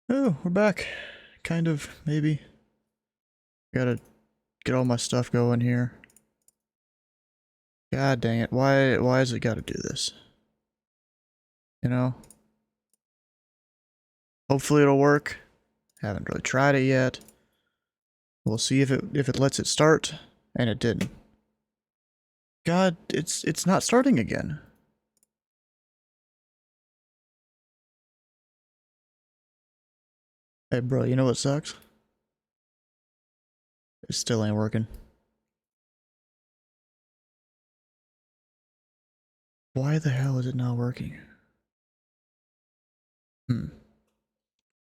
Oh, we're back. Kind of, maybe. Gotta get all my stuff going here. God dang it. Why has it gotta do this? You know? Hopefully it'll work. Haven't really tried it yet. We'll see if it lets it start. And it didn't. God, it's not starting again. Hey bro, you know what sucks? It still ain't working. Why the hell is it not working? Maybe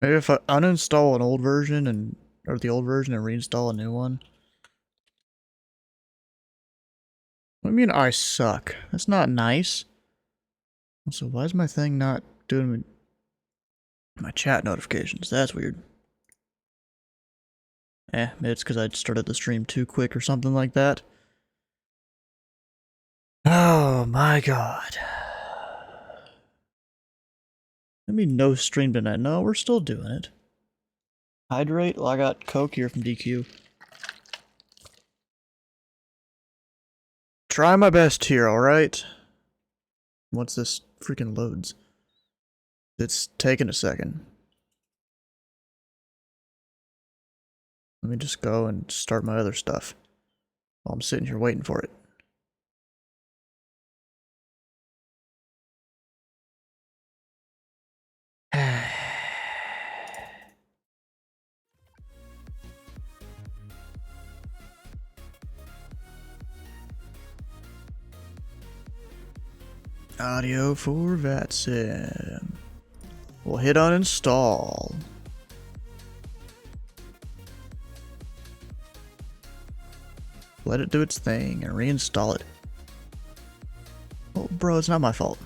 if I uninstall an old version or the old version and reinstall a new one. What do you mean I suck? That's not nice. Also, why is my thing not doing my chat notifications? That's weird. Maybe it's because I started the stream too quick or something like that. Oh my god. I mean, no stream tonight. No, we're still doing it. Hydrate? Well, I got Coke here from DQ. Try my best here, alright? Once this freaking loads. It's taking a second. Let me just go and start my other stuff while I'm sitting here waiting for it. Audio for VATSIM. We'll hit uninstall. Let it do its thing and reinstall it. Oh, bro, it's not my fault.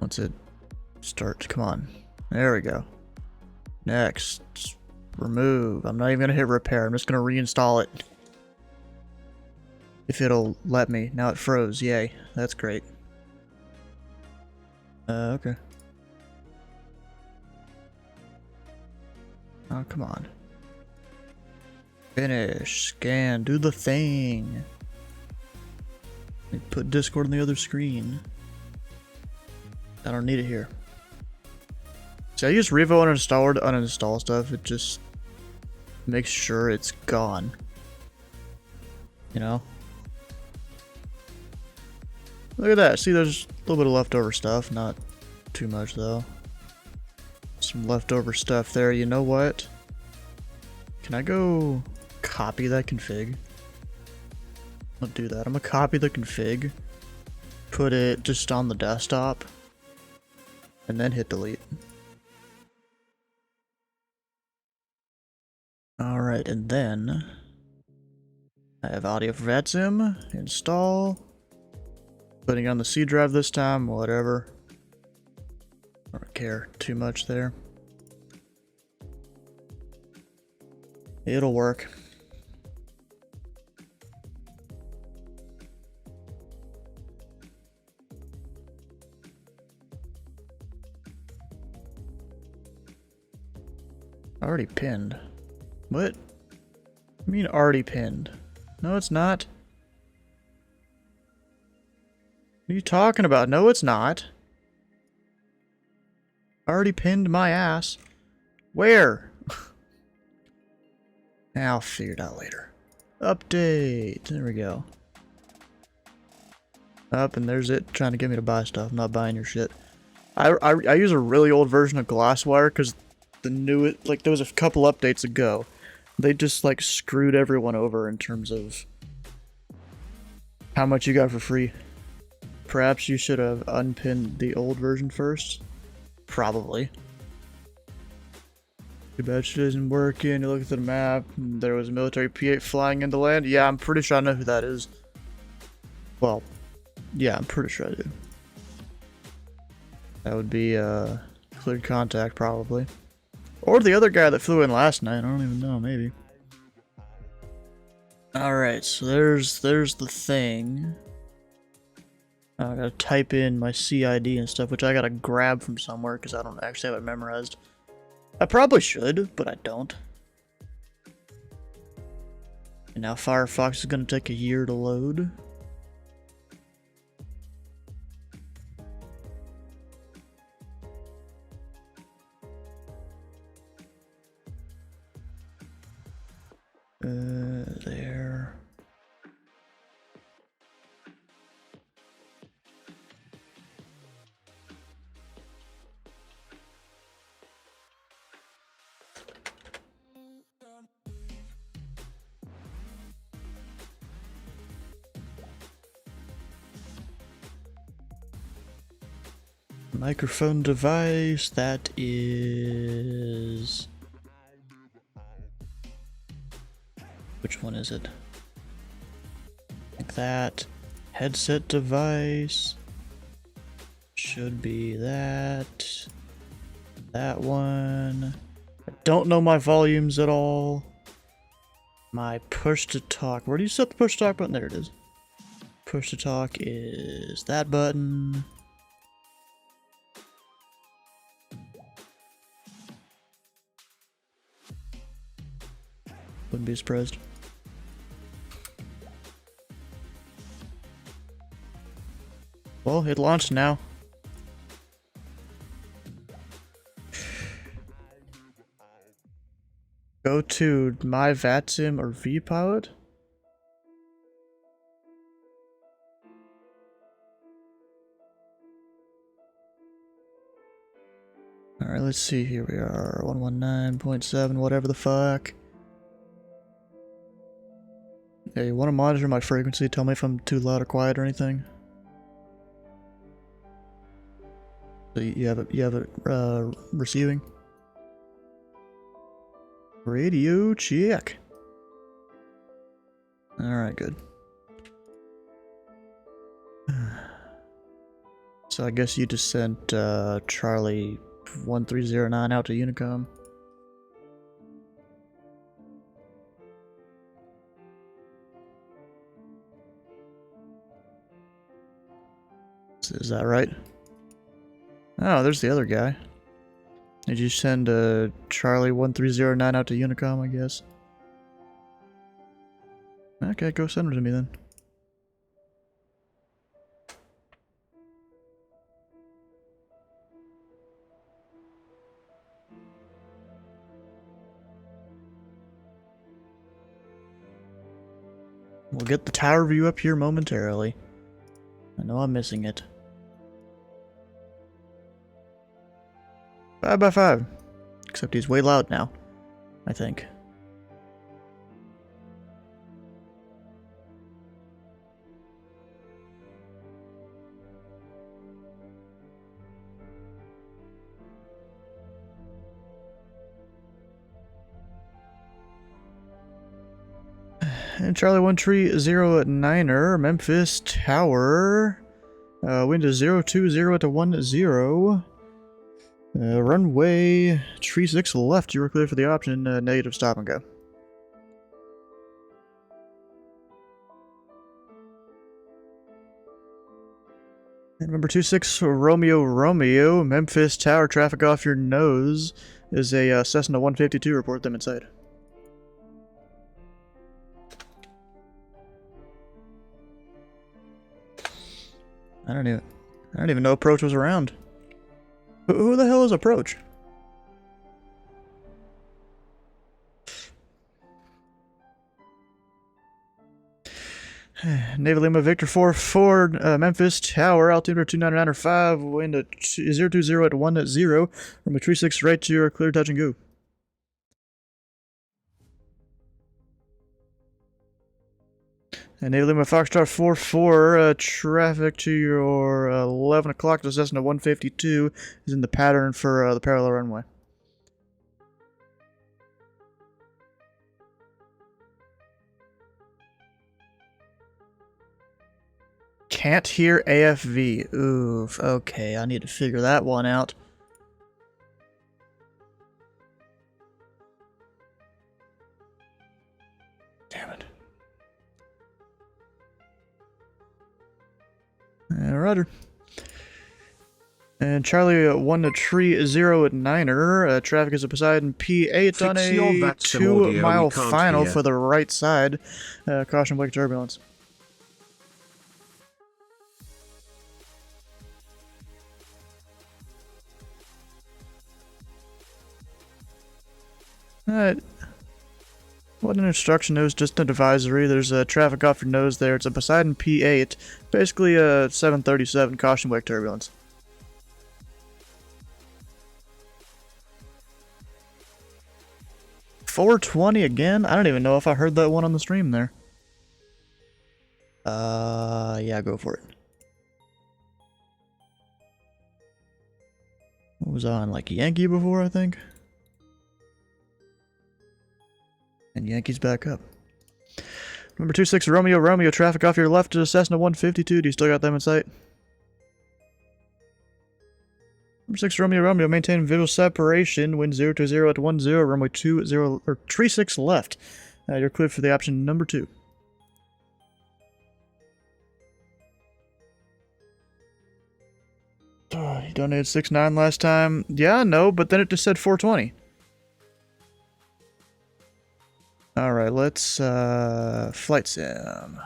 Once it starts, come on. There we go. Next, remove. I'm not even gonna hit repair. I'm just gonna reinstall it. If it'll let me. Now it froze. Yay. That's great. Okay. Oh, come on. Finish. Scan. Do the thing. Put Discord on the other screen. I don't need it here. See, I use Revo uninstall to uninstall stuff. It just makes sure it's gone. You know? Look at that. See, there's a little bit of leftover stuff. Not too much, though. Some leftover stuff there. You know what? Can I go copy that config? I'll do that. I'm gonna copy the config. Put it just on the desktop. And then hit delete. Alright, and then I have audio for VATSIM, install, putting on the C drive this time, whatever. I don't care too much there. It'll work. Already pinned. What? I mean already pinned. No, it's not. What are you talking about? No, it's not. Already pinned my ass. Where? I'll figure it out later. Update. There we go. Up, and there's it trying to get me to buy stuff. I'm not buying your shit. I use a really old version of Glasswire because the new, like, there was a couple updates ago. They just, like, screwed everyone over in terms of how much you got for free. Perhaps you should have unpinned the old version first. Probably. Too bad shit isn't working. You look at the map. There was a military P-8 flying into land. Yeah, I'm pretty sure I know who that is. Well, yeah, I'm pretty sure I do. That would be, cleared contact, probably. Or the other guy that flew in last night. I don't even know, maybe. Alright, so there's the thing. I gotta type in my CID and stuff, which I gotta grab from somewhere because I don't actually have it memorized. I probably should, but I don't. And now Firefox is gonna take a year to load. There. Microphone device, that is... Which one is it? Like that. Headset device. Should be that. That one. I don't know my volumes at all. My push to talk. Where do you set the push to talk button? There it is. Push to talk is that button. Wouldn't be surprised. Well, it launched now. Go to my VATSIM or vPilot. Alright, let's see. Here we are. 119.7, whatever the fuck. Yeah, you want to monitor my frequency? Tell me if I'm too loud or quiet or anything. So you have it receiving. Radio check. Alright, good. So I guess you just sent Charlie 1309 out to Unicom. Is that right? Oh, there's the other guy. Did you send Charlie 1309 out to Unicom, I guess? Okay, go send him to me then. We'll get the tower view up here momentarily. I know I'm missing it. 5x5. Except he's way loud now, I think. And Charlie 1309er, Memphis Tower. Wind is 020 to 10. Runway tree 6 left. You were clear for the option. Negative, stop and go. And number 26 Romeo, Memphis Tower. Traffic off your nose is a Cessna 152. Report them inside. I don't even know Approach was around. Who the hell is Approach? Naval Lima Victor 4-4, Memphis Tower, altitude 299.5, wind at 020 at 10, from a tree 6 right to your clear touch and go. And Naval Lima Foxtrot 4-4, traffic to your 11 o'clock to Cessna 152 is in the pattern for the parallel runway. Can't hear AFV. Oof, okay, I need to figure that one out. Damn it. Roger. And Charlie 1 to Tree 0 at Niner. Traffic is at Poseidon P8 on a 2-mile final for the right side. Caution wake turbulence. Alright. What an instruction, it was just an advisory. There's traffic off your nose there. It's a Poseidon P8. Basically a 737 caution wake turbulence. $420 again? I don't even know if I heard that one on the stream there. Yeah, go for it. What was I on, like Yankee before, I think? And Yankees back up. Number 26, Romeo, traffic off your left to Cessna 152. Do you still got them in sight? Number 6, Romeo, maintain visual separation. Wind 0 to 0 at 10. Runway 20, or tree 6 left. You're cleared for the option number 2. You donated 6.9 last time. Yeah, no, but then it just said 420. Alright, let's, flight sim.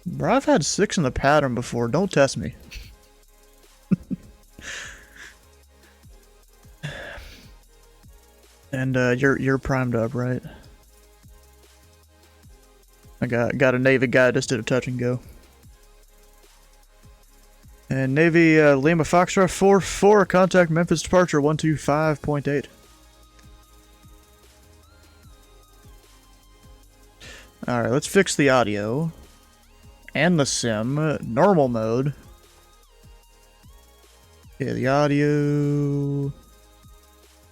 Bro, I've had 6 in the pattern before, don't test me. And, you're primed up, right? I got a Navy guy, just did a touch and go. And Navy Lima Foxtrot 4-4, contact Memphis departure 125.8. Alright, let's fix the audio. And the sim. Normal mode. Okay, the audio.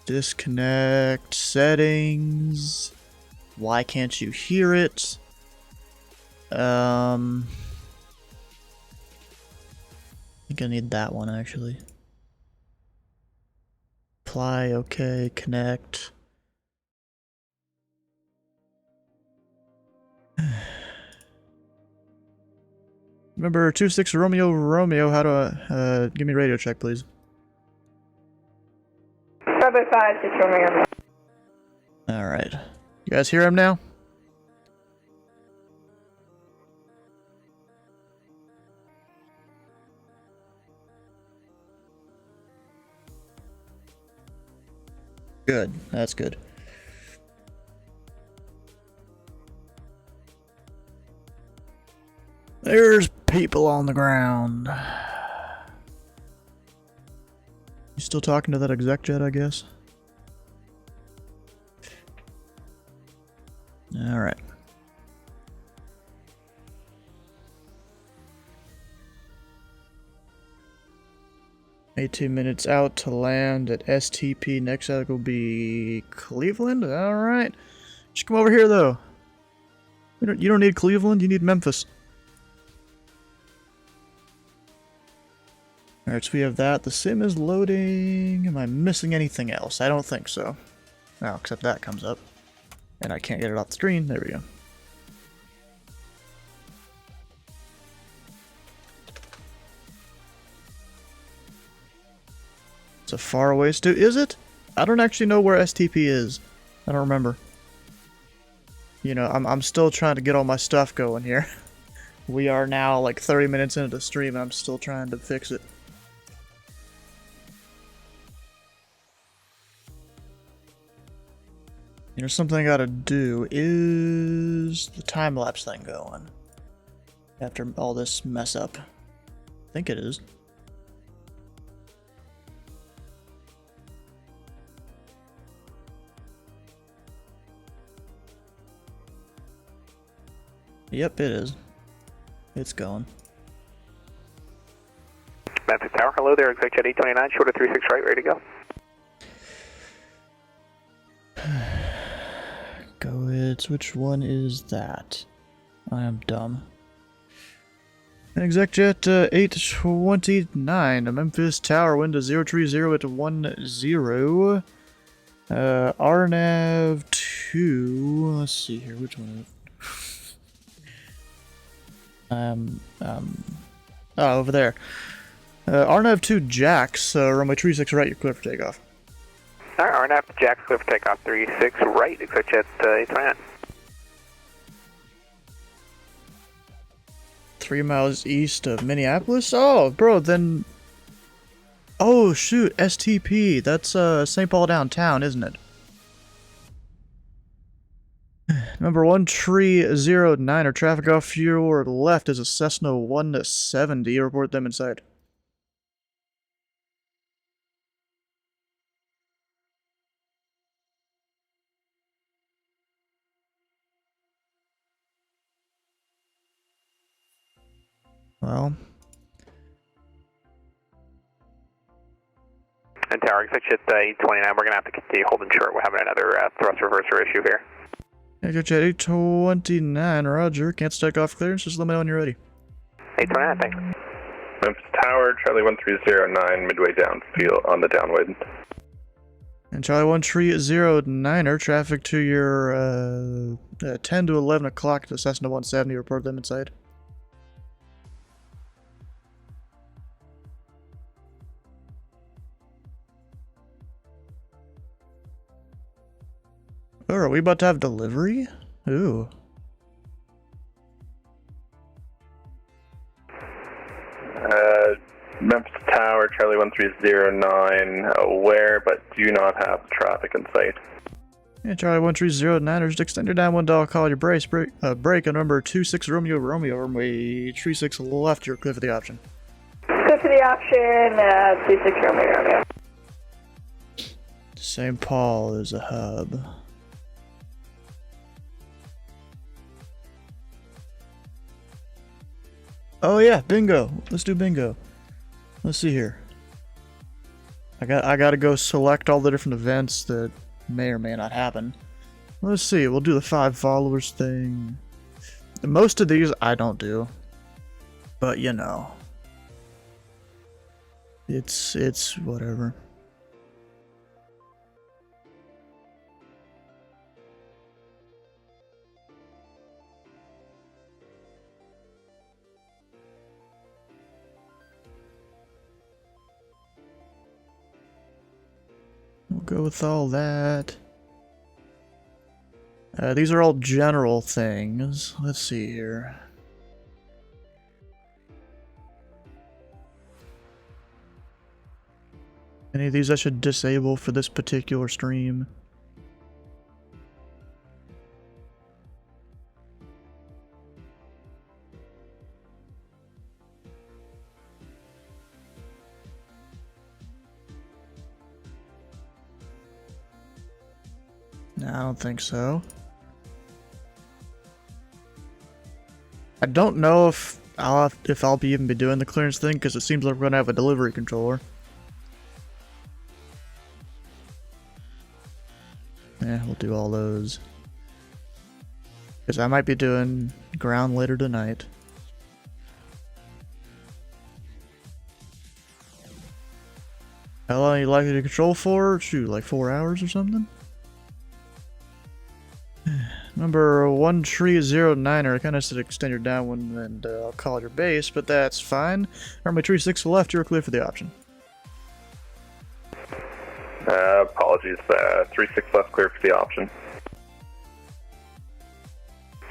Disconnect. Settings. Why can't you hear it? I think I need that one, actually. Apply, okay, connect. Remember, 26 Romeo, how to, give me a radio check, please. 756 Romeo. Alright. You guys hear him now? Good. That's good. There's people on the ground. You still talking to that exec jet, I guess? Alright. $18 out to land at STP. Next out will be Cleveland. Alright. Just come over here, though. You don't need Cleveland, you need Memphis. Alright, so we have that. The sim is loading. Am I missing anything else? I don't think so. Oh, except that comes up. And I can't get it off the screen. There we go. It's a faraway is it? I don't actually know where STP is. I don't remember. You know, I'm still trying to get all my stuff going here. We are now like 30 minutes into the stream and I'm still trying to fix it. You know, something I gotta do is the time-lapse thing going. After all this mess up. I think it is. Yep, it is. It's going. Memphis Tower, hello there, exec jet 829, short of 36 right, ready to go. Go it. Which one is that? I am dumb. Exec jet 829, Memphis Tower, wind to 030 at 10. RNAV to, let's see here, which one is it? Over there. RNAV 2 Jacks, runway 36 right, you're clear for takeoff. Alright, RNAV Jacks clear for takeoff 36 right, expect jet 829. 3 miles east of Minneapolis? Oh, bro, then... Oh, shoot, STP. That's, St. Paul downtown, isn't it? Number 1309, traffic off your left is a Cessna 170. Report them inside. Well... And tower, expect jet 829, we're going to have to continue holding short. We're having another thrust reverser issue here. Jet 829, roger. Can't take off clearance, just let me know when you're ready. 829, thanks. Memphis Tower, Charlie 1309, midway downfield on the downwind. And Charlie 1309, traffic to your 10 to 11 o'clock to Cessna 170. Report them inside. Oh, are we about to have delivery? Ooh. Memphis Tower, Charlie 1309, aware but do not have traffic in sight. Yeah, Charlie 1309, just extend your downwind dial, call your brake on number 26 Romeo, runway 36 left, you're clear for the option. Clear for the option, 26 Romeo. St. Paul is a hub. Oh yeah, bingo. Let's do bingo. Let's see here. I gotta go select all the different events that may or may not happen. Let's see, we'll do the 5 followers thing. Most of these I don't do. But you know. It's whatever. We'll go with all that. These are all general things. Let's see here. Any of these I should disable for this particular stream? No, I don't think so. I don't know if I'll even be doing the clearance thing because it seems like we're gonna have a delivery controller. Yeah, we'll do all those. Because I might be doing ground later tonight. How long are you likely to control for? Shoot, like 4 hours or something? Number 1309, I kind of said extend your downwind and I'll call your base, but that's fine. Runway 36 left, you're clear for the option. Apologies, 36 left, clear for the option.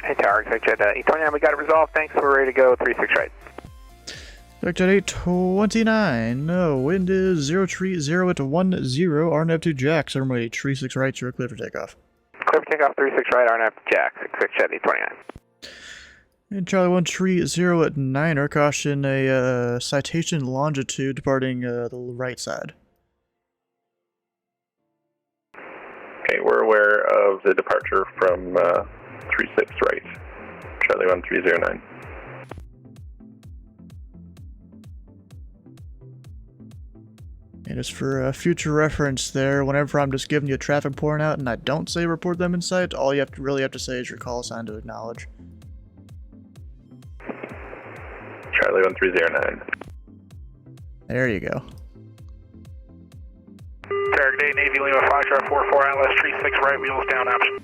Hey tower, expect jet 829, we got it resolved, thanks, we're ready to go, 36 right. Expect jet 829, no, wind is 030 at 10, RNAV 2 Jacks, runway 36 right, you're clear for takeoff. Clear for takeoff 36 right, RNAV Jacks, expect jet 829. And Charlie 130 at 9, caution a citation longitude departing the right side. Okay, we're aware of the departure from 36 right, Charlie 1309. And just for future reference there, whenever I'm just giving you a traffic pouring out and I don't say report them in sight, all you really have to say is your call sign to acknowledge. Charlie 1309. There you go. Target Day, Navy Lima, Foxtrot 44 Atlas, 36 right, wheels down option.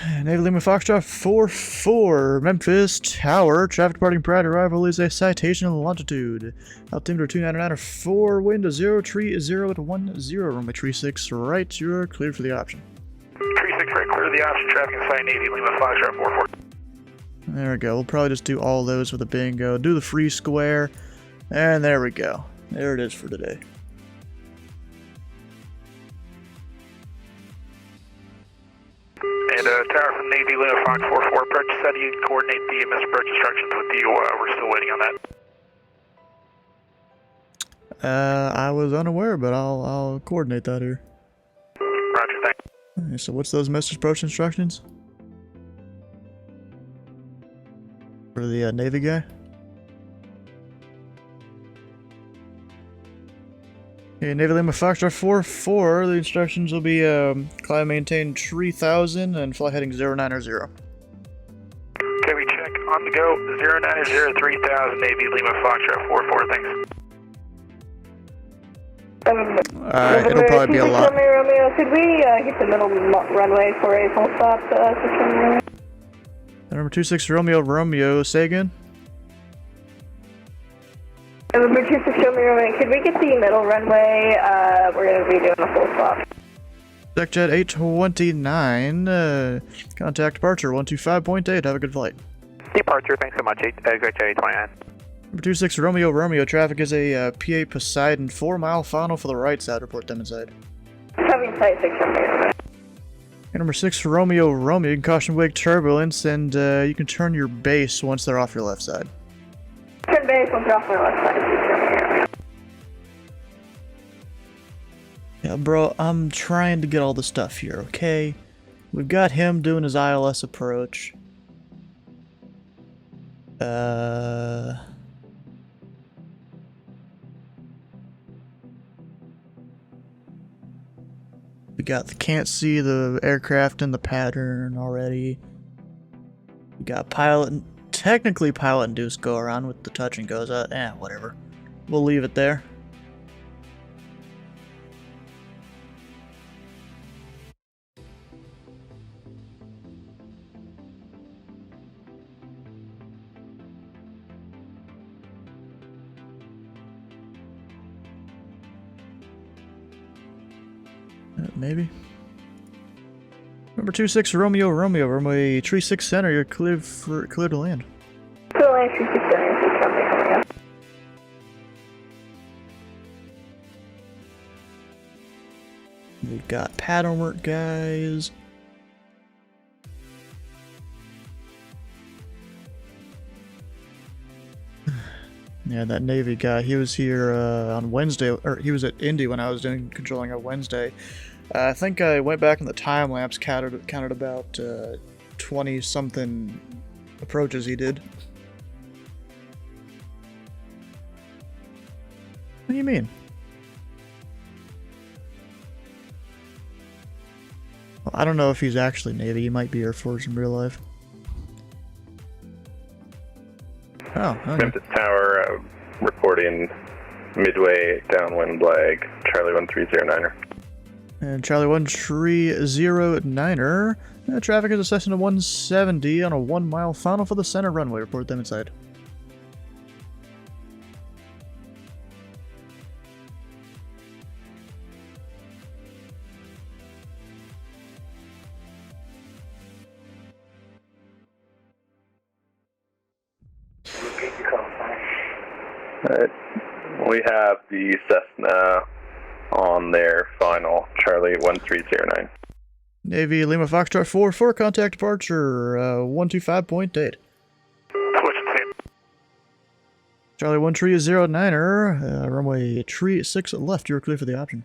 Navy Lima Foxtrot 4-4, Memphis Tower. Traffic departing prior to arrival is a citation in longitude. Altimeter 299 wind 0, tree 0 at 10, runway tree 6 right. You're cleared for the option. Tree 6 right, clear the option, traffic inside Navy Lima Foxtrot 4-4. There we go. We'll probably just do all those with a bingo. Do the free square. And there we go. There it is for today. And Tower from Navy Lima Fox 4-4, approach, how do you coordinate the missed approach instructions with you? We're still waiting on that. I was unaware, but I'll coordinate that here. Roger, thanks. Okay, so what's those missed approach instructions? For the Navy guy? Okay, Navy Lima Foxtrot 4-4, the instructions will be climb and maintain 3000 and fly heading 090. Okay, we check on the go, 090 3000, Navy Lima Foxtrot 4-4, thanks. It'll probably be a lot. Romeo, could we hit the middle runway for a full stop, 6 Romeo? Number 26 Romeo, say again? Number 26 Romeo, could we get the middle runway? We're going to be doing a full stop. SecJet 829, contact departure 125.8, have a good flight. Departure, thanks so much, exit 829. Number 26 Romeo, traffic is a PA Poseidon 4-mile final for the right side, report them inside. Having sight 6 Romeo. Okay, number 6 Romeo, you can caution wake turbulence and you can turn your base once they're off your left side. Turn base once you're off my left side, 6 Romeo. Yeah, bro, I'm trying to get all the stuff here, okay? We've got him doing his ILS approach. We can't see the aircraft in the pattern already. We got technically pilot induced go around with the touch and goes. Whatever. We'll leave it there. Maybe. Number 26 Romeo, runway tree 6 center, you're clear to land. So land 36 center, 6 Romeo coming up. We've got pattern work, guys. Yeah, that Navy guy, he was here on Wednesday, or he was at Indy when I was doing controlling on Wednesday. I think I went back in the time lapse, counted about 20-something approaches he did. What do you mean? Well, I don't know if he's actually Navy, he might be Air Force in real life. Oh, okay. Memphis Tower, reporting midway downwind lag, Charlie 1309er. And Charlie 1309er. Traffic is assessing to 170 on a 1-mile final for the center runway. Report them inside. We have the Cessna on their final, Charlie 1309. Navy Lima Foxtrot 4-4, contact departure 125.8. Charlie 1309er, runway tree 6 left, you're clear for the option.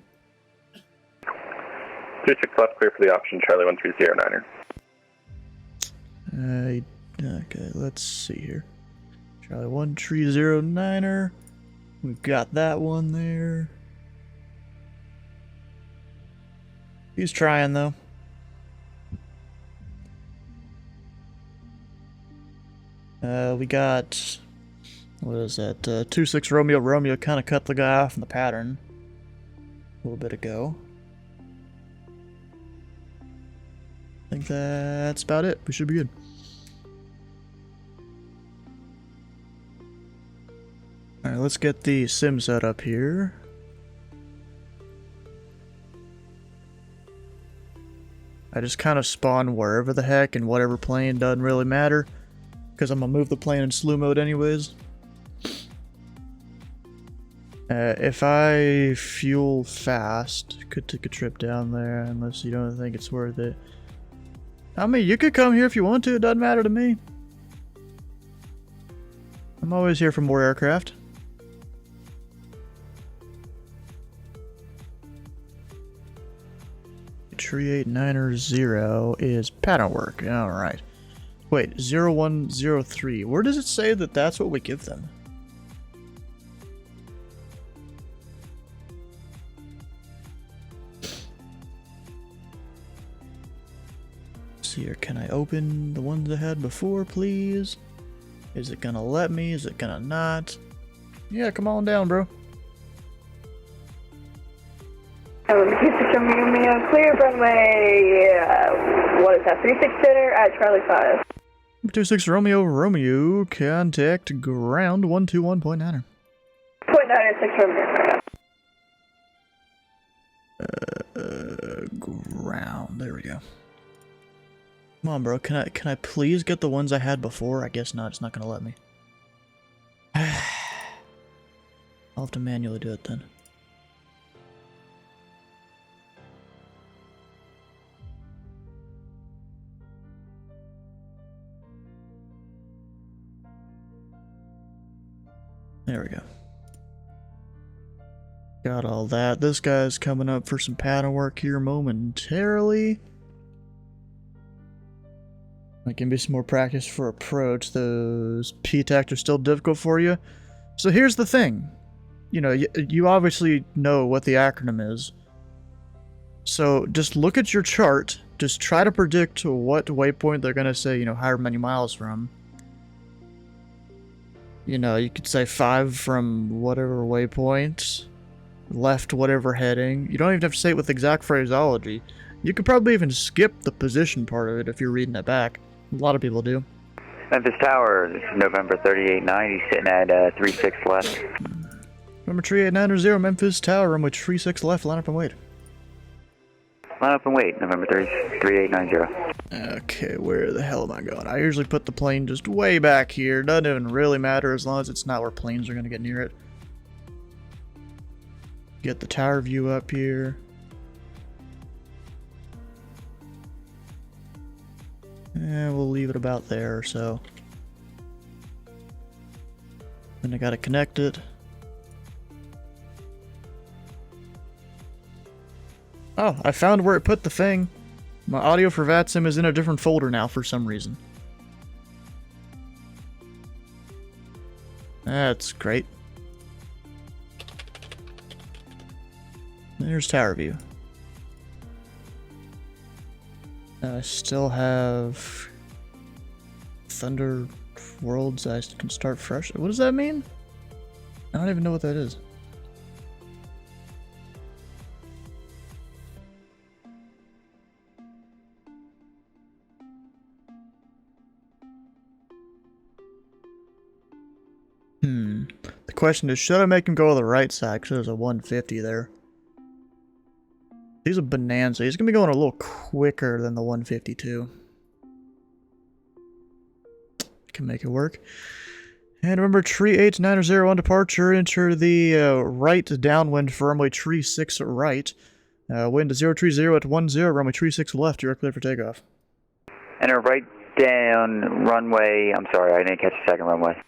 36 left, clear for the option, Charlie 1309er. Okay, let's see here. Charlie 1309er. We've got that one there. He's trying though. We got, what is that? 26 Romeo kind of cut the guy off in the pattern a little bit ago. I think that's about it. We should be good. Alright, let's get the sim set up here. I just kind of spawn wherever the heck and whatever plane, doesn't really matter. Because I'm going to move the plane in slew mode anyways. If I fuel fast, could take a trip down there unless you don't think it's worth it. I mean, you could come here if you want to, it doesn't matter to me. I'm always here for more aircraft. Tree 8990 is pattern work. Alright. Wait, 0103. Where does it say that that's what we give them? Let's see here. Can I open the ones I had before, please? Is it gonna let me? Is it gonna not? Yeah, come on down, bro. Clear runway, what is that, 36 center at Charlie 5. 26 Romeo, Romeo, contact ground 121.9er. 0.96 Romeo. Ground, there we go. Come on, bro, can I please get the ones I had before? I guess not, it's not gonna let me. I'll have to manually do it then. There we go. Got all that. This guy's coming up for some pattern work here momentarily. Might give me some more practice for approach. Those P-tacts are still difficult for you. So here's the thing. You know, you obviously know what the acronym is. So just look at your chart. Just try to predict what waypoint they're going to say, you know, however many miles from. You know, you could say 5 from whatever waypoint, left whatever heading. You don't even have to say it with exact phraseology. You could probably even skip the position part of it if you're reading it back. A lot of people do. Memphis Tower, this is November 3890, sitting at 36 left. Number 38990, Memphis Tower, runway 36 left, line up and wait. Line up and wait, November 3890. Okay, where the hell am I going? I usually put the plane just way back here. Doesn't even really matter as long as it's not where planes are going to get near it. Get the tower view up here. And we'll leave it about there or so. Then I gotta connect it. Oh, I found where it put the thing. My audio for VATSIM is in a different folder now for some reason. That's great. There's tower view. I still have Thunder Worlds I can start fresh. What does that mean? I don't even know what that is. The question is, should I make him go to the right side? Because there's a 150 there. He's a bonanza. He's going to be going a little quicker than the 152. Can make it work. And remember, tree 8990 on departure. Enter the right downwind for runway tree 6 right. Wind 030 at 10, runway tree 6 left. You're clear for takeoff. Enter right down runway. I'm sorry, I didn't catch the second runway.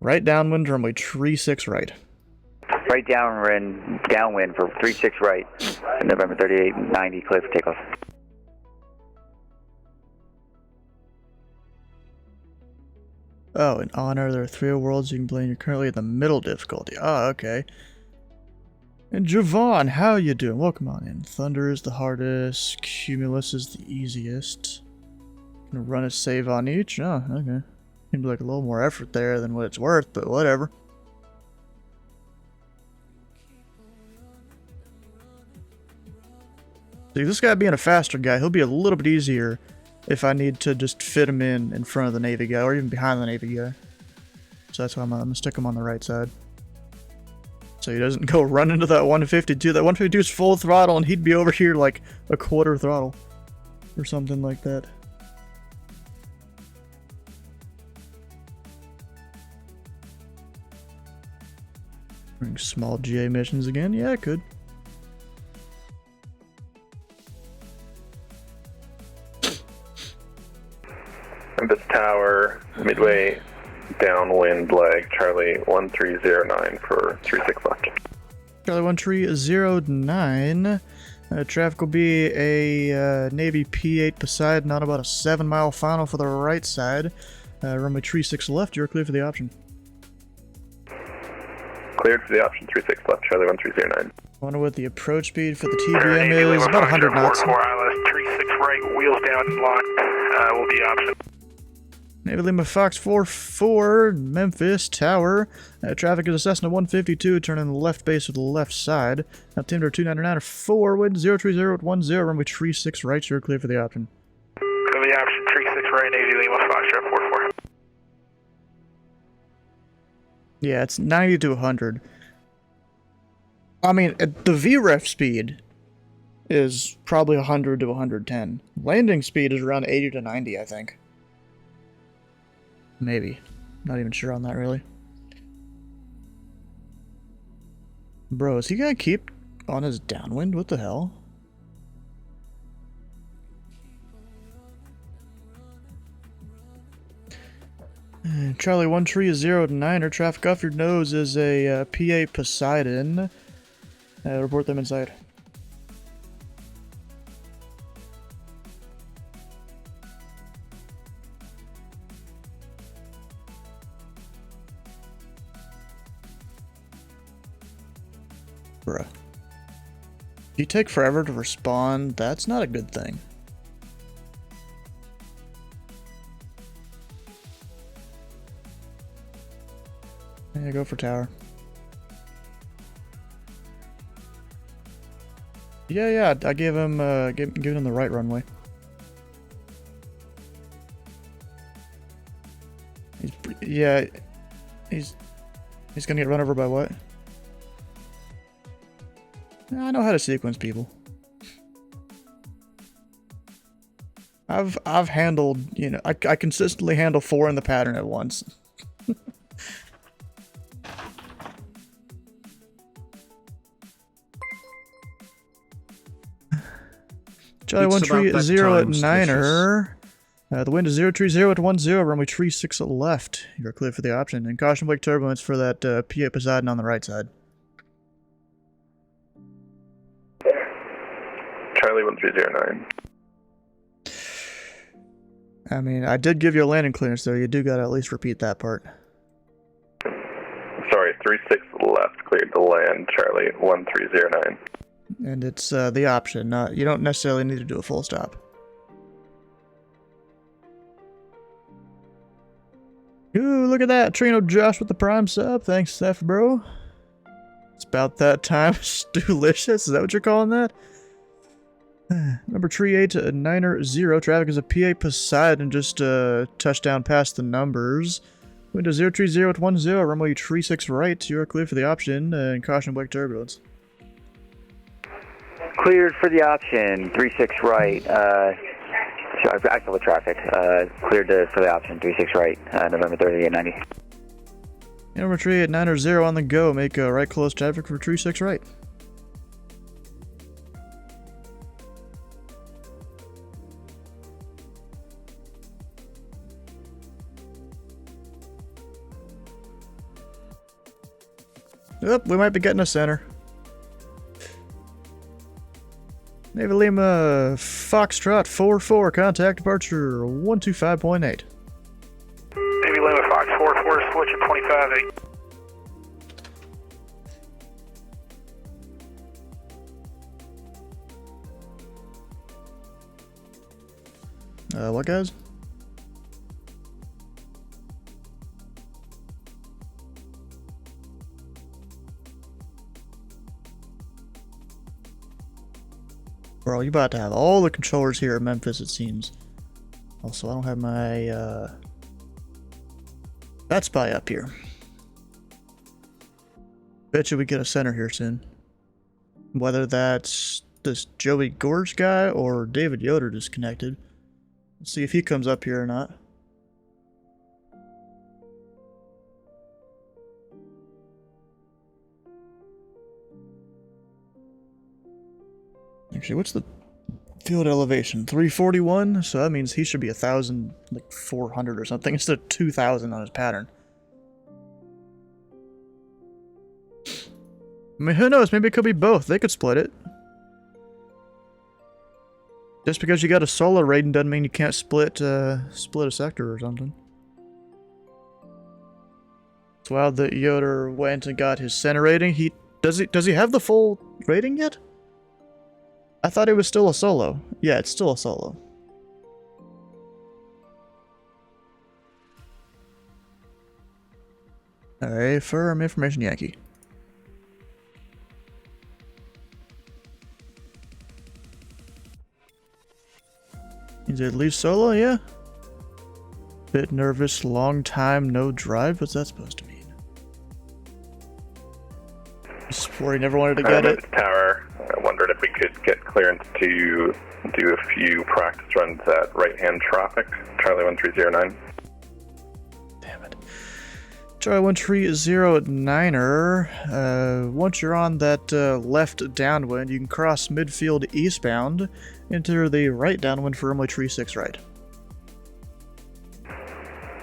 Right downwind, runway tree 6 right. Right downwind for 36 right. November 3890, clear for takeoff. Oh, in honor, there are 3 worlds you can play and you're currently in the middle difficulty. Oh, okay. And Javon, how you doing? Welcome on in. Thunder is the hardest. Cumulus is the easiest. Gonna run a save on each. Oh, okay. Seems like a little more effort there than what it's worth, but whatever. See, this guy being a faster guy, he'll be a little bit easier if I need to just fit him in front of the Navy guy, or even behind the Navy guy. So that's why I'm gonna stick him on the right side. So he doesn't go run into that 152. That 152 is full throttle, and he'd be over here like a quarter throttle. Or something like that. Doing small GA missions again? Yeah, I could. Memphis Tower, midway downwind leg, Charlie 1309 for 36 left. Charlie 1309. Traffic will be a Navy P-8 Poseidon on about a 7-mile final for the right side. Runway 36 left, you're clear for the option. Cleared for the option, 36 left, Charlie 1309. Wonder what the approach speed for the TBM is. About 100 knots. 44 ILS, 36 right, wheels down and locked, will be option. Navy Lima Fox 44, Memphis Tower. Traffic is a Cessna 152, turning left base to the left side. Altimeter 299 or 4, wind 030 at 10, runway 36 right, you're clear for the option. For the option, 36 right, Navy Lima Fox 44. Yeah, it's 90 to 100. I mean, the VREF speed is probably 100 to 110. Landing speed is around 80 to 90, I think. Maybe. Not even sure on that, really. Bro, is he gonna keep on his downwind? What the hell? Charlie 1309er, traffic off your nose is a PA Poseidon. Report them inside. Bruh. If you take forever to respond, that's not a good thing. Yeah, go for tower. Yeah, I gave him giving him the right runway. He's gonna get run over by what? I know how to sequence people. I've handled, you know, I consistently handle 4 in the pattern at once. Charlie 130 at 9er. The wind is 030 at 10, runway 36 left. You're clear for the option. And caution brake turbulence for that PA Poseidon on the right side. Charlie 1309. I mean, I did give you a landing clearance, though. You do gotta at least repeat that part. Sorry, 36 left, cleared to land, Charlie 1309. And it's the option. You don't necessarily need to do a full stop. Ooh, look at that. Trino Josh with the prime sub. Thanks, Seth, bro. It's about that time. Stulicious. Is that what you're calling that? Number 3890. Traffic is a PA Poseidon. Just touchdown past the numbers. Wind is 030 at 10. Runway 36 right. You are clear for the option. And caution brake turbulence. Cleared for the option, 36 right. I saw the traffic. Cleared for the option, 36 right, November 3890. Number 3890 on the go. Make a right close traffic for 36 right. Yep, we might be getting a center. Navy Lima Foxtrot 44, contact departure 125.8. Navy Lima Fox 44, switching 25.8. What guys? Bro, you about to have all the controllers here at Memphis, it seems. Also, I don't have my, bat spy up here. Bet you we get a center here soon. Whether that's this Joey Gorge guy or David Yoder disconnected. Let's see if he comes up here or not. Actually, what's the field elevation? 341? So that means he should be 1,000, like 400 or something, instead of 2,000 on his pattern. I mean, who knows? Maybe it could be both. They could split it. Just because you got a solo rating doesn't mean you can't split a sector or something. It's wild that Yoder went and got his center rating. Does he have the full rating yet? I thought it was still a solo. Yeah, it's still a solo. Alright, firm information Yankee. Is it at least solo? Yeah. Bit nervous, long time, no drive? What's that supposed to mean? Sporty never wanted to get it. Tower. I wondered if we could get clearance to do a few practice runs at right-hand traffic. Charlie 1309. Damn it. Charlie 1309er. Once you're on that left downwind, you can cross midfield eastbound, enter the right downwind for runway 36 right.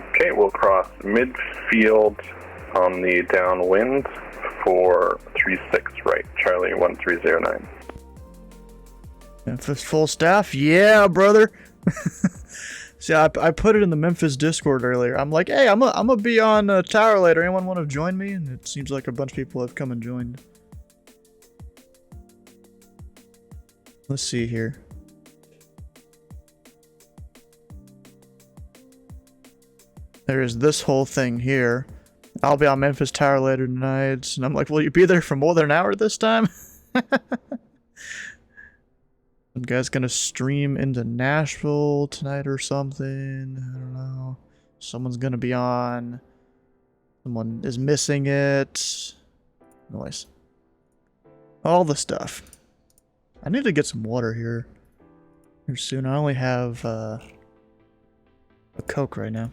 Okay, we'll cross midfield on the downwind for 36 right, Charlie 1309. Memphis full staff? Yeah, brother! See, I put it in the Memphis Discord earlier. I'm like, hey, I'm gonna be on Tower later. Anyone want to join me? And it seems like a bunch of people have come and joined. Let's see here. There is this whole thing here. I'll be on Memphis Tower later tonight. And I'm like, will you be there for more than an hour this time? Some guy's gonna stream into Nashville tonight or something. I don't know. Someone's gonna be on. Someone is missing it. Noise. All the stuff. I need to get some water here soon. I only have a Coke right now.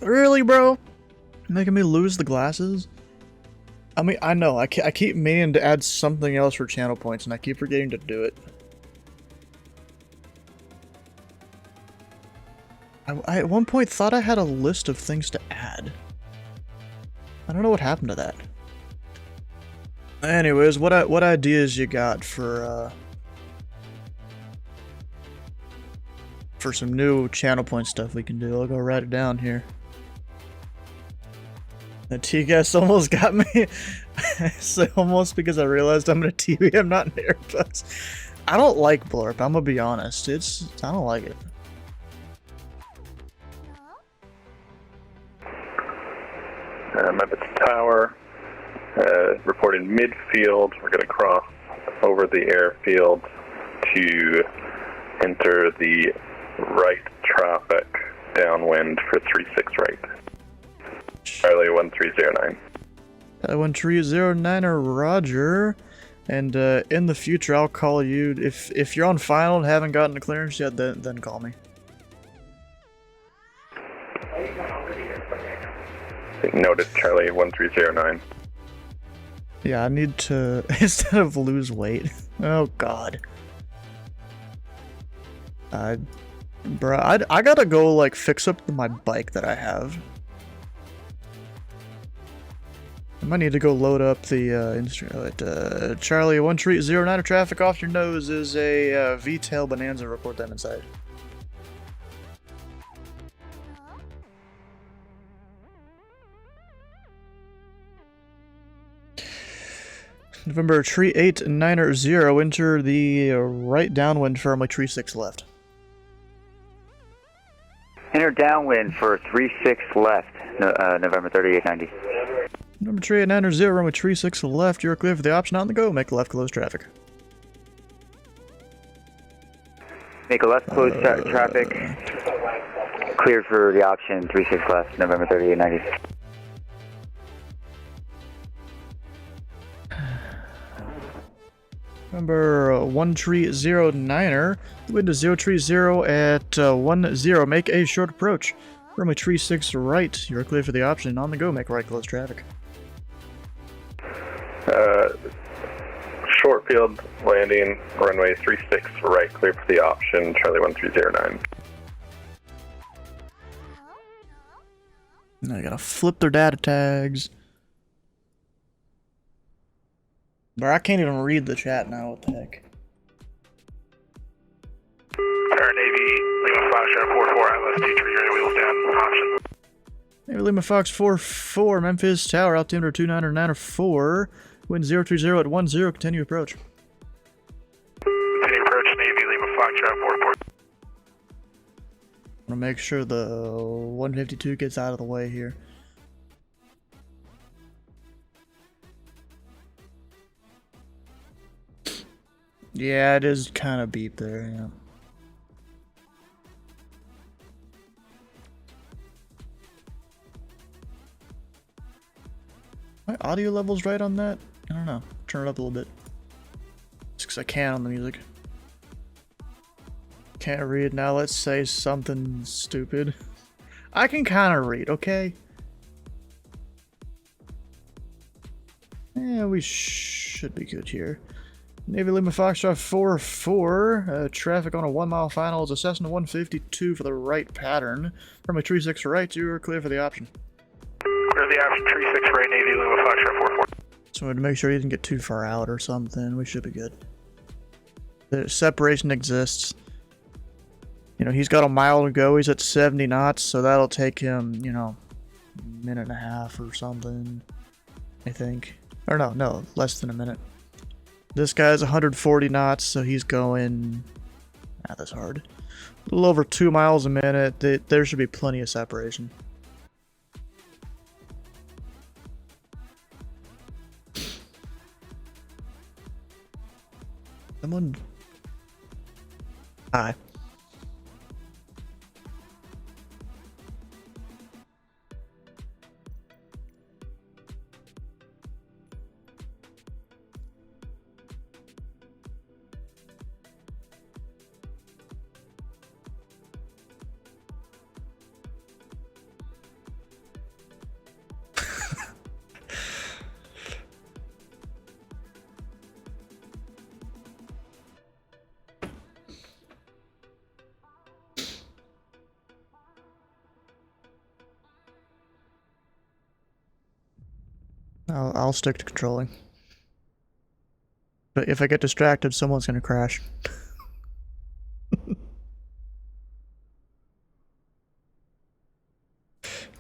Really, bro? Making me lose the glasses? I mean, I know. I keep meaning to add something else for channel points, and I keep forgetting to do it. I at one point thought I had a list of things to add. I don't know what happened to that. Anyways, what ideas you got for some new channel point stuff we can do? I'll go write it down here. The T-Gas almost got me. So almost because I realized I'm in a TV, I'm not in AirPods. I don't like Blurp, I'm gonna be honest. I don't like it. Memphis Tower, reported midfield. We're going to cross over the airfield to enter the right traffic downwind for 36 right. Charlie 1309. 1309er Roger. And in the future, I'll call you. If you're on final and haven't gotten the clearance yet, then call me. Noted, Charlie 1309. Yeah, I need to, instead of lose weight. Oh, God. Bro, I gotta go, like, fix up my bike that I have. I might need to go load up the instrument. Charlie 1309er, traffic off your nose is a V-tail Bonanza. Report them inside. November tree 89er, enter the right downwind firmly, tree 6 left. Enter downwind for 36 left, November 3890. Number 3890, runway 36 left. You're clear for the option on the go. Make left, close traffic. Make a left, close traffic. Cleared for the option 36 left, November 3890. Number 1309er, the wind is 030 at 10. Make a short approach. Runway 36 right. You're clear for the option on the go. Make right, close traffic. Short field landing, runway 36 right, clear for the option, Charlie 1309. Now I gotta flip their data tags. Bro, I can't even read the chat now, what the heck. Tower Navy, Lima Foxtrot 44, ILS 230, wheels down, option. Navy Lima Fox 44, Memphis Tower, altimeter 29904. Wind 030 at 10, continue approach. Continue approach, Navy Lima Foxtrot 44. I'm gonna make sure the 152 gets out of the way here. Yeah, it is kind of beep there, yeah. My audio level's right on that? I don't know. Turn it up a little bit. Just because I can on the music. Can't read. Now let's say something stupid. I can kind of read, okay? Yeah, we should be good here. Navy Lima Foxtrot 44. Traffic on a 1 mile final is a Cessna 152 for the right pattern. From a 36 right, you are clear for the option. Clear the option, 36 right, Navy Lima Foxtrot 44. So we had to make sure he didn't get too far out or something. We should be good. The separation exists. You know, he's got a mile to go. He's at 70 knots, so that'll take him, you know, a minute and a half or something, I think. Or no, less than a minute. This guy's 140 knots, so he's going... Ah, that's hard. A little over 2 miles a minute. There should be plenty of separation. Someone... Hi. I'll stick to controlling. But if I get distracted, someone's gonna crash.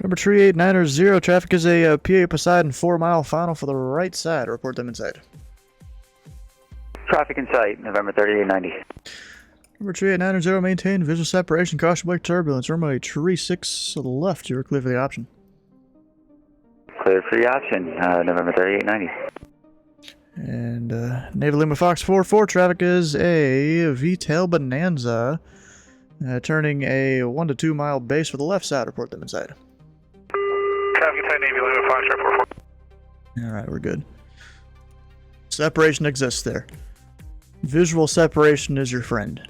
Number 3890, traffic is a PA Poseidon 4 mile final for the right side. Report them inside. Traffic in sight, November 3890. Number 3890, maintain visual separation, caution brake turbulence. Runway 36 to the left, you're clear for the option. Cleared for the option, November 3890. And Navy Lima Fox 44, traffic is a V-tail Bonanza, turning a 1 to 2 mile base for the left side. Report them inside. Traffic inside Navy Lima Foxtrot 44. Alright, we're good. Separation exists there. Visual separation is your friend.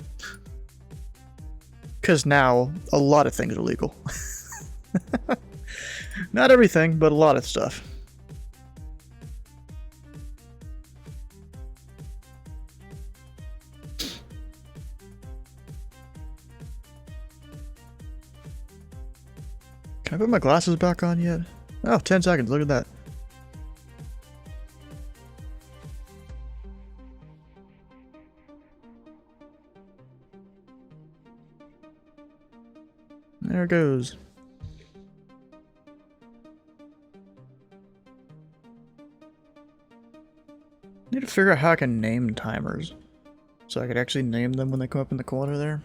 Because now, a lot of things are legal. Not everything, but a lot of stuff. Can I put my glasses back on yet? Oh, 10 seconds, look at that. There it goes. Need to figure out how I can name timers. So I could actually name them when they come up in the corner there.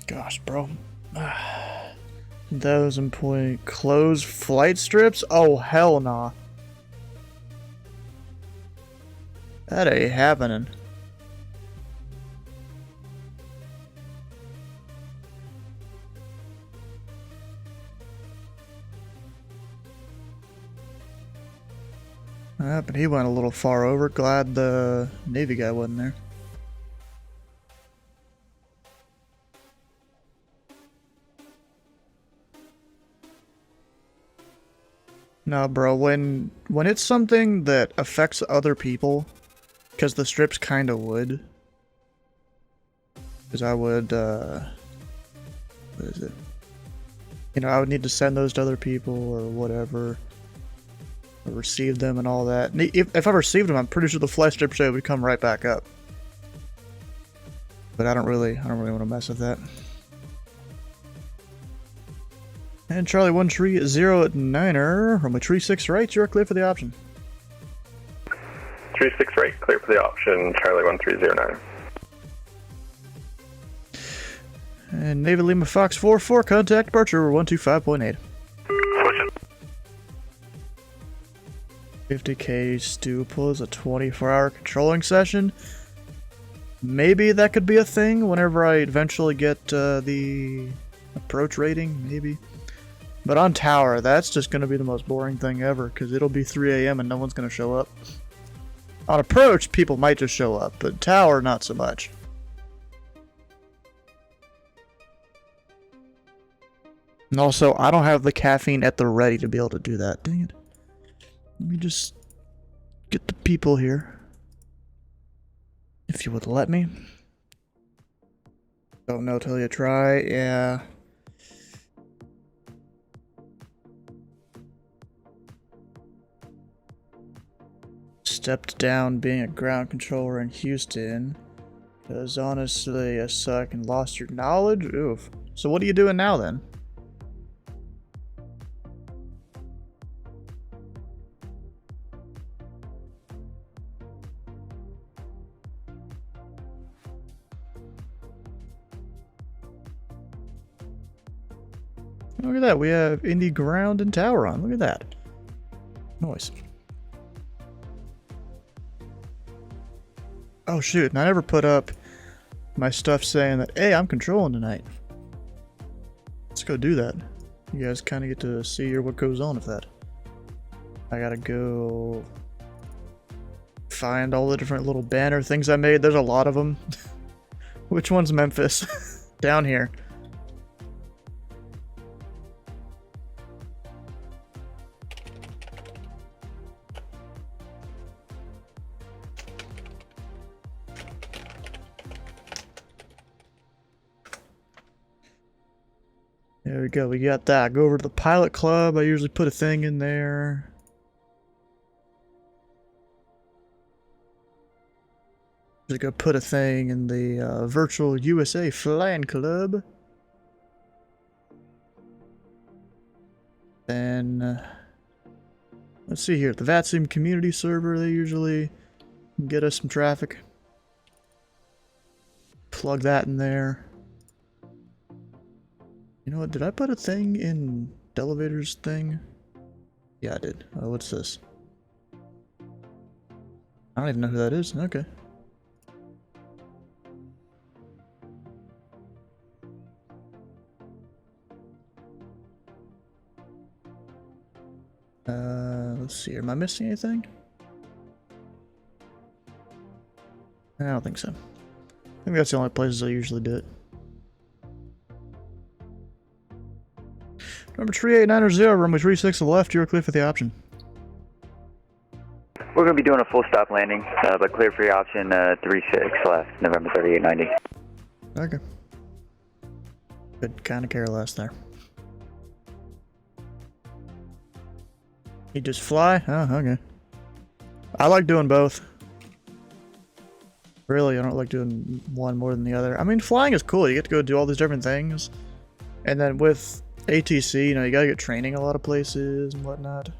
Gosh, bro. 1,000 point closed flight strips? Oh, hell nah. That ain't happening. But he went a little far over. Glad the Navy guy wasn't there. No, bro, when it's something that affects other people, because the strips kind of would. Because I would, what is it? You know, I would need to send those to other people or whatever. Or receive them and all that. And if I received them, I'm pretty sure the flight strip show would come right back up. But I don't really want to mess with that. And Charlie 130-9er, runway 36 right, you're clear for the option. 36 right, clear for the option, Charlie 1309. And Navy Lima Fox 44, contact departure 125.8. Switching. 50K Stupul is a 24-hour controlling session. Maybe that could be a thing whenever I eventually get the approach rating, maybe. But on tower, that's just going to be the most boring thing ever, because it'll be 3 a.m. and no one's going to show up. On approach, people might just show up, but tower, not so much. And also, I don't have the caffeine at the ready to be able to do that. Dang it. Let me just get the people here. If you would let me. Don't know till you try, yeah. Stepped down being a ground controller in Houston. Because honestly, I suck and lost your knowledge? Oof. So what are you doing now then? Look at that, we have Indy ground and tower on. Look at that. Nice. Oh shoot, and I never put up my stuff saying that, hey, I'm controlling tonight. Let's go do that. You guys kind of get to see what goes on with that. I gotta go find all the different little banner things I made. There's a lot of them. Which one's Memphis? Down here. There we go, we got that. Go over to the pilot club. I usually put a thing in there. Just go put a thing in the virtual USA flying club. Then, let's see here. The VATSIM community server, they usually get us some traffic. Plug that in there. You know what, did I put a thing in the elevators thing? Yeah, I did. Oh, what's this? I don't even know who that is. Okay. Let's see, am I missing anything? I don't think so. I think that's the only places I usually do it. Number 38900, runway 36 to the left, you're clear for the option. We're going to be doing a full stop landing, but clear for your option 36 left, November 3890. Okay. Could kind of care less there. You just fly? Oh, okay. I like doing both. Really, I don't like doing one more than the other. I mean, flying is cool. You get to go do all these different things. And then with ATC, you know, you gotta get training a lot of places and whatnot.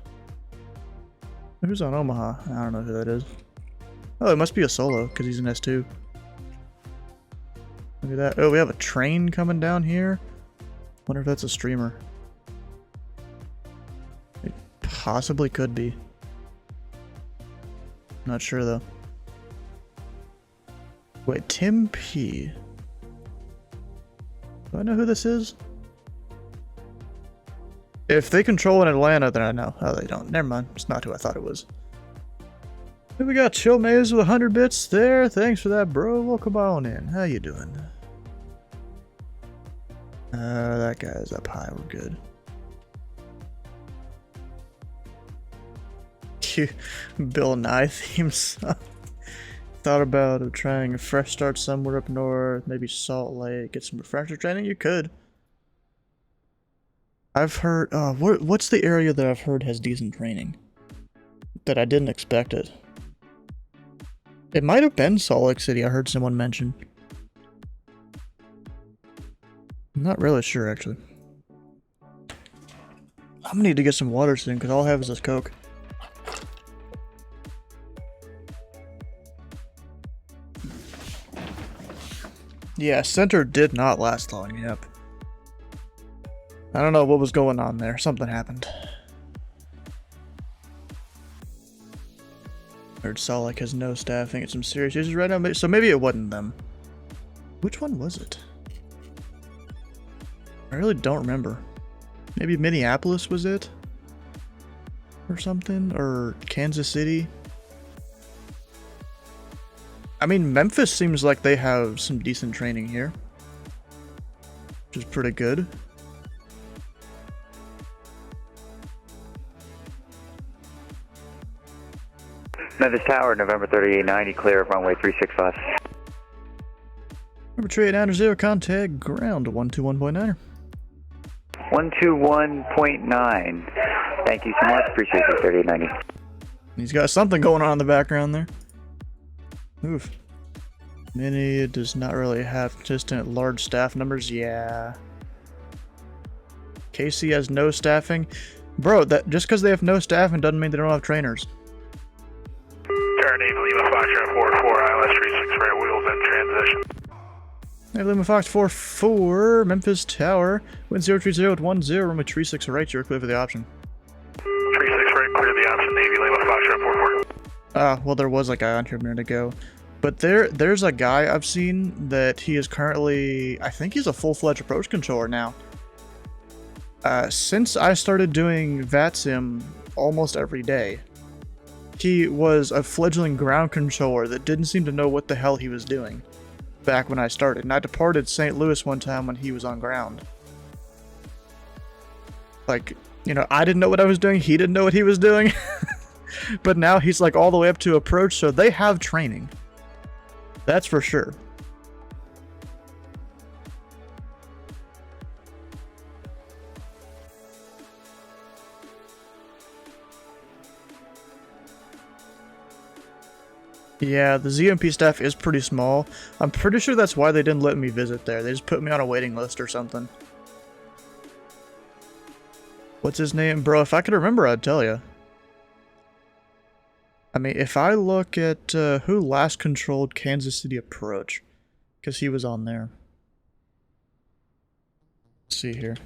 Who's on Omaha? I don't know who that is. Oh, it must be a solo, because he's an S2. Look at that. Oh, we have a train coming down here. Wonder if that's a streamer. It possibly could be. Not sure though. Wait, Tim P. Do I know who this is? If they control in Atlanta, then I know. Oh, they don't. Never mind. It's not who I thought it was. Here we got Chill Maze with 100 bits there. Thanks for that, bro. Welcome on in. How you doing? That guy's up high. We're good. Bill Nye theme song. Thought about trying a fresh start somewhere up north, maybe Salt Lake, get some refresher training. You could. I've heard. What's the area that I've heard has decent training? That I didn't expect it. It might have been Salt Lake City. I heard someone mention. I'm not really sure actually. I'm gonna need to get some water soon because all I have is this Coke. Yeah, Center did not last long, yep. I don't know what was going on there. Something happened. Heard Salt Lake has no staffing. It's some serious issues right now, so maybe it wasn't them. Which one was it? I really don't remember. Maybe Minneapolis was it? Or something? Or Kansas City? I mean, Memphis seems like they have some decent training here. Which is pretty good. Memphis Tower, November 3890, clear of runway 365. Number 3890, contact ground 121.9. 121.9. Thank you so much. Appreciate it, 3890. He's got something going on in the background there. Oof. Mini does not really have consistent large staff numbers. Yeah. KC has no staffing. Bro, that just because they have no staffing doesn't mean they don't have trainers. Turn Navy Lima Foxtrot 44, ILS 36 right wheels in transition. Navy Lima Fox 44, Memphis Tower, wind 030 at 10, runway 36 right, you're clear for the option. 36 right, clear the option, Navy Lima Foxtrot 44. Well, there was a guy on here a minute ago. But there's a guy I've seen that he is currently, I think he's a full-fledged approach controller now. Since I started doing VATSIM almost every day, he was a fledgling ground controller that didn't seem to know what the hell he was doing back when I started. And I departed St. Louis one time when he was on ground. Like, you know, I didn't know what I was doing, he didn't know what he was doing. But now he's like all the way up to approach, so they have training. That's for sure. Yeah, the ZMP staff is pretty small. I'm pretty sure that's why they didn't let me visit there. They just put me on a waiting list or something. What's his name? Bro, if I could remember, I'd tell you. I mean, if I look at who last controlled Kansas City approach, because he was on there. Let's see here.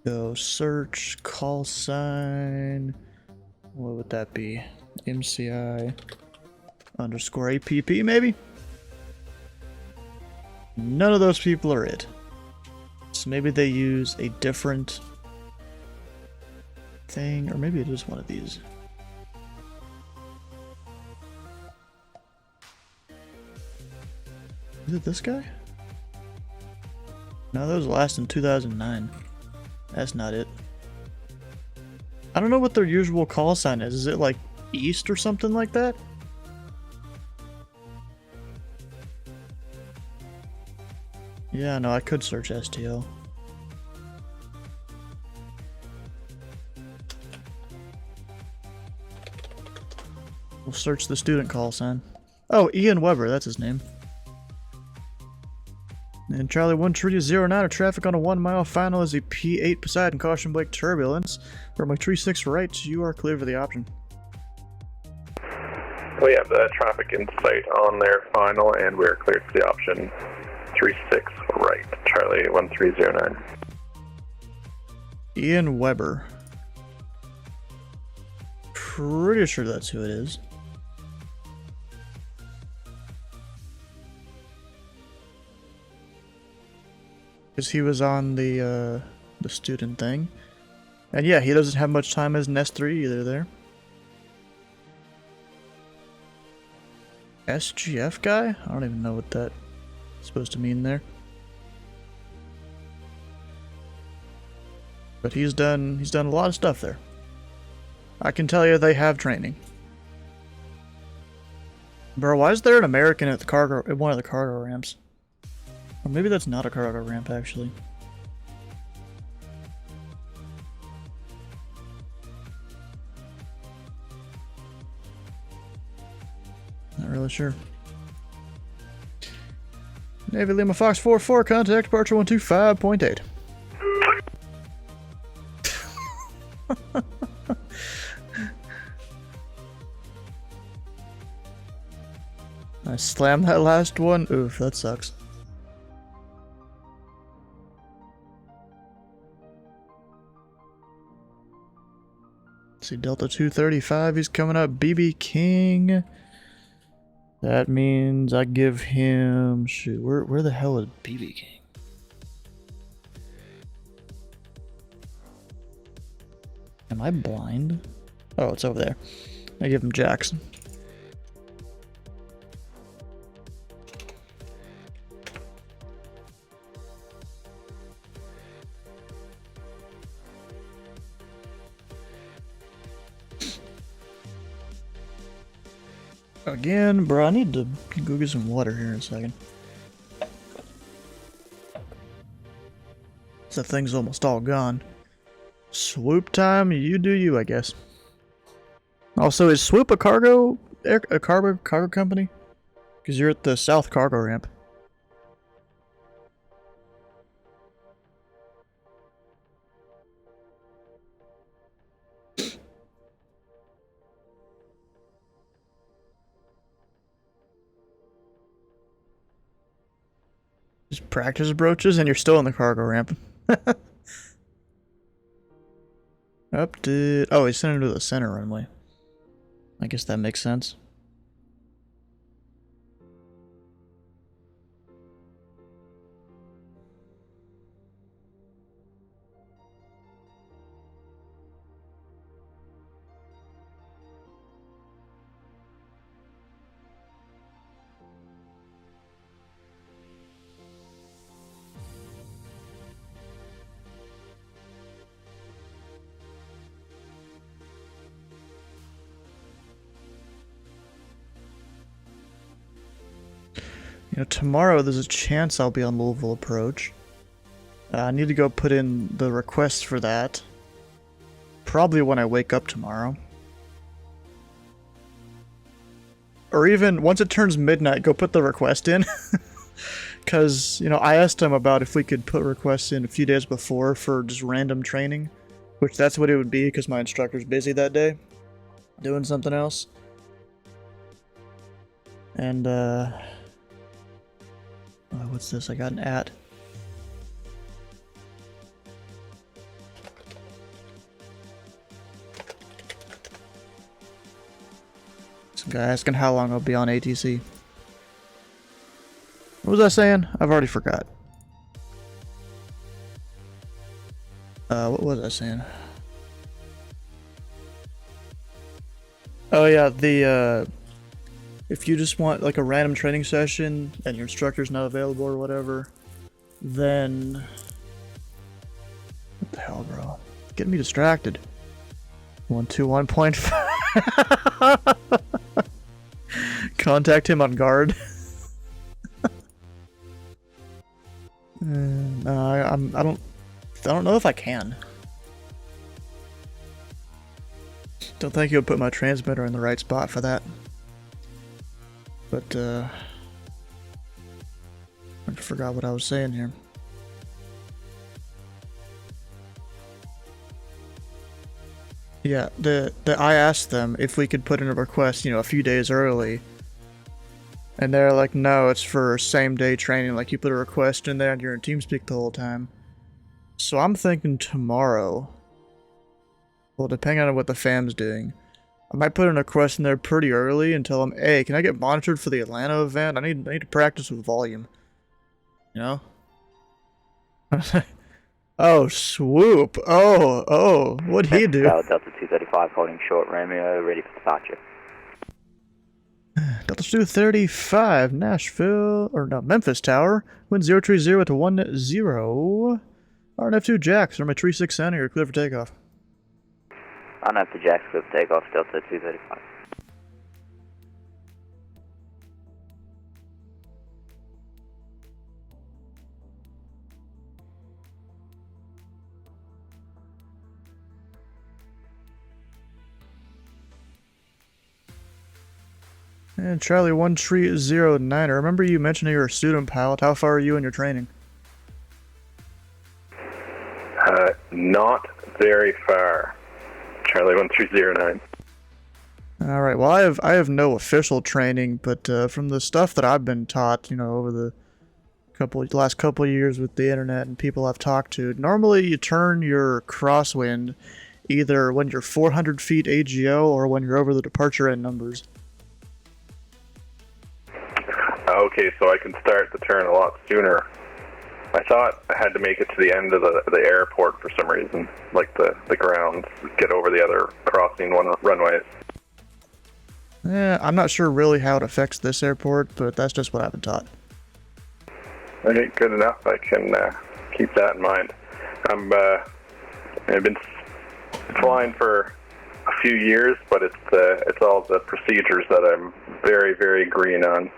Go search, call sign. What would that be? MCI underscore APP maybe? None of those people are it. So maybe they use a different thing, or maybe it is one of these. Is it this guy? No, that was last in 2009. That's not it. I don't know what their usual call sign is. Is it like East or something like that? Yeah, no, I could search STL. We'll search the student call sign. Oh, Ian Weber, that's his name. And Charlie 13009, traffic on a 1 mile final is a P8 Poseidon, caution brake turbulence. Runway 36 right, you are clear for the option. We have the traffic in sight on their final, and we're cleared for the option 36 right, Charlie 1309. Ian Weber. Pretty sure that's who it is. Because he was on the student thing. And yeah, he doesn't have much time as an S3 either there. SGF guy? I don't even know what that's supposed to mean there. But he's done a lot of stuff there. I can tell you they have training. Bro, why is there an American at one of the cargo ramps? Or maybe that's not a cargo ramp actually. Not really sure. Navy Lima Fox 44, contact departure 125.8. I slammed that last one. Oof, that sucks. Let's see, Delta 235, he's coming up. BB King. That means I give him... Shoot, where the hell is BB King? Am I blind? Oh, it's over there. I give him Jackson. Again, bro, I need to go get some water here in a second. That thing's almost all gone. Swoop time, you do you, I guess. Also, is Swoop a cargo company? Because you're at the South Cargo Ramp. Just practice broaches and you're still in the cargo ramp. Up to... Oh, he's sending him to the center runway. I guess that makes sense. You know, tomorrow there's a chance I'll be on Louisville Approach. I need to go put in the request for that. Probably when I wake up tomorrow. Or even once it turns midnight, go put the request in. Because, you know, I asked him about if we could put requests in a few days before for just random training. Which that's what it would be because my instructor's busy that day. Doing something else. And, oh, what's this? I got an at. Some guy asking how long I'll be on ATC. What was I saying? I've already forgot. What was I saying? Oh yeah, the if you just want like a random training session and your instructor's not available or whatever, then what the hell, bro? Getting me distracted. 121.5. Contact him on guard. I don't know if I can. Don't think he'll put my transmitter in the right spot for that. But I forgot what I was saying here. Yeah, I asked them if we could put in a request, a few days early. And they're like, no, it's for same day training. Like, you put a request in there and you're in TeamSpeak the whole time. So I'm thinking tomorrow. Well, depending on what the fam's doing. I might put in a request in there pretty early and tell them, hey, can I get monitored for the Atlanta event? I need to practice with volume. You know? Oh, swoop. Oh, what'd he do? Delta 235 holding short, Romeo, ready for departure. Delta 235, Memphis Tower. Wind 030 to 10. RNF2 Jacks, or my tree 6 center, you're clear for takeoff. RNF to Jacks, clear for takeoff, Delta 235. And Charlie 1309, I remember you mentioning you're a student pilot. How far are you in your training? Not very far. Charlie 1309. Alright, well I have no official training, but from the stuff that I've been taught, over the last couple of years with the internet and people I've talked to, normally you turn your crosswind either when you're 400 feet AGO or when you're over the departure end numbers. Okay, so I can start the turn a lot sooner. I thought I had to make it to the end of the airport for some reason, like the grounds, get over the other crossing runways. Yeah, I'm not sure really how it affects this airport, but that's just what I've been taught. Okay, good enough. I can keep that in mind. I've been flying for a few years, but it's all the procedures that I'm very, very green on.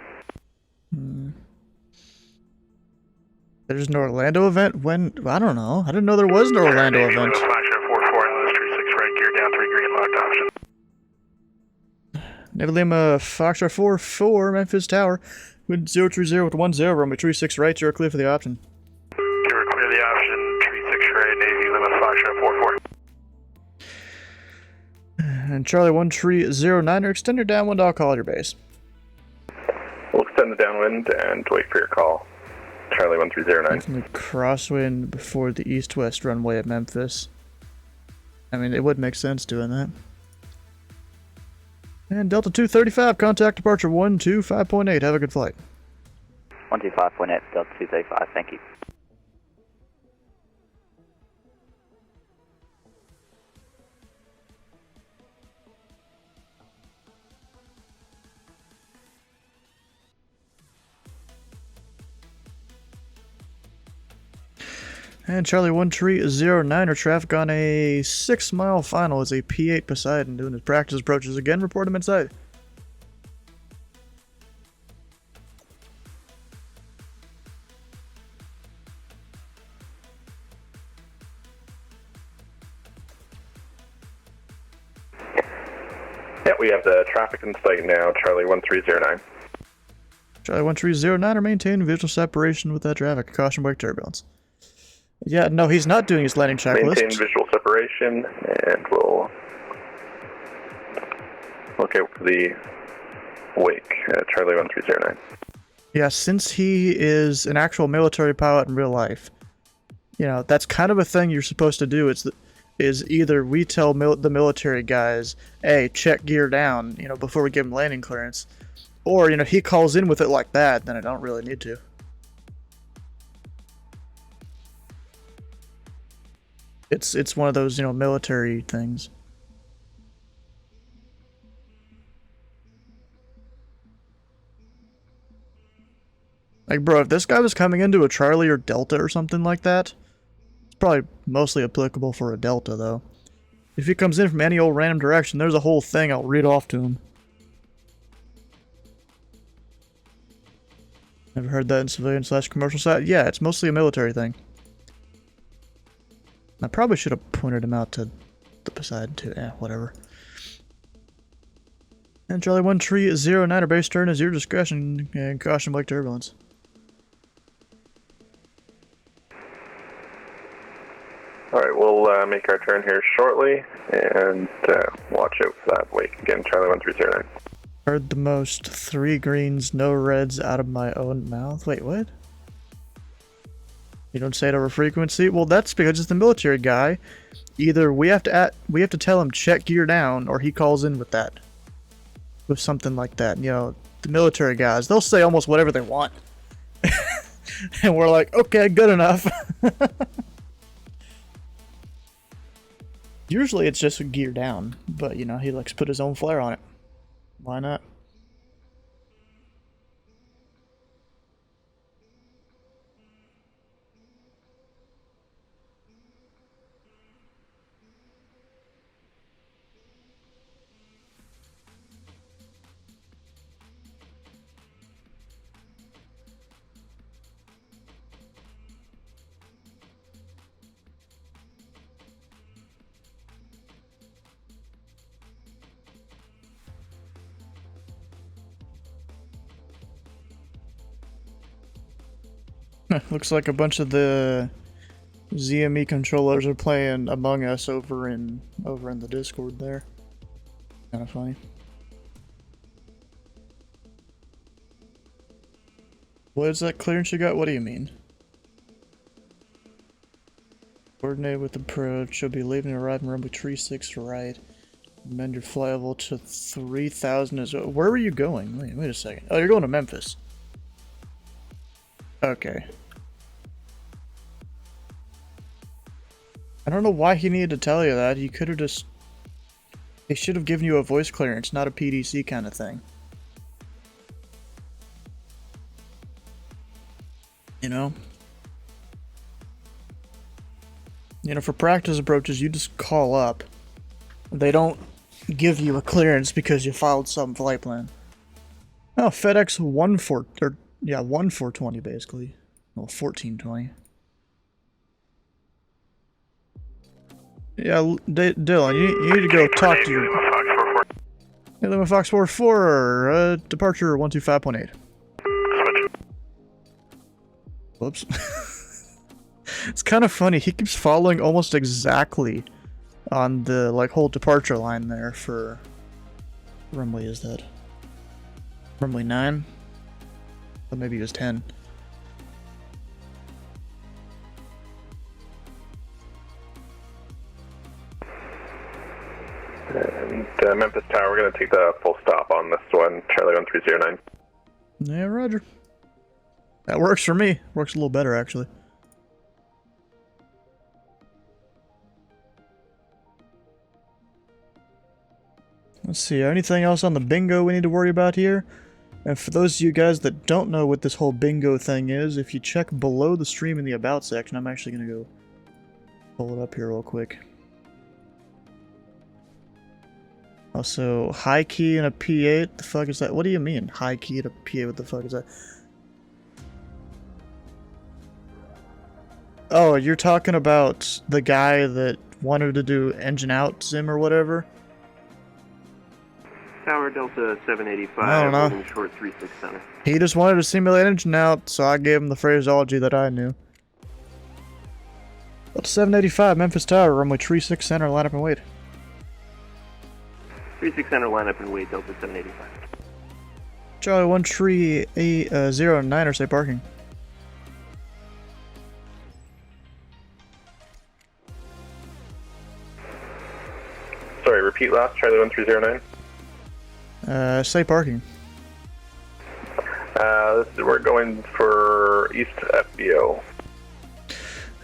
There's an Orlando event? When? I don't know. I didn't know there was an Orlando event. Lima Foxtrot 44, LS 36 right, gear down 3 green, locked option. Navy Lima Foxtrot 44, Memphis Tower. Wind 030 with 10, runway 36 right, you're clear for the option. You're clear the option, 36 right, Navy Lima Foxtrot 44. And Charlie 1309, extend your downwind, I'll call your base. We'll extend the downwind and wait for your call. Charlie 1309. Definitely crosswind before the east-west runway at Memphis. I mean, it would make sense doing that. And Delta 235, contact departure 125.8. Have a good flight. 125.8, Delta 235, thank you. And Charlie 1309, traffic on a 6-mile final is a P8 Poseidon doing his practice approaches again. Report him inside. Yeah, we have the traffic in sight now, Charlie 1309. Charlie 1309 are maintaining visual separation with that traffic. Caution brake turbulence. Yeah, no, he's not doing his landing checklist. Maintain visual separation, and we'll look out for the wake, Charlie 1309. Yeah, since he is an actual military pilot in real life, that's kind of a thing you're supposed to do. Is either we tell the military guys, hey, check gear down, before we give him landing clearance, or, he calls in with it like that, then I don't really need to. It's one of those, military things. Like, bro, if this guy was coming into a Charlie or Delta or something like that, it's probably mostly applicable for a Delta, though. If he comes in from any old random direction, there's a whole thing I'll read off to him. Never heard that in civilian/commercial side? Yeah, it's mostly a military thing. I probably should have pointed him out to the Poseidon too. Whatever. And Charlie 1309, our base turn is your discretion, and caution brake turbulence. Alright, we'll make our turn here shortly, and watch out for that wake. Again, Charlie 1309. Heard the most 3 greens, no reds out of my own mouth. Wait, what? You don't say it over frequency? Well, that's because it's the military guy. Either we have to tell him check gear down, or he calls in with that. With something like that. You know, the military guys, they'll say almost whatever they want. And we're like, okay, good enough. Usually it's just gear down, but you know, he likes to put his own flair on it. Why not? Looks like a bunch of the ZME controllers are playing Among Us over in the Discord there. Kind of funny. What is that clearance you got? What do you mean? Coordinate with approach. You'll be leaving and arriving runway 36 right. Amend your flight level to 3000 as well. Where were you going? Wait a second. Oh, you're going to Memphis. Okay. I don't know why he needed to tell you that. He could have just... He should have given you a voice clearance, not a PDC kind of thing. You know? You know, for practice approaches, you just call up. They don't give you a clearance because you filed some flight plan. Oh, FedEx 1420 basically. Well, 1420. Yeah, Dylan, you need to go talk to your... Hey, Lima Fox 44, departure 125.8. Whoops. It's kind of funny, he keeps following almost exactly on the, like, whole departure line there for... What runway is that? Runway 9? Or maybe it was 10. And Memphis Tower, we're going to take the full stop on this one, Charlie 1309. Yeah, roger. That works for me. Works a little better, actually. Let's see, anything else on the bingo we need to worry about here? And for those of you guys that don't know what this whole bingo thing is, if you check below the stream in the About section, I'm actually going to go pull it up here real quick. Also, high key and a P8, the fuck is that? What do you mean, high key and a P8, what the fuck is that? Oh, you're talking about the guy that wanted to do engine out sim or whatever? Tower Delta 785, I don't know. holding short 36 center. He just wanted to simulate engine out, so I gave him the phraseology that I knew. Delta 785, Memphis Tower, runway 36 center, line up and wait. 36 center, line up and wait, Delta 785. Charlie 1309, say parking. Sorry, repeat last, Charlie 1309. Say parking. We're going for East FBO.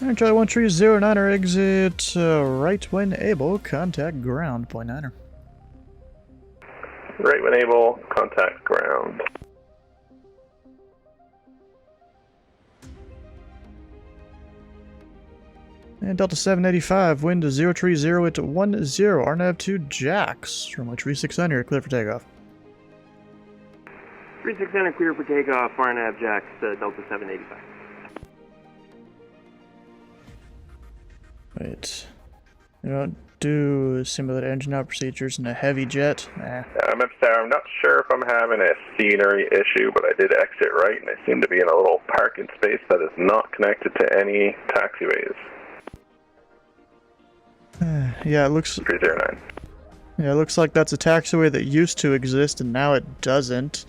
Alright, Charlie 1309, exit right when able, contact ground, point niner. Right when able, contact ground. And Delta 785, wind 030 at 10, RNAV 2 Jacks, runway 36 center, clear for takeoff. 36 center, clear for takeoff, RNAV Jacks, Delta 785. Wait. You don't do simulate engine out procedures in a heavy jet? Nah. I'm not sure if I'm having a scenery issue, but I did exit right, and I seem to be in a little parking space that is not connected to any taxiways. Yeah, it looks 309. Yeah, it looks like that's a taxiway that used to exist and now it doesn't.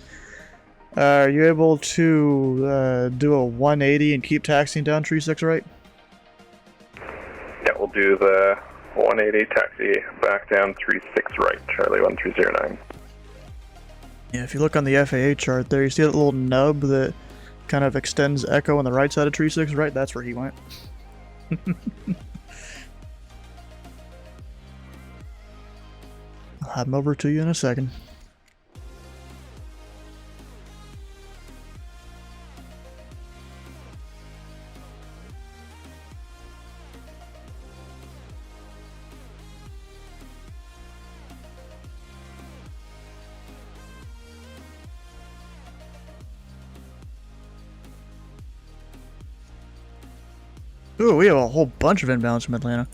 Are you able to do a 180 and keep taxiing down 36 right? Yeah, we'll do the 180 taxi back down 36 right, Charlie 1309. Yeah, if you look on the FAA chart there, you see that little nub that kind of extends Echo on the right side of 36 right? That's where he went. I'll have him over to you in a second. Ooh, we have a whole bunch of inbounds from Atlanta.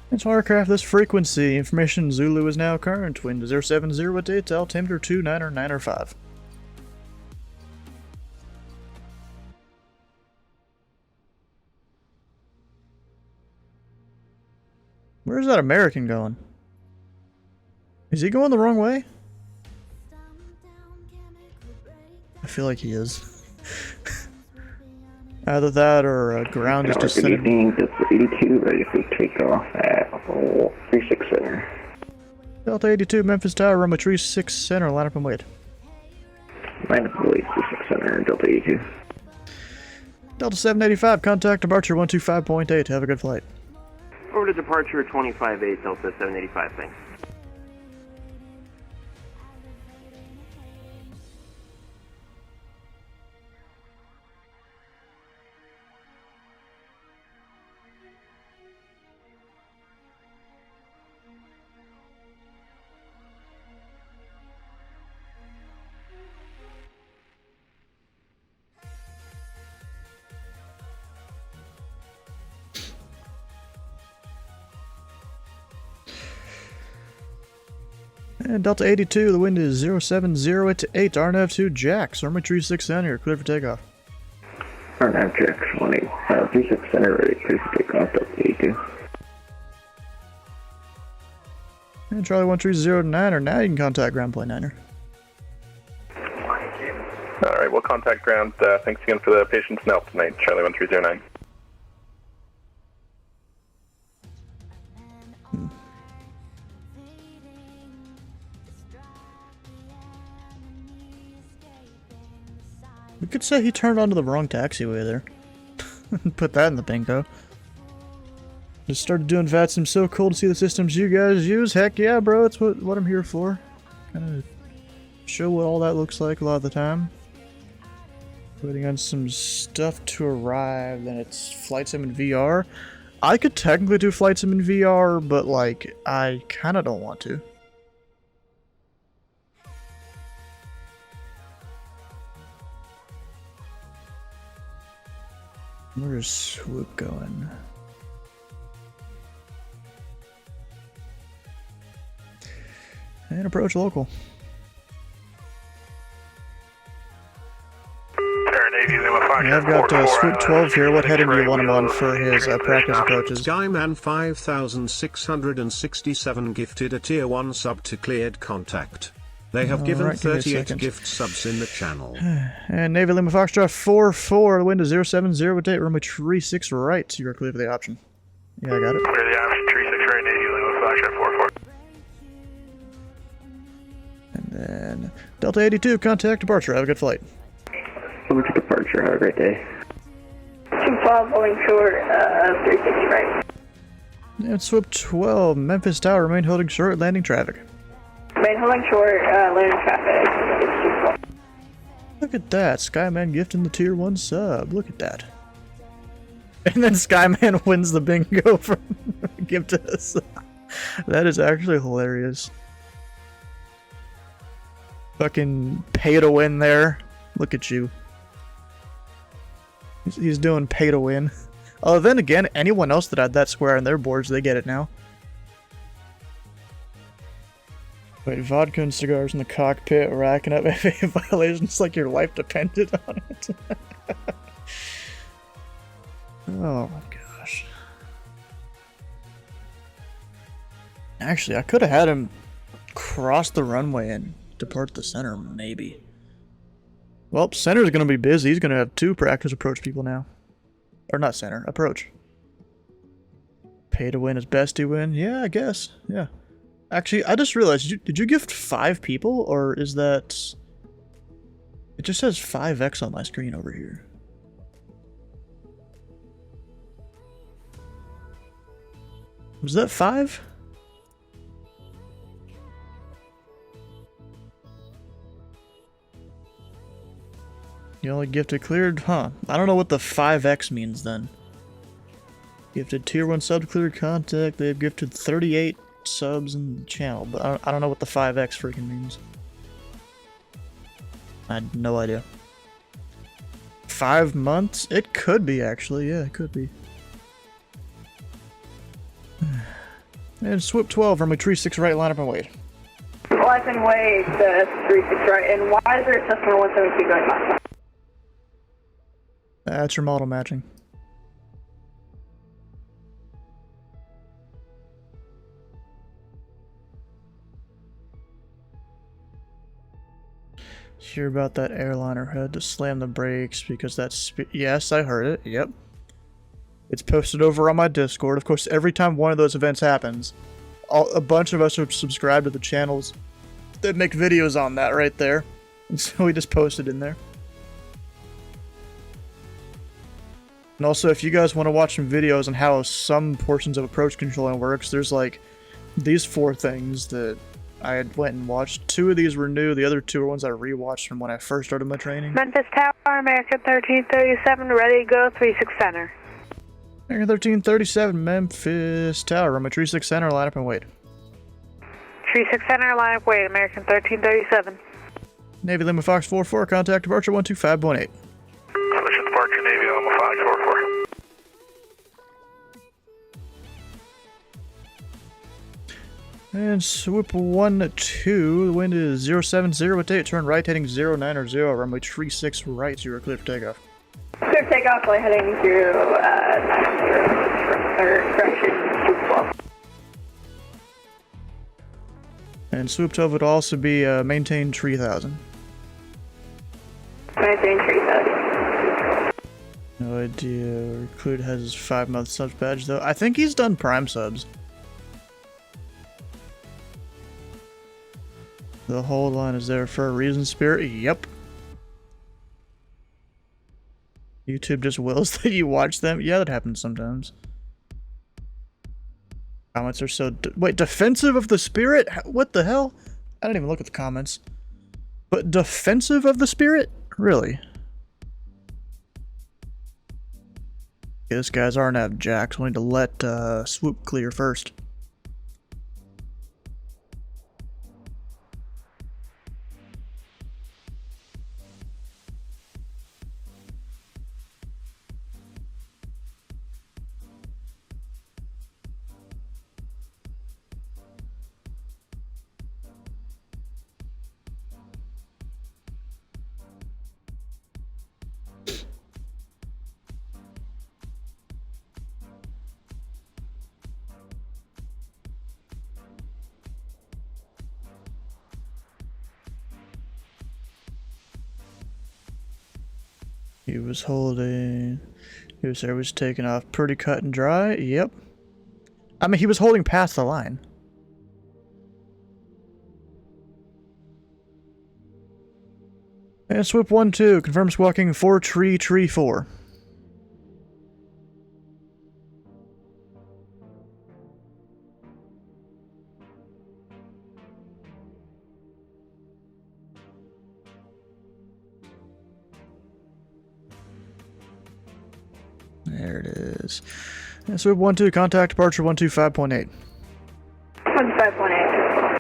It's Warcraft, this frequency. Information Zulu is now current. Wind 070 at date, altimeter 299er5. Where's that American going? Is he going the wrong way? I feel like he is. Either that or ground is just sitting. Delta 82, ready for takeoff at 36 Center. Delta 82, Memphis Tower, runway 36 Center, line up and wait. Line up and wait, 36 Center, Delta 82. Delta 785, contact departure 125.8. Have a good flight. Over to departure 25-8, Delta 785, thanks. And Delta 82, the wind is 070 at 8, RNAV 2 Jacks, runway 36 Center, you're clear for takeoff. RNAV Jacks, 36 Center, ready for takeoff, Delta 82. And Charlie 1309er, now you can contact ground plane 9er. Alright, we'll contact ground. Thanks again for the patience and help tonight, Charlie 1309. We could say he turned onto the wrong taxiway there. Put that in the bingo. Just started doing VATS. I'm so cool to see the systems you guys use. Heck yeah, bro. It's what I'm here for. Kind of show what all that looks like a lot of the time. Waiting on some stuff to arrive. Then it's flight sim in VR. I could technically do flight sim in VR, but like, I kind of don't want to. Where's Swoop going? And approach local. Yeah, I've got Swoop 12 here. What heading do you want him on for his practice approaches? Skyman 5667 gifted a tier 1 sub to cleared contact. They have given 38 gift subs in the channel. And Navy Lima Foxtrot 44, the wind is 070 at date, runway 36 right. You are clear for the option. Yeah, I got it. Clear the option, 36 right, Navy Lima Foxtrot 44. And then Delta 82, contact departure. Have a good flight. Over to departure, have a great day. 2-5, holding short, 36 right. And Swoop 12, Memphis Tower, remain holding short, landing traffic. Remain holding short, landing traffic. It's 2-4. Look at that, Skyman gifting the tier 1 sub. Look at that. And then Skyman wins the bingo from gifted us. That is actually hilarious. Fucking pay to win there. Look at you. He's doing pay to win. Oh, then again, anyone else that had that square on their boards, they get it now. Wait, vodka and cigars in the cockpit, racking up FAA violations like your life depended on it. Oh my gosh. Actually, I could have had him cross the runway and depart the center, maybe. Well, center's gonna be busy. He's gonna have 2 practice approach people now. Or not center, approach. Pay to win is best to win? Yeah, I guess. Yeah. Actually, I just realized, did you gift 5 people? Or is that... It just says 5x on my screen over here. Was that 5? You only gifted cleared? Huh. I don't know what the 5x means then. Gifted tier 1 sub cleared contact. They've gifted 38 subs in the channel, but I don't know what the 5x freaking means. I had no idea. 5 months? It could be, actually. Yeah, it could be. And swoop 12 from a tree 6 right, line up and wait. Life and wait, 3-6 right. And why is there a Cessna 172 going by? That's your model matching. Hear about that airliner had to slam the brakes because that's... Yes, I heard it. Yep. It's posted over on my Discord. Of course, every time one of those events happens, a bunch of us are subscribed to the channels that make videos on that right there. And so we just posted in there. And also, if you guys want to watch some videos on how some portions of approach controlling works, there's like these 4 things that I had went and watched. 2 of these were new, the other 2 are ones I rewatched from when I first started my training. Memphis Tower, American 1337, ready to go, 36 center. American 1337, Memphis Tower, I'm at Tree 6 Center, line up and wait. Tree 6 center, line up, wait, American 1337. Navy Lima Fox 44, contact departure 12518. Switch departure Navy Lima Fox 44. And swoop 1-2, the wind is 070 at 8, turn right heading 090, runway tree 6 right, 0 clear for takeoff. Clear for takeoff, flight heading 0, 12. And swoop 12 would also be maintain 3000. Maintain 3000. No idea. Recruit has his 5-month subs badge though. I think he's done prime subs. The whole line is there for a reason, Spirit. Yep. YouTube just wills that you watch them. Yeah, that happens sometimes. Comments are so... Wait, defensive of the Spirit? What the hell? I didn't even look at the comments. But defensive of the Spirit? Really? Okay, this guy's RNAV Jax. We need to let swoop clear first. He was holding... He was taking off pretty cut and dry. Yep. I mean, he was holding past the line. And swoop 1-2. Confirm squawking 4 tree 4. There it is. And swoop 1-2. Contact departure 125.8. 125.8.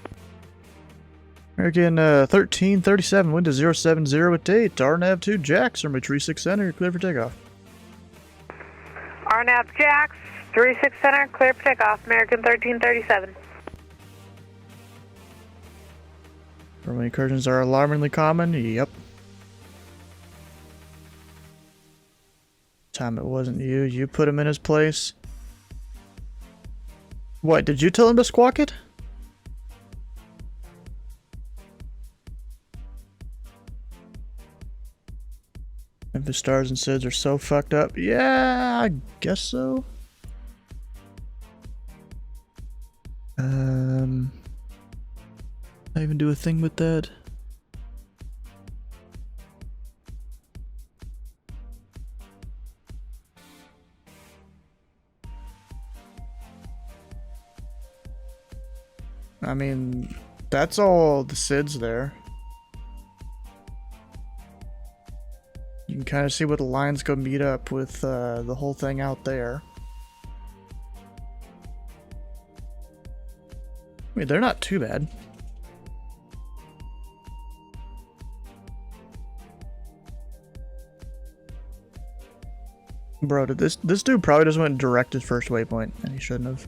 American 1337, wind is 070 at 8. RNAV 2 Jax, runway 36 center, clear for takeoff. RNAV Jax, 36 center, clear for takeoff, American 1337. Runway incursions are alarmingly common, yep. Time it wasn't you put him in his place. What, did you tell him to squawk it? Memphis stars and SIDS are so fucked up. Yeah, I guess so. I even do a thing with that. I mean, that's all the SIDS there. You can kind of see where the lines go meet up with the whole thing out there. I mean, they're not too bad. Bro, this dude probably just went direct his first waypoint, and he shouldn't have.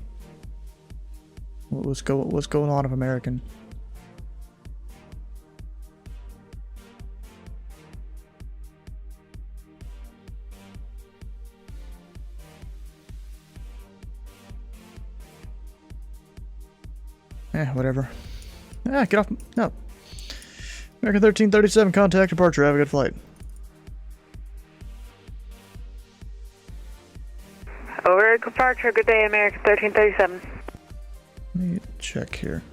What's going on of American? Whatever. Get off. No. American 1337, contact departure. Have a good flight. Over departure. Good day, American 1337. Let me check here.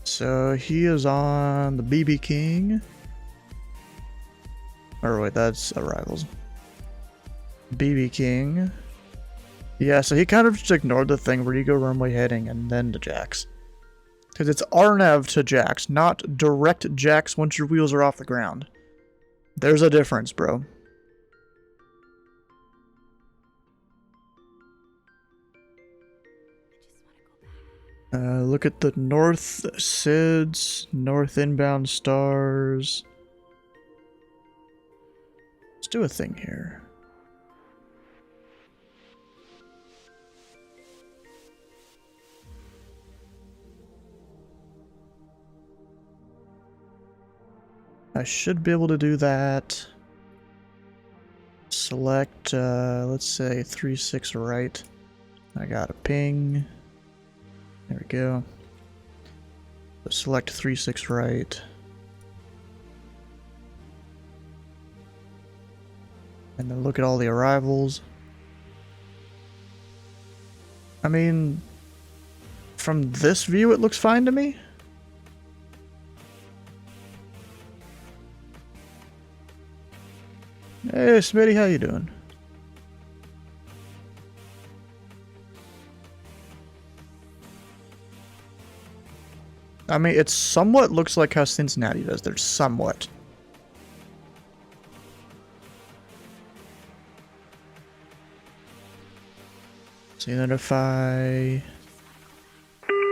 So he is on the BB King. Or wait, that's arrivals. BB King. Yeah, so he kind of just ignored the thing where you go runway heading and then to Jax. Because it's RNAV to Jax, not direct Jax once your wheels are off the ground. There's a difference, bro. Look at the north SIDS, north inbound stars. Let's do a thing here. I should be able to do that. Select, let's say 3-6 right. I got a ping. There we go. Select 3-6 right. And then look at all the arrivals. I mean, from this view it looks fine to me. Hey Smitty, how you doing? I mean, it somewhat looks like how Cincinnati does. There's somewhat. So then if I...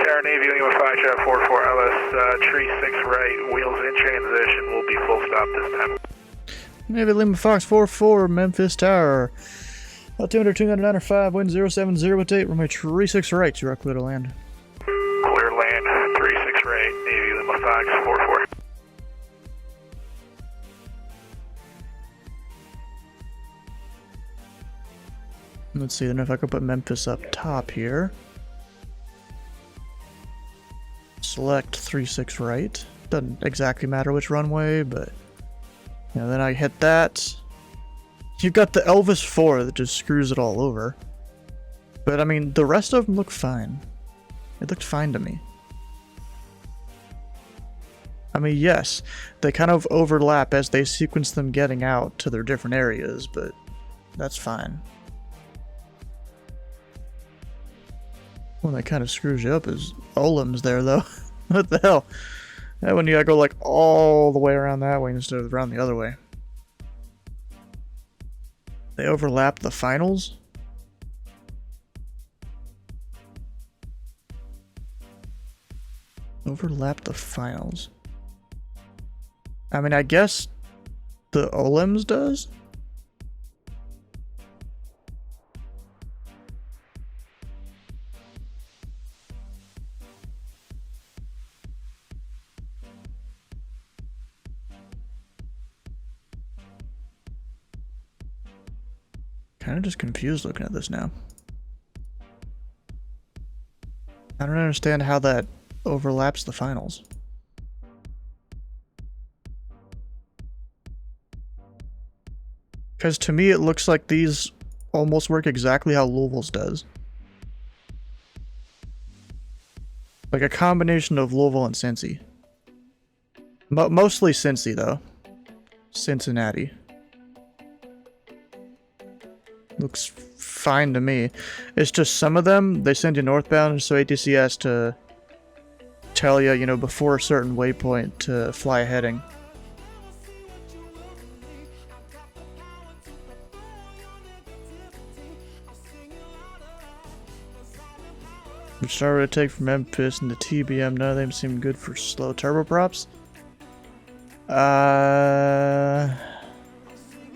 Terra Navy, Lima 5, Trap 44, LS, tree 6 right, wheels in transition, will be full stop this time. Navy Lima Fox 44, Memphis Tower. Altimeter 295, wind 070 with 8, runway 36 right, you are clear to land. Clear land, 36 right, Navy Lima Fox 44. Let's see then if I could put Memphis up top here. Select 36 right. Doesn't exactly matter which runway, but yeah, then I hit that. You've got the Elvis 4 that just screws it all over. But I mean, the rest of them look fine. It looked fine to me. I mean, yes, they kind of overlap as they sequence them getting out to their different areas, but that's fine. One that kind of screws you up is Olam's there, though. What the hell? That one you gotta go like all the way around that way instead of around the other way. They overlap the finals? Overlap the finals. I mean, I guess the Olam's does? Kind of just confused looking at this now. I don't understand how that overlaps the finals. Because to me it looks like these almost work exactly how Louisville's does. Like a combination of Louisville and Cincy. Mostly Cincy though. Cincinnati. Looks fine to me. It's just some of them, they send you northbound, so ATC has to tell you, you know, before a certain waypoint to fly a heading. Which started to take from Memphis and the TBM, none of them seem good for slow turboprops.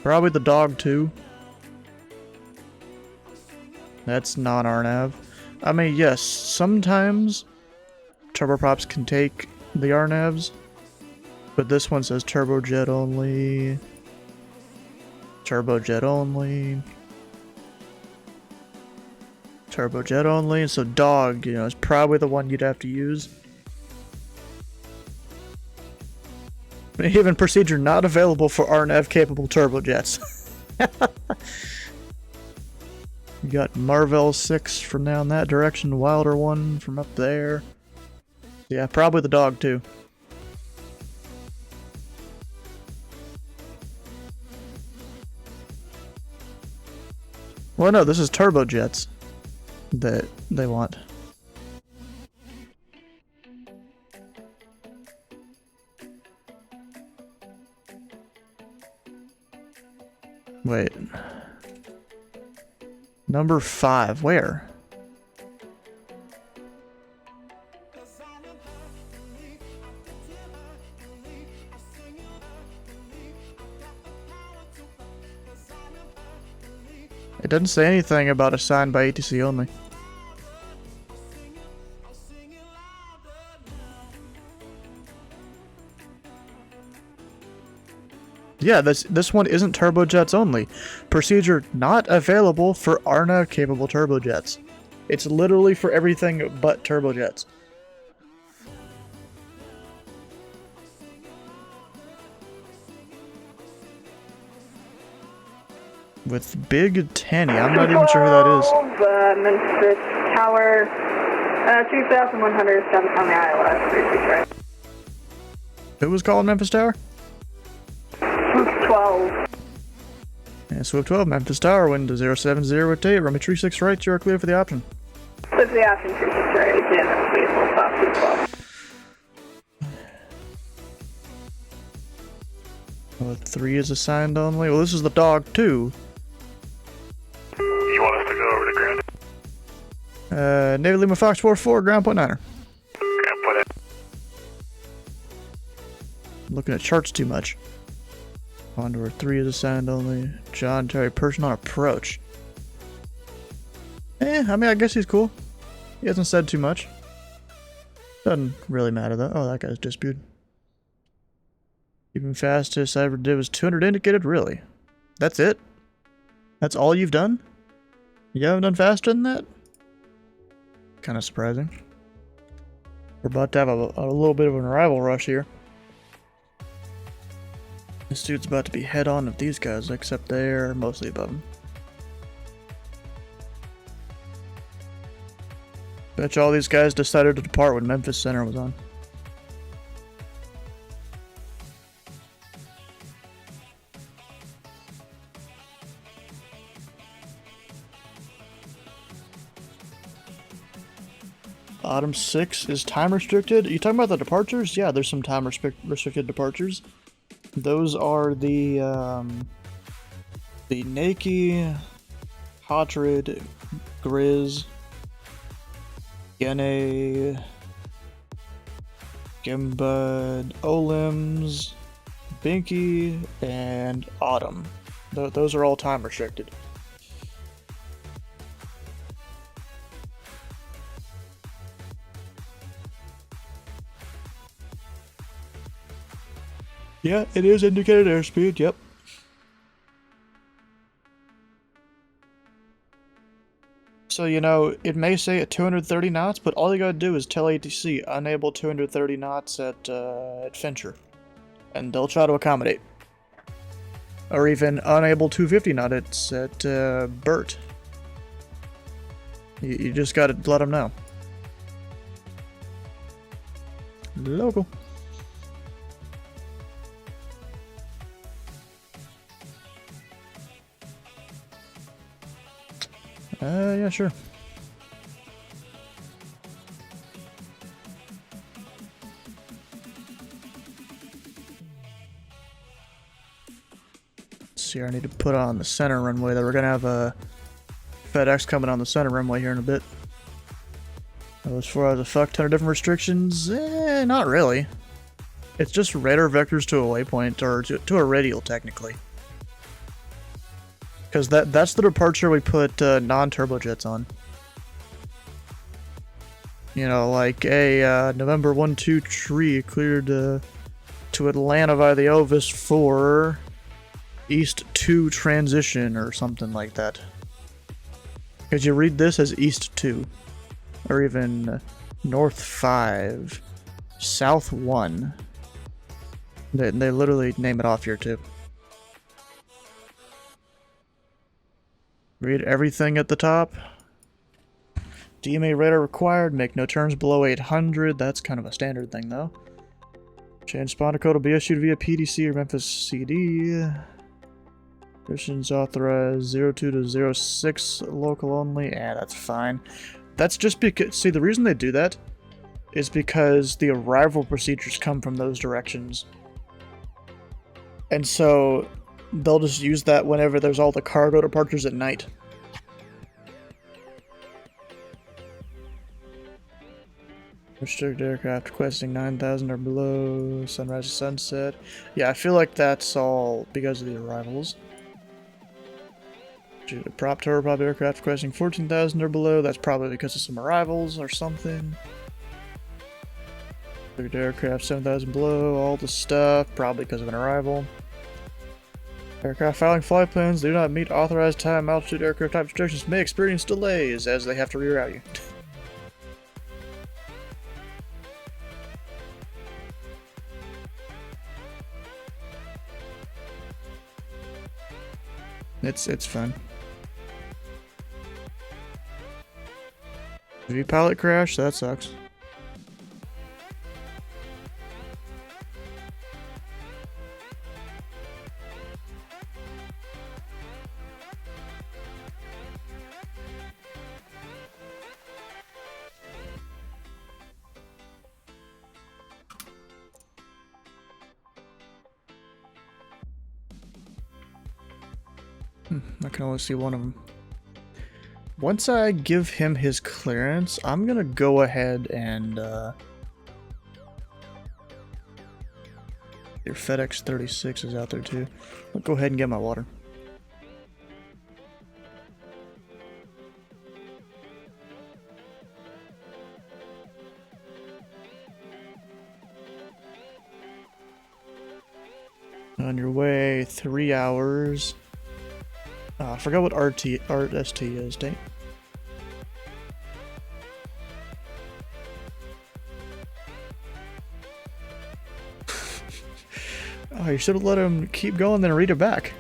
Probably the dog too. That's non-RNAV. I mean, yes, sometimes turboprops can take the RNAVs, but this one says turbojet only. Turbojet only. Turbojet only, so dog, you know, is probably the one you'd have to use. Even procedure not available for RNAV capable turbojets. You got Marvel 6 from down that direction, Wilder 1 from up there. Yeah, probably the dog too. Well, no, this is turbojets that they want. Wait. Number 5, where? It doesn't say anything about assigned by ATC only. Yeah, this one isn't turbojets only. Procedure not available for RNAV capable turbojets. It's literally for everything but turbojets. With Big Tanny, I'm not even sure who that is. Memphis Tower, 2,107 on the ILS, 363. Who was calling Memphis Tower? Swift 12. Yeah, Swift 12, Memphis Tower, wind to 070 at 8, runway 36 right, you are clear for the option. Clear for the option, 36 right, Jim, please, we'll stop, Swift 12. Oh, 3 is assigned only. Well, this is the dog too. You want us to go over to ground? Navy Lima Fox 44, ground point 9er. Ground point 9. Looking at charts too much. Condor 3 is assigned only. John Terry person on approach. I mean, I guess he's cool. He hasn't said too much. Doesn't really matter though. Oh, that guy's disputed. Even fastest I ever did was 200 indicated, really? That's it? That's all you've done? You haven't done faster than that? Kind of surprising. We're about to have a little bit of an arrival rush here. This dude's about to be head on with these guys, except they're mostly above him. Bet you all these guys decided to depart when Memphis Center was on. Bottom 6 is time restricted. Are you talking about the departures? Yeah, there's some time restricted departures. Those are the Nike, Hotrid, Grizz, Gene, Gimbud, Olims, Binky, and Autumn. Those are all time restricted. Yeah, it is indicated airspeed, yep. So, you know, it may say at 230 knots, but all you gotta do is tell ATC, unable 230 knots at Fincher. And they'll try to accommodate. Or even unable 250 knots at Burt. You just gotta let them know. Local. Yeah, sure. Let's see, I need to put on the center runway that we're gonna have a FedEx coming on the center runway here in a bit. As far as a fuck ton of different restrictions, not really. It's just radar vectors to a waypoint, or to a radial, technically. Because that's the departure we put non-turbojets on. You know, like a November 1-2 tree cleared to Atlanta via the Elvis for East 2 transition or something like that. Because you read this as East 2. Or even North 5. South 1. They literally name it off here too. Read everything at the top. DMA radar required. Make no turns below 800. That's kind of a standard thing though. Change spawner code will be issued via PDC or Memphis CD. Missions authorized 02 to 06 local only. Yeah, that's fine. That's just because, see, the reason they do that is because the arrival procedures come from those directions. And so they'll just use that whenever there's all the cargo departures at night. Restricted aircraft requesting 9,000 or below, sunrise to sunset. Yeah, I feel like that's all because of the arrivals. Prop turboprop aircraft requesting 14,000 or below. That's probably because of some arrivals or something. Aircraft 7,000 below. All the stuff probably because of an arrival. Aircraft filing flight plans do not meet authorized time altitude aircraft type restrictions may experience delays as they have to reroute you. It's fun. V-pilot crash? That sucks. I can only see one of them. Once I give him his clearance, I'm gonna go ahead and your FedEx 36 is out there too. I'll go ahead and get my water. On your way, 3 hours. I forgot what ST is, dang. Oh, you should have let him keep going, then read it back.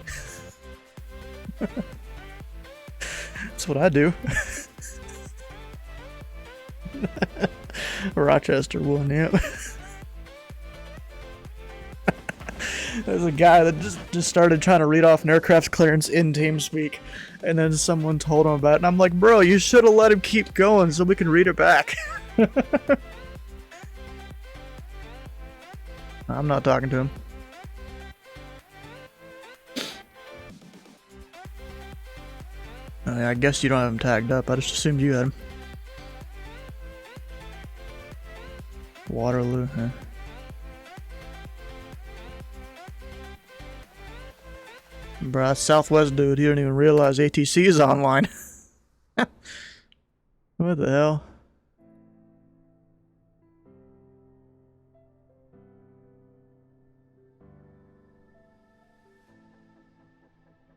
That's what I do. Rochester 1, yep. There's a guy that just started trying to read off an aircraft clearance in TeamSpeak, and then someone told him about it, and I'm like, bro, you should have let him keep going so we can read it back. I'm not talking to him. I guess you don't have him tagged up. I just assumed you had him. Waterloo, huh? Bruh, Southwest dude, he didn't even realize ATC is online. What the hell?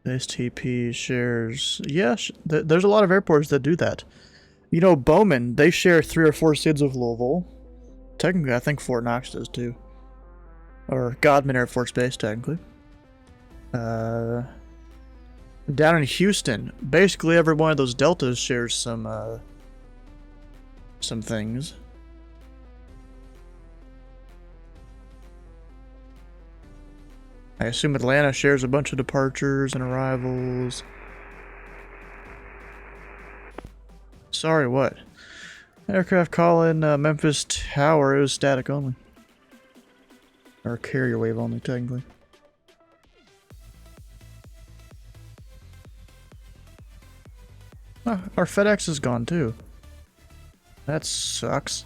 This TP shares... Yeah, there's a lot of airports that do that. You know, Bowman, they share 3 or 4 cities with Louisville. Technically, I think Fort Knox does too. Or Godman Air Force Base, technically. Down in Houston, basically every one of those deltas shares some things. I assume Atlanta shares a bunch of departures and arrivals. Sorry, what? Aircraft calling Memphis Tower. It was static only. Or carrier wave only, technically. Oh, our FedEx is gone too. That sucks.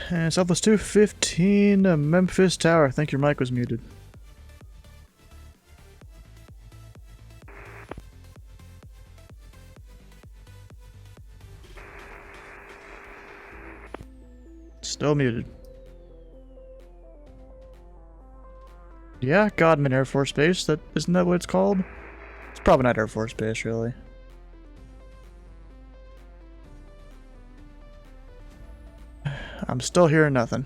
And Southwest 215, Memphis Tower. I think your mic was muted. Still muted. Yeah, Godman Air Force Base. Isn't that what it's called? It's probably not Air Force Base, really. I'm still hearing nothing.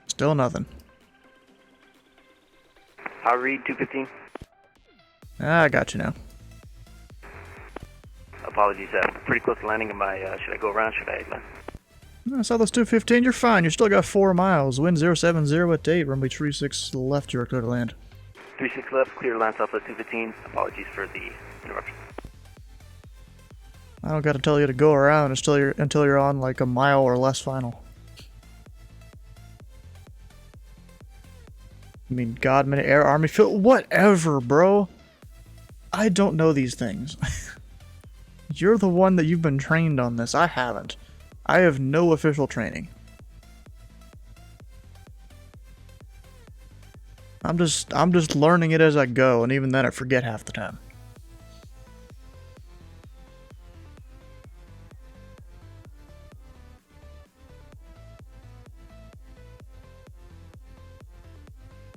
Still nothing. I'll read 215. I got you now. Apologies, pretty close to landing. Should I go around? Should I land? Southwest 215, you're fine. You still got 4 miles. Wind 070 at 8. Runway 36 left, you're clear to land. 36 left, clear to land Southwest 215. Apologies for the interruption. I don't got to tell you to go around until you're on like a mile or less final. I mean, Godman Air Army Field, whatever, bro. I don't know these things. You're the one that you've been trained on this. I haven't. I have no official training. I'm just learning it as I go, and even then I forget half the time.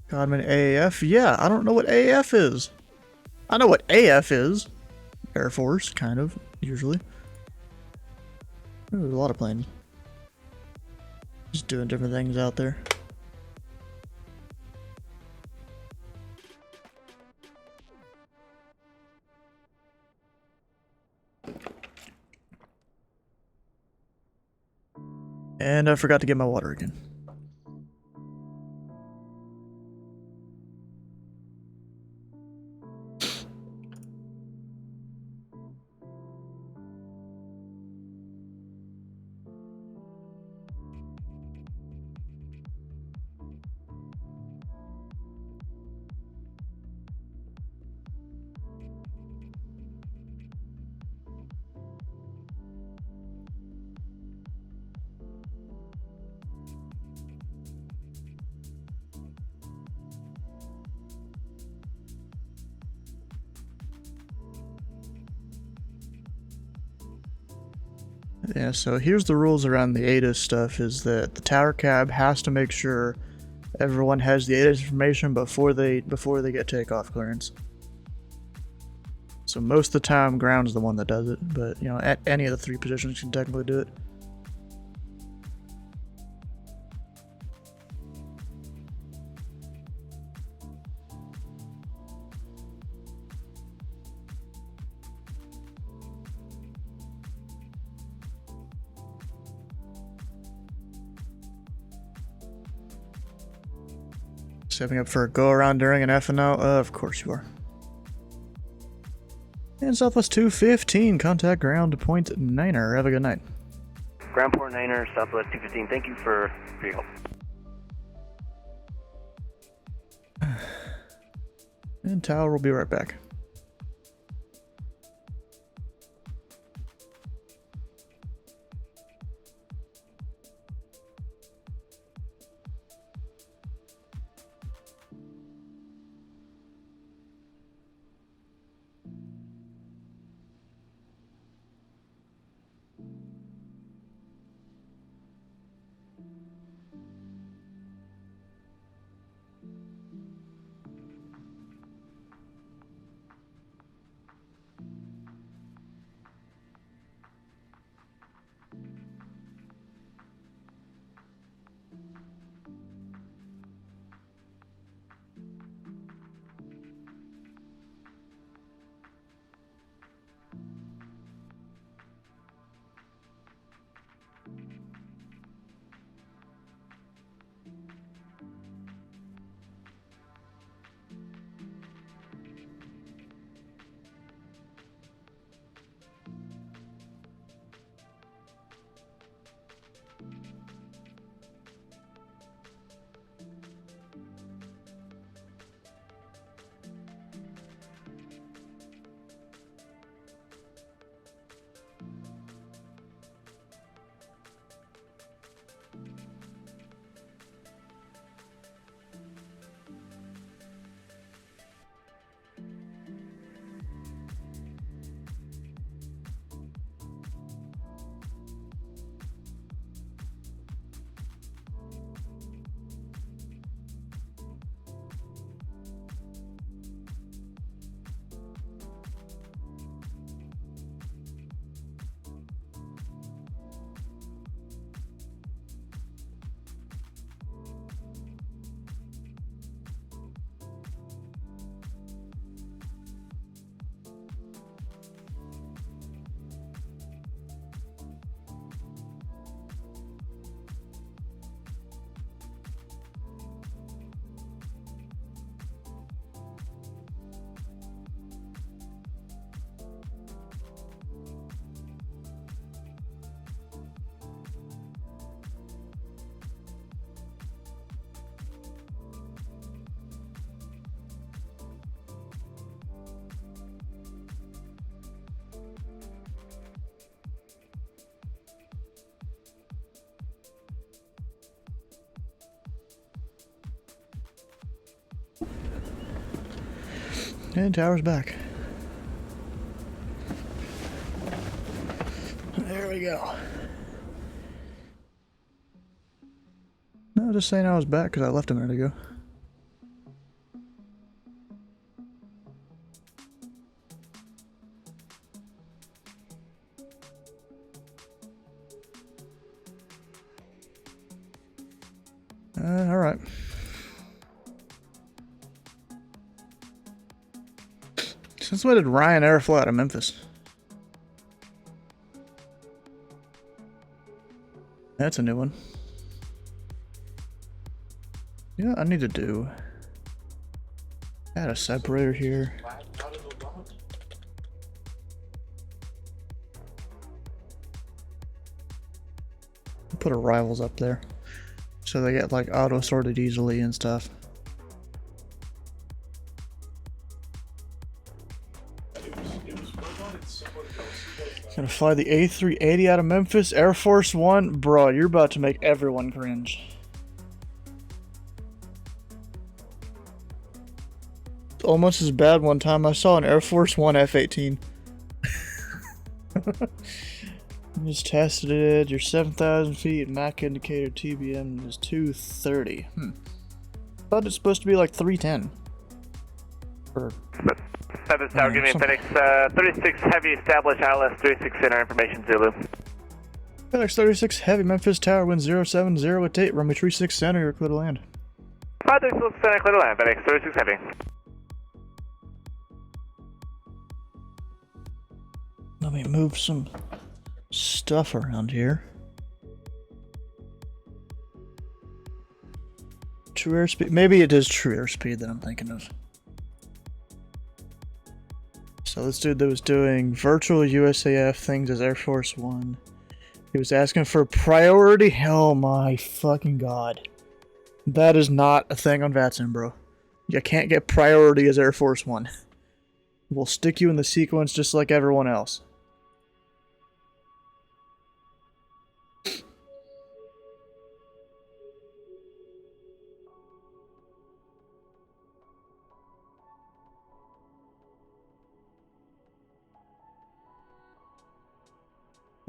Godman AAF? Yeah, I don't know what AAF is. I know what AF is. Air Force, kind of, usually. There's a lot of planes. Just doing different things out there. And I forgot to get my water again. Yeah, so here's the rules around the ATIS stuff, is that the tower cab has to make sure everyone has the ATIS information before they get takeoff clearance. So most of the time, ground's the one that does it, but you know, at any of the 3 positions can technically do it. Setting up for a go-around during an FNO? Of course you are. And Southwest 215, contact ground to point 9er. Have a good night. Ground port 9er, Southwest 215. Thank you for your help. And tower will be right back. And tower's back. There we go. No, just saying I was back because I left a minute ago. Alright. Since when did Ryanair fly out of Memphis? That's a new one. You know what I need to do? Add a separator here. Put arrivals up there. So they get like auto sorted easily and stuff. Gonna fly the A380 out of Memphis, Air Force One. Bro, you're about to make everyone cringe. It's almost as bad one time I saw an Air Force One F-18. Just tested it. You're 7,000 feet. Mach indicator TBM is 230. Thought it's supposed to be like 310. Or Memphis Tower, give me a Phoenix 36 Heavy established ILS 36 Center information Zulu. FedEx 36 Heavy Memphis Tower wind 070 at 8. Runway 36 Center, you're clear to land. 536 Center, clear to land. FedEx 36 Heavy. Let me move some stuff around here. True airspeed. Maybe it is true airspeed that I'm thinking of. So this dude that was doing virtual USAF things as Air Force One, he was asking for priority. Oh my fucking god. That is not a thing on VATSIM, bro. You can't get priority as Air Force One. We'll stick you in the sequence just like everyone else.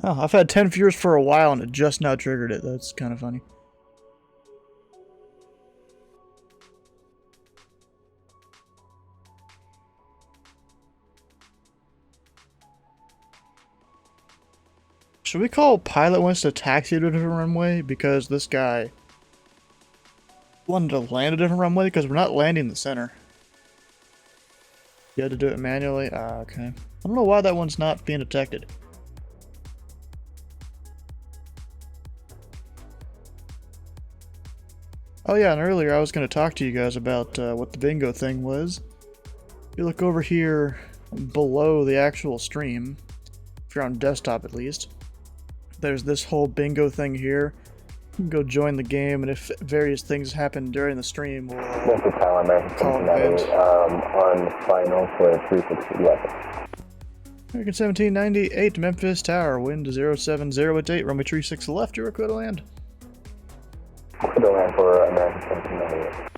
Oh, I've had 10 viewers for a while and it just now triggered it. That's kind of funny. Should we call pilot wants to taxi to a different runway because this guy wanted to land a different runway because we're not landing the center. You had to do it manually? Ah, okay. I don't know why that one's not being detected. Oh yeah, and earlier I was going to talk to you guys about what the bingo thing was. If you look over here below the actual stream, if you're on desktop at least, there's this whole bingo thing here. You can go join the game, and if various things happen during the stream, we'll call an event. On final for 3611. American 1798, Memphis Tower, wind 070 at 8, runway 36 left, you're clear to land. Clear to land for American 1798.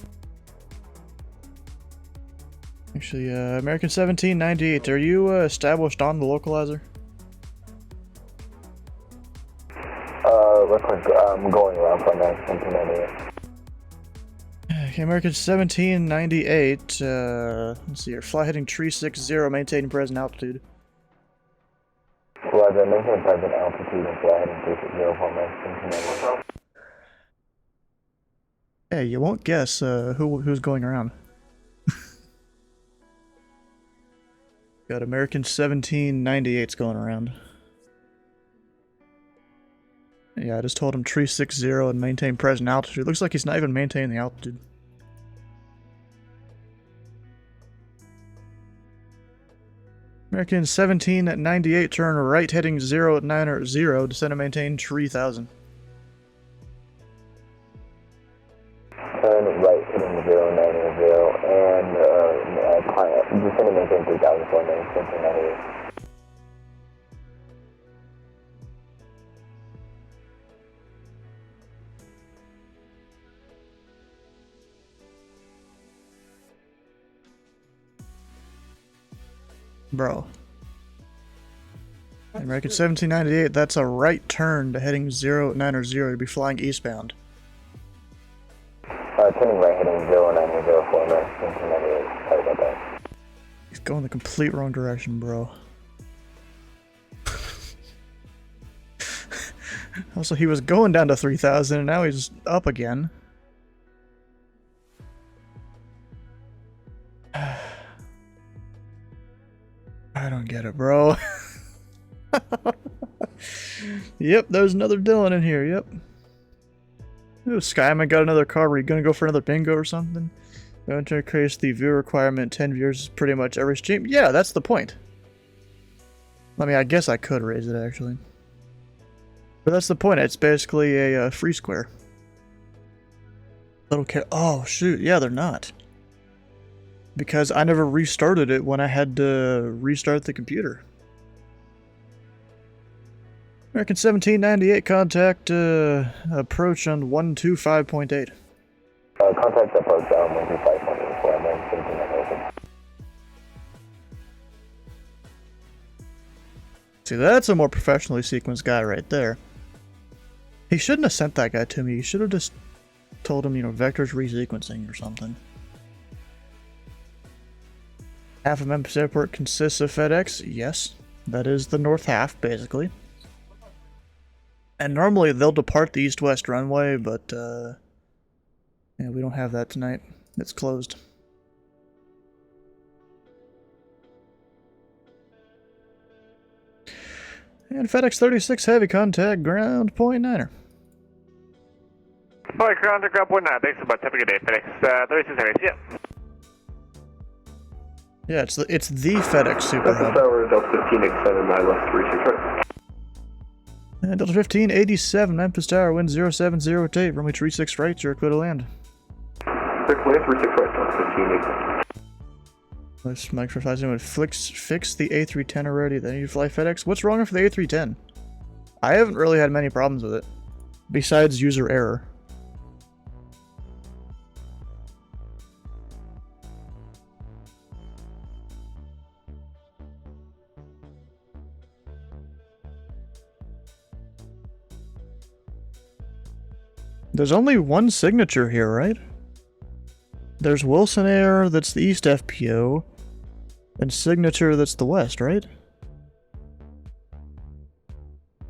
Actually, American 1798, are you established on the localizer? Looks like I'm going around for American 1798. Okay, American 1798, let's see here, fly heading tree 60, maintaining present altitude. Roger, maintain present altitude and fly heading 360 for American 1798. Hey, you won't guess who's going around. Got American 1798's going around. Yeah, I just told him tree 60 and maintain present altitude. Looks like he's not even maintaining the altitude. American 1798, turn right heading 090, descend and maintain tree 1000. Turn right heading 090 and descend and maintain 3000 for American 1798. Bro. American 1798, that's a right turn to heading 090. You'll be flying eastbound. Turning right, heading 0904, American 1798. Sorry about that. He's going the complete wrong direction, bro. Also, he was going down to 3,000 and now he's up again. I don't get it, bro. Yep, there's another Dylan in here, yep. Ooh, Skyman got another car. Were you gonna go for another bingo or something? Going to increase the view requirement. 10 viewers is pretty much every stream. Yeah, that's the point. I mean, I guess I could raise it, actually. But that's the point. It's basically a free square. Little care. Oh, shoot. Yeah, they're not. Because I never restarted it when I had to restart the computer. American 1798, contact approach on 125.8. Contact approach on 125.8 for American 1798. See, that's a more professionally sequenced guy right there. He shouldn't have sent that guy to me. He should have just told him, you know, vectors resequencing or something. Half of Memphis Airport consists of FedEx. Yes, that is the north half, basically. And normally they'll depart the east-west runway, but yeah, we don't have that tonight. It's closed. And FedEx 36 heavy contact ground point niner. Boy, contact ground point 9. Thanks so much. Have a good day, FedEx 36 heavy. Yeah. Yeah, it's the FedEx Super Hub. Tower, Delta 1587, I left 36 right. And Delta 1587, Memphis Tower, wind 0708, runway 36 right, you're clear to land. 36 right, Delta 1587. This Mike for 50 would fix the A310 already, then you fly FedEx. What's wrong with the A310? I haven't really had many problems with it, besides user error. There's only one signature here, right? There's Wilson Air, that's the East FPO, and Signature, that's the West, right?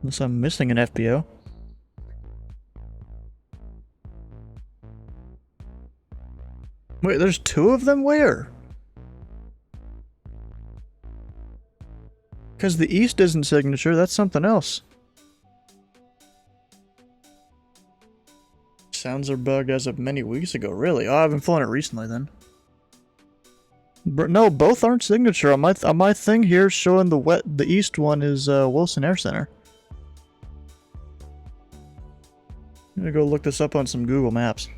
Unless I'm missing an FPO. Wait, there's two of them? Where? Because the East isn't Signature, that's something else. Sounds are bugged as of many weeks ago, really? Oh, I haven't flown it recently then. No, both aren't Signature. On my thing here showing the East one is Wilson Air Center. I'm gonna go look this up on some Google Maps.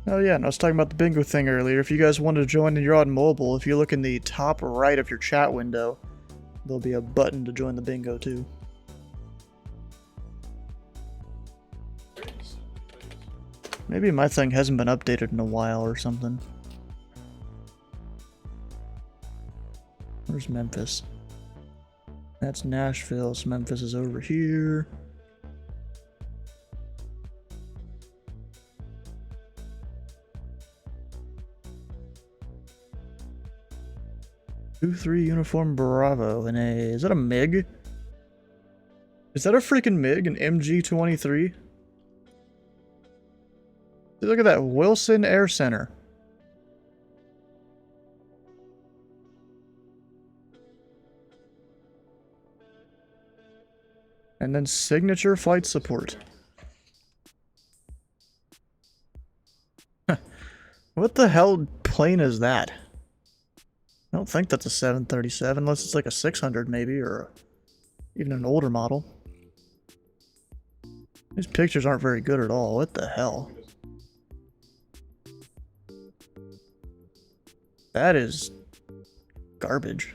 Oh yeah, and I was talking about the bingo thing earlier. If you guys want to join and you're on mobile, if you look in the top right of your chat window, there'll be a button to join the bingo too. Maybe my thing hasn't been updated in a while or something. Where's Memphis? That's Nashville, so Memphis is over here. Two-3 uniform Bravo in a... Is that a MiG? Is that a freaking MiG? An MG-23? Look at that. Wilson Air Center. And then Signature Flight Support. What the hell plane is that? I don't think that's a 737, unless it's like a 600 maybe, or even an older model. These pictures aren't very good at all. What the hell? That is garbage.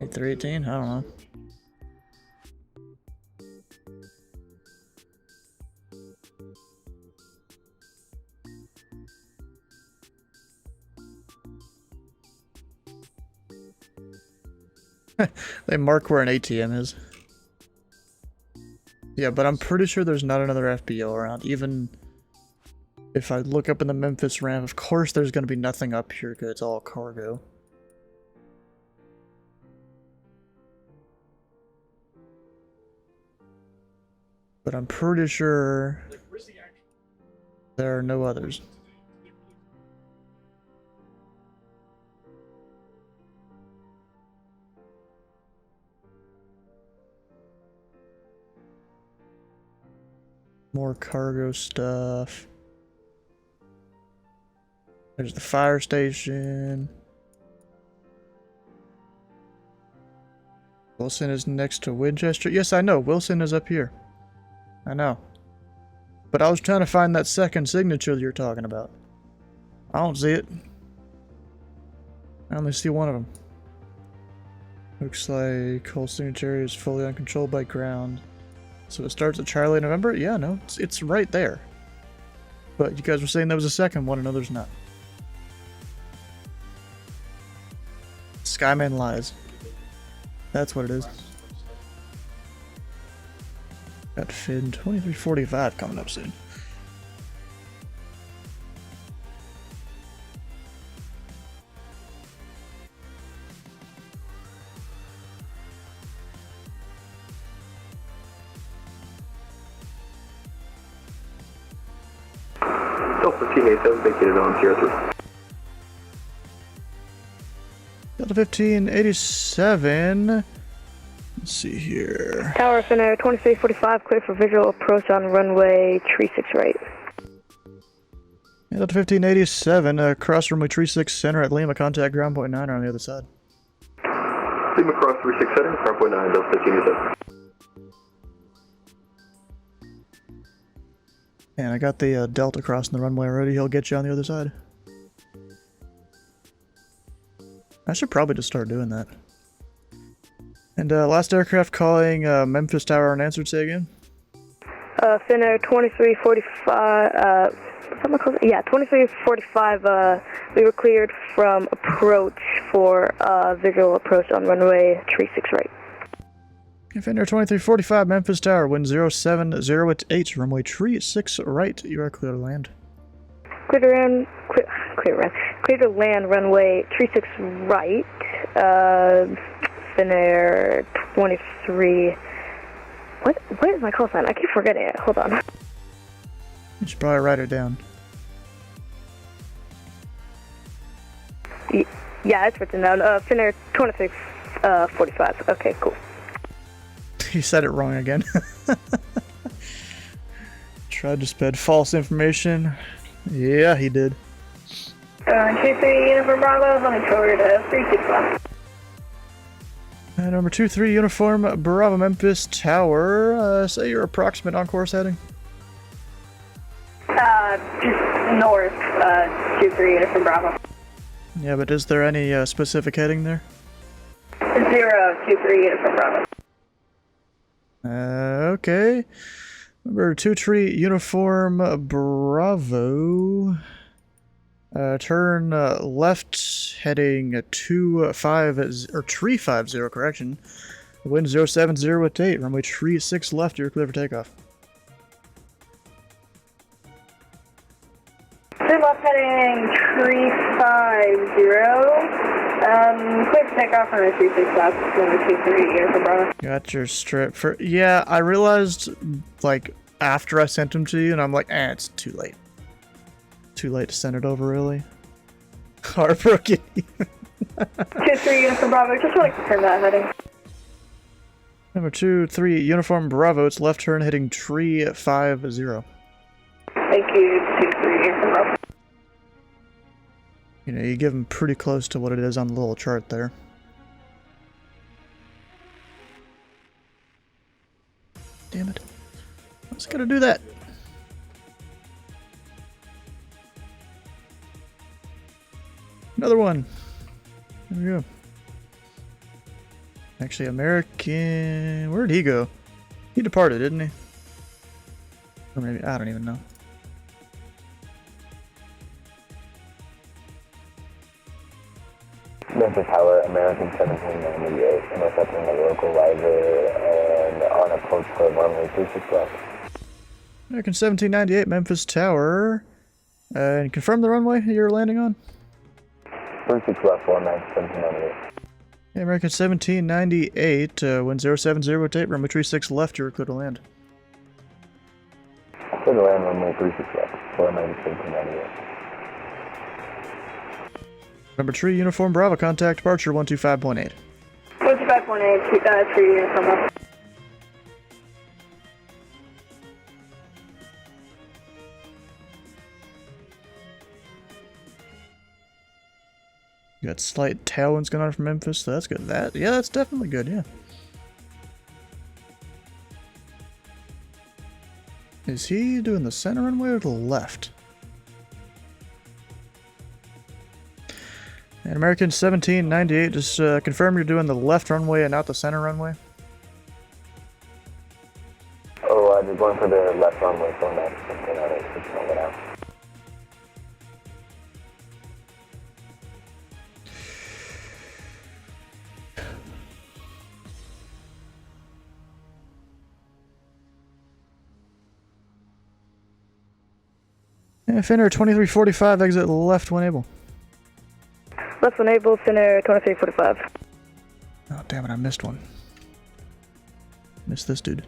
8318? I don't know. They mark where an ATM is. Yeah, but I'm pretty sure there's not another FBO around. Even if I look up in the Memphis ramp, of course there's going to be nothing up here because it's all cargo. But I'm pretty sure there are no others. More cargo stuff. There's the fire station. Wilson is next to Winchester. Yes, I know. Wilson is up here. I know. But I was trying to find that second signature that you're talking about. I don't see it. I only see one of them. Looks like whole signature is fully uncontrolled by ground. So it starts at Charlie in November? Yeah, no, it's right there. But you guys were saying there was a second one, and no, there's not. Skyman lies. That's what it is. Got Finn 2345 coming up soon. Delta 1587, vacated on Sierra 3. Delta 1587. Let's see here. Tower Finnair 2345, clear for visual approach on runway 36 right. Yeah, Delta 1587, cross runway 36 center at Lima, contact ground point 9 on the other side. Lima cross 36 center, ground point 9, Delta 1587. And I got the Delta crossing the runway already. He'll get you on the other side. I should probably just start doing that. And last aircraft calling Memphis Tower unanswered, say again? Finnair 2345, yeah, 2345, we were cleared from approach for visual approach on runway 36 right. Finnair 2345, Memphis Tower, wind 070 runway 36 right, you are clear to land. Clear to land runway 36 right, Finnair 23, what is my call sign? I keep forgetting it, hold on. You should probably write it down. Yeah, it's written down, Finnair 2345, okay, cool. He said it wrong again. Tried to spread false information. Yeah, he did. 23 Uniform Bravo, let me forward to 365. Number 23 Uniform Bravo Memphis Tower. Say your approximate on-course heading. Just north, 23 Uniform Bravo. Yeah, but is there any specific heading there? 023 Uniform Bravo. Okay. Number 23 Uniform Bravo. Turn left heading 350, correction. Wind 070 at 8, runway 36 left, you're clear for takeoff. Turn left heading 350. Clear for takeoff, runway 36 left, runway 23 Uniform Bravo. Got your strip for, yeah, I realized, like, after I sent them to you, and I'm like, it's too late. Too late to send it over, really. Heartbroken. 23 Uniform Bravo, just want to confirm that heading. Number 23 Uniform Bravo, it's left turn heading 350. Thank you, 23 Uniform Bravo. You know, you give them pretty close to what it is on the little chart there. Damn it. I was gonna do that. Another one. There we go. Actually, American... Where'd he go? He departed, didn't he? Or maybe... I don't even know. Memphis Tower, American 1798, intercepting a local rider and on approach for runway 36 left. American 1798, Memphis Tower. And confirm the runway you're landing on? 36 left, 1798. Hey, American 1798, wind 070, rotate, runway 36 left, you're clear to land. Clear to land, runway 36 left, 1798. Number 3, Uniform Bravo, contact departure 125.8. 125.8, 3 uniform up. You got slight tailwinds going on from Memphis, so that's good. That's definitely good, yeah. Is he doing the center runway or the left? And American 1798, just confirm you're doing the left runway and not the center runway. Oh, just going for the left runway, so next, it's going out. Finner 2345, exit left when able. Left when able, Finner 2345. Oh, damn it, I missed one. Missed this dude.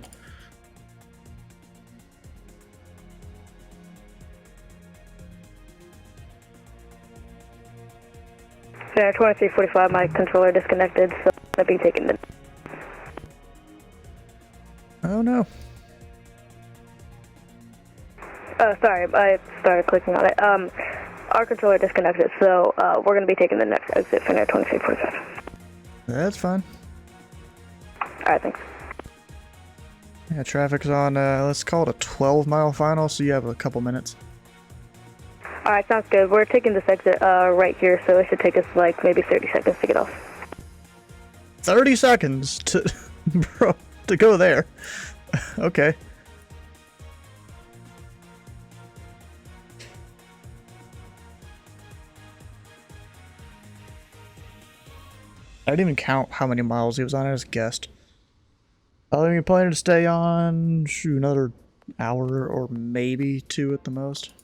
Finner 2345, my controller disconnected, so I'll be taking the... Oh no. Sorry, I started clicking on it. Our controller disconnected, so we're going to be taking the next exit for near 2345. That's fine. Alright, thanks. Yeah, traffic's on, let's call it a 12-mile final, so you have a couple minutes. Alright, sounds good. We're taking this exit right here, so it should take us like maybe 30 seconds to get off. 30 seconds to, bro, to go there. Okay. I didn't even count how many miles he was on, I just guessed. You're planning to stay on, shoot, another hour or maybe 2 at the most.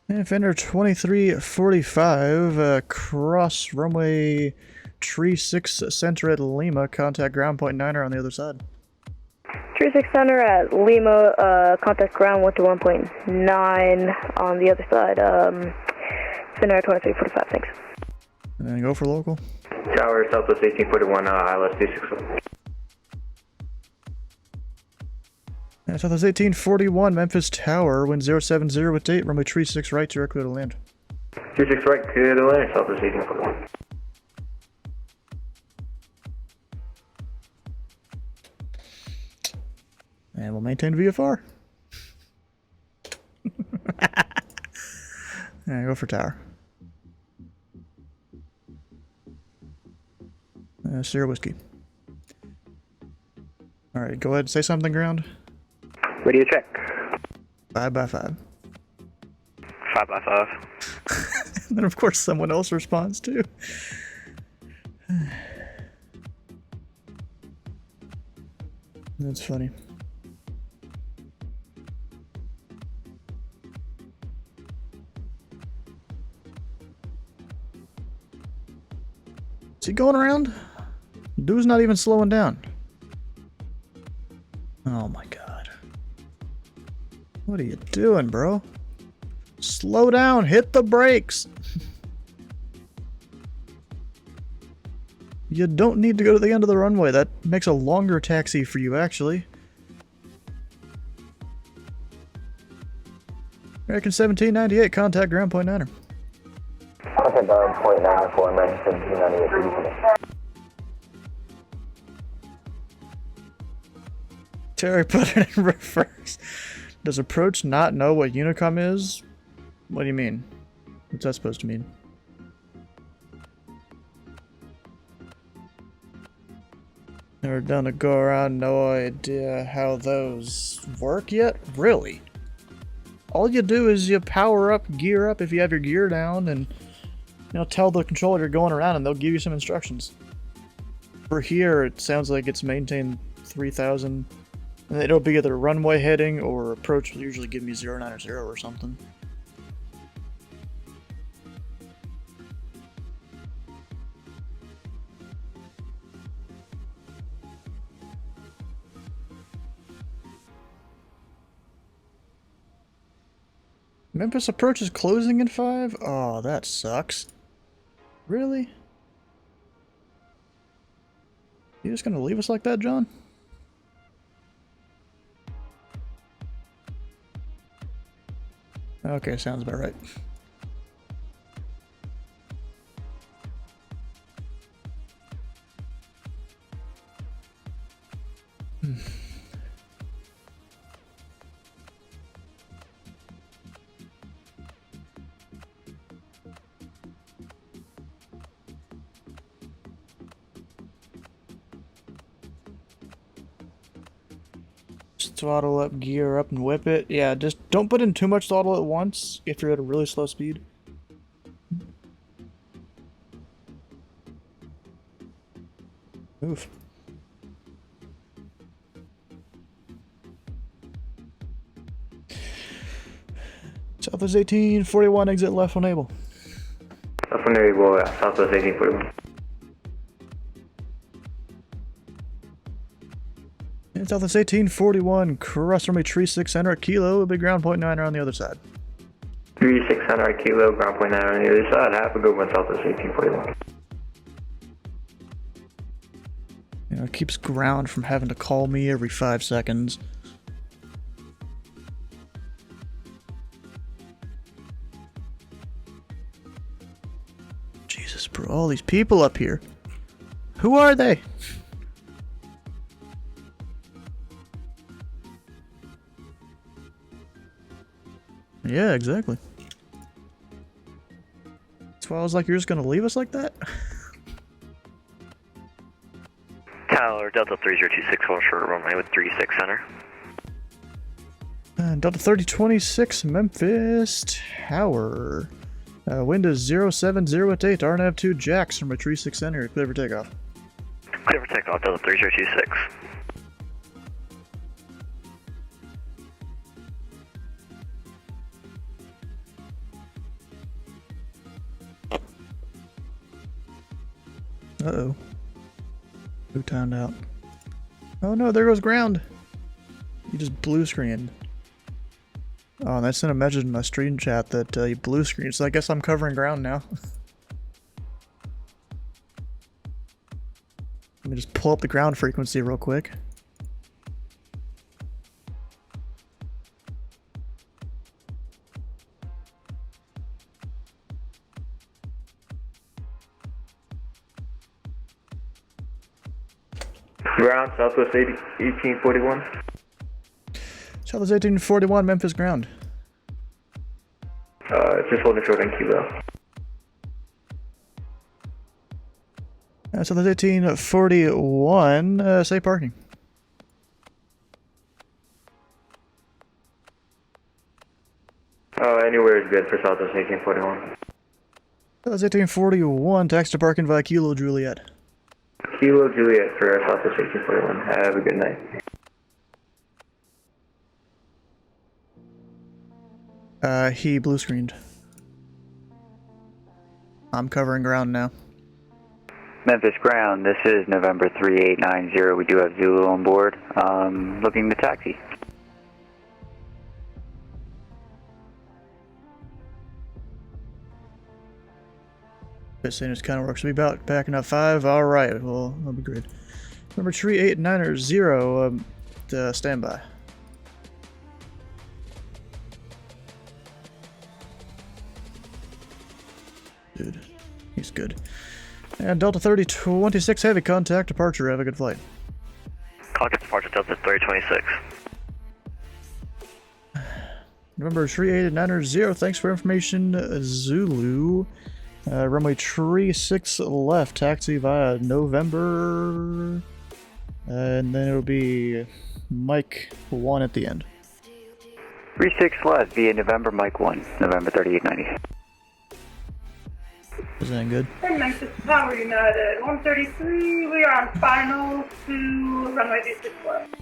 And Fender 2345, cross runway 36 center at Lima, contact ground point 9er on the other side. 36 center at Lima, contact ground 121.9 on the other side. Finner 2345, thanks. And then go for local. Tower, Southwest 1841, ILS 261. Yeah, Southwest 1841, Memphis Tower, wind 070 with date, runway 36 right, direct clear to land. 36 right, clear to land, Southwest 1841. And we'll maintain VFR. Yeah, go for tower. Sierra Whiskey. Alright, go ahead and say something, ground. Radio check. 5x5. 5x5. And then, of course, someone else responds too. That's funny. Is he going around? Dude's not even slowing down. Oh my god. What are you doing, bro? Slow down, hit the brakes. You don't need to go to the end of the runway. That makes a longer taxi for you, actually. American 1798, contact ground point 9er. Contact ground point 9er for American 1798. Terry put it in reverse. Does approach not know what Unicom is? What do you mean? What's that supposed to mean? Never done a go around, no idea how those work yet? Really? All you do is you power up, gear up if you have your gear down, and tell the controller you're going around and they'll give you some instructions. For here, it sounds like it's maintain 3000, and it'll be either runway heading or approach will usually give me 09 or 0 or something. Memphis approach is closing in 5? Oh, that sucks. Really? You just gonna leave us like that, John? Okay, sounds about right. Throttle up, gear up, and whip it. Yeah, just don't put in too much throttle at once if you're at a really slow speed. Move. Southwest 1841, exit left on able. Left on able, Southwest 1841. Southwest 1841, cross runway tree 6 center at kilo, big ground point 9 on the other side. 3600 at kilo, ground point 9 on the other side. Have a good one, Southwest 1841. It keeps ground from having to call me every 5 seconds. Jesus, bro, all these people up here. Who are they? Yeah, exactly. That's why I was like, you're just gonna leave us like that? Tower, Delta 3026, hold short runway with 36 center. Delta 3026, Memphis Tower. Wind is 070 at 8, RNAV 2 Jacks from a tree 6 center, clear for takeoff. Clear for takeoff, Delta 3026. Uh-oh. Who timed out? Oh no, there goes ground! You just blue screened. Oh, and I sent a message in my stream chat that you blue screened, so I guess I'm covering ground now. Let me just pull up the ground frequency real quick. Ground, Southwest 1841. Southwest 1841, Memphis ground. Just holding short on kilo. Southwest 1841, say parking. Anywhere is good for Southwest 1841. Southwest 1841, taxi to parking via Kilo Juliet. Kilo Juliet for Southwest 1841. Have a good night. He blue screened. I'm covering ground now. Memphis ground, this is November 3890. We do have Zulu on board. Looking to taxi. This thing just kind of works. We'll be about backing up 5. Alright, well, that'll be great. Number 3890, standby. Dude, he's good. And Delta 3026 heavy contact departure. Have a good flight. Contact departure Delta 3026. November 3890, thanks for information, Zulu. Runway tree 6 left, taxi via November And then it'll be Mike 1 at the end. 36 left via November, Mike 1, November 3890. Is that good? Hey, Memphis Tower United, 133, we are on final to runway 26 left.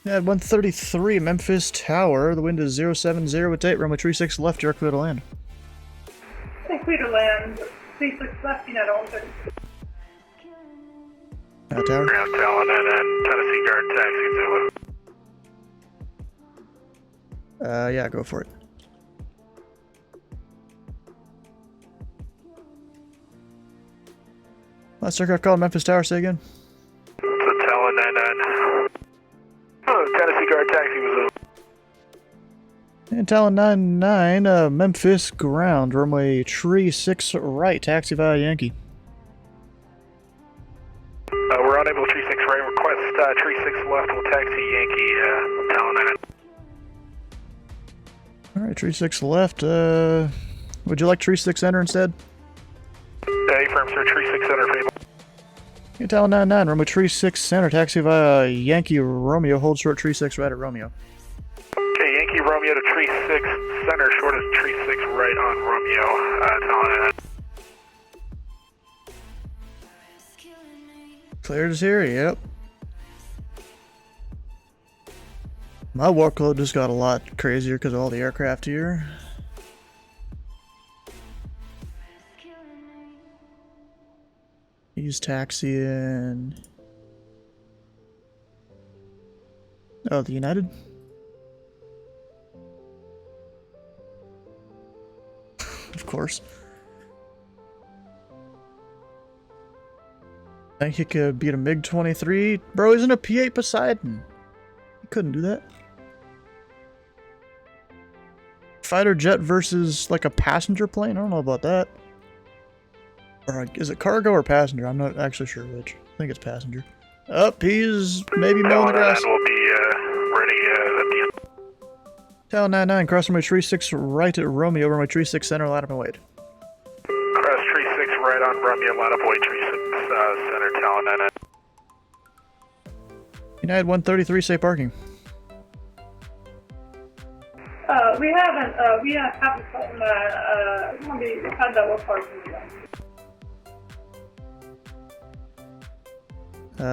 Yeah, at 133, Memphis Tower, the wind is 070 at 8, runway 36 left, you're clear to land. Clear to land, 36 left, United 133. Tower. Ground Talon and Tennessee Guard taxi Zulu. Yeah, go for it. Last aircraft called Memphis Tower, say again. It's a Talon 99. Oh, Tennessee Guard taxi was And Talon 99, Memphis ground, runway tree 6 right, taxi via Yankee. we're unable tree 6 right, request tree 6 left, we'll taxi Yankee, Talon 99. Alright, tree 6 left, would you like tree 6 center instead? Affirm, sir, tree 6 center, people. Hey, Talon 99, runway tree 6 center, taxi via Yankee Romeo, hold short tree 6 right at Romeo. Okay, Yankee Romeo to tree 6 center, short is tree 6 right on Romeo, Talon 99. Cleared is here, yep. My workload just got a lot crazier because of all the aircraft here. He's taxiing. Oh, the United? Of course. I think he could beat a MiG-23. Bro, isn't a P-8 Poseidon? He couldn't do that. Fighter jet versus like a passenger plane? I don't know about that. Or is it cargo or passenger? I'm not actually sure which. I think it's passenger. Up, he's maybe mowing the grass. We'll be ready at the end. Talon 99, cross runway tree 6 right at Romeo, runway tree 6 center, line up and wait. Cross tree 6 right on Romeo, line up wait, tree 6 center, Talon 99. United 133, safe parking. We haven't gotten we had that one parking again.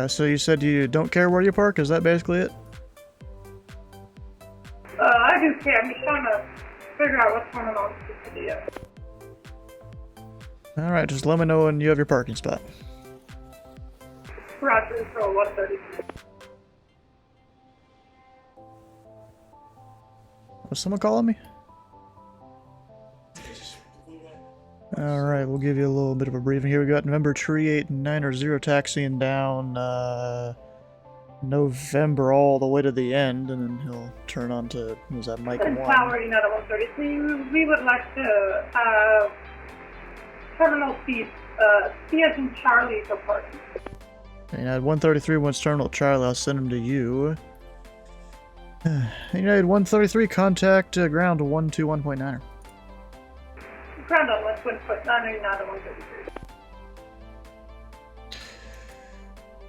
So you said you don't care where you park? Is that basically it? I do care. I'm just trying to figure out what's going on with the video. Alright, just let me know when you have your parking spot. Roger, for 133. Was someone calling me? Alright, we'll give you a little bit of a briefing here. We got November tree 890 taxiing down November all the way to the end, and then he'll turn on to, was that Mike 1? Tower United 133, we would like to have Terminal C, C as in Charlie for parking. United 133 wants Terminal Charlie, I'll send him to you. United 133, contact ground 121.9er. Ground on 121.9er, United 133.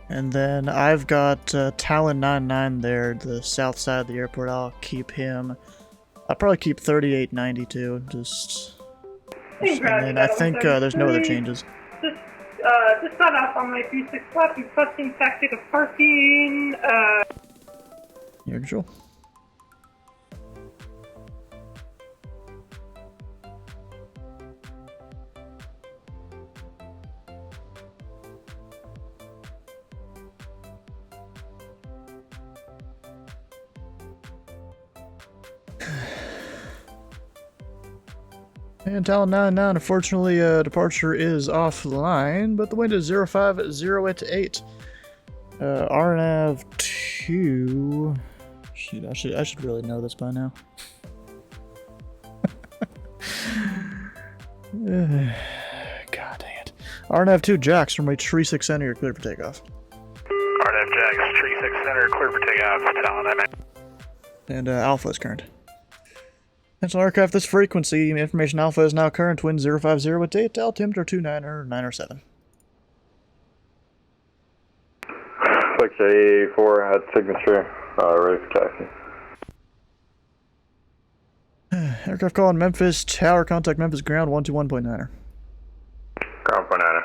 And then I've got Talon 99 there, the south side of the airport. I'll keep him. I'll probably keep 3892. Just and then I think there's no other changes. Just got off on my 36 left, requesting taxi to parking. Your control. And Talon 99, unfortunately, departure is offline, but the wind is 050 at 8. RNAV 2. Shoot, I should really know this by now. God dang it. RNAV 2 Jacks from my tree 6 center, you're clear for takeoff. RNAV Jacks, tree 6 center, clear for takeoff, Talon 99. And Alpha is current. Cancel aircraft this frequency. Information Alpha is now current. Wind 050 at 8. Altimeter 29 or 9 or 7. Flex A4 had signature, ready for taxi. Aircraft call in Memphis, tower contact Memphis ground 121.9er. Ground 49er.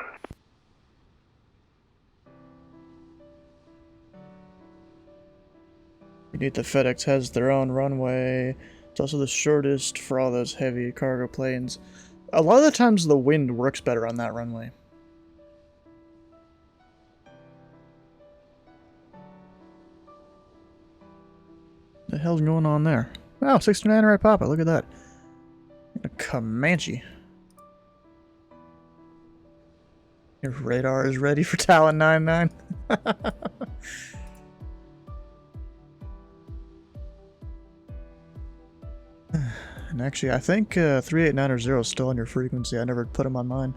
Beneath the FedEx has their own runway. It's also the shortest for all those heavy cargo planes. A lot of the times the wind works better on that runway. The hell's going on there? Wow, 69 right Papa, look at that. A Comanche. Your radar is ready for Talon 99. And actually, I think 389er is still on your frequency. I never put him on mine.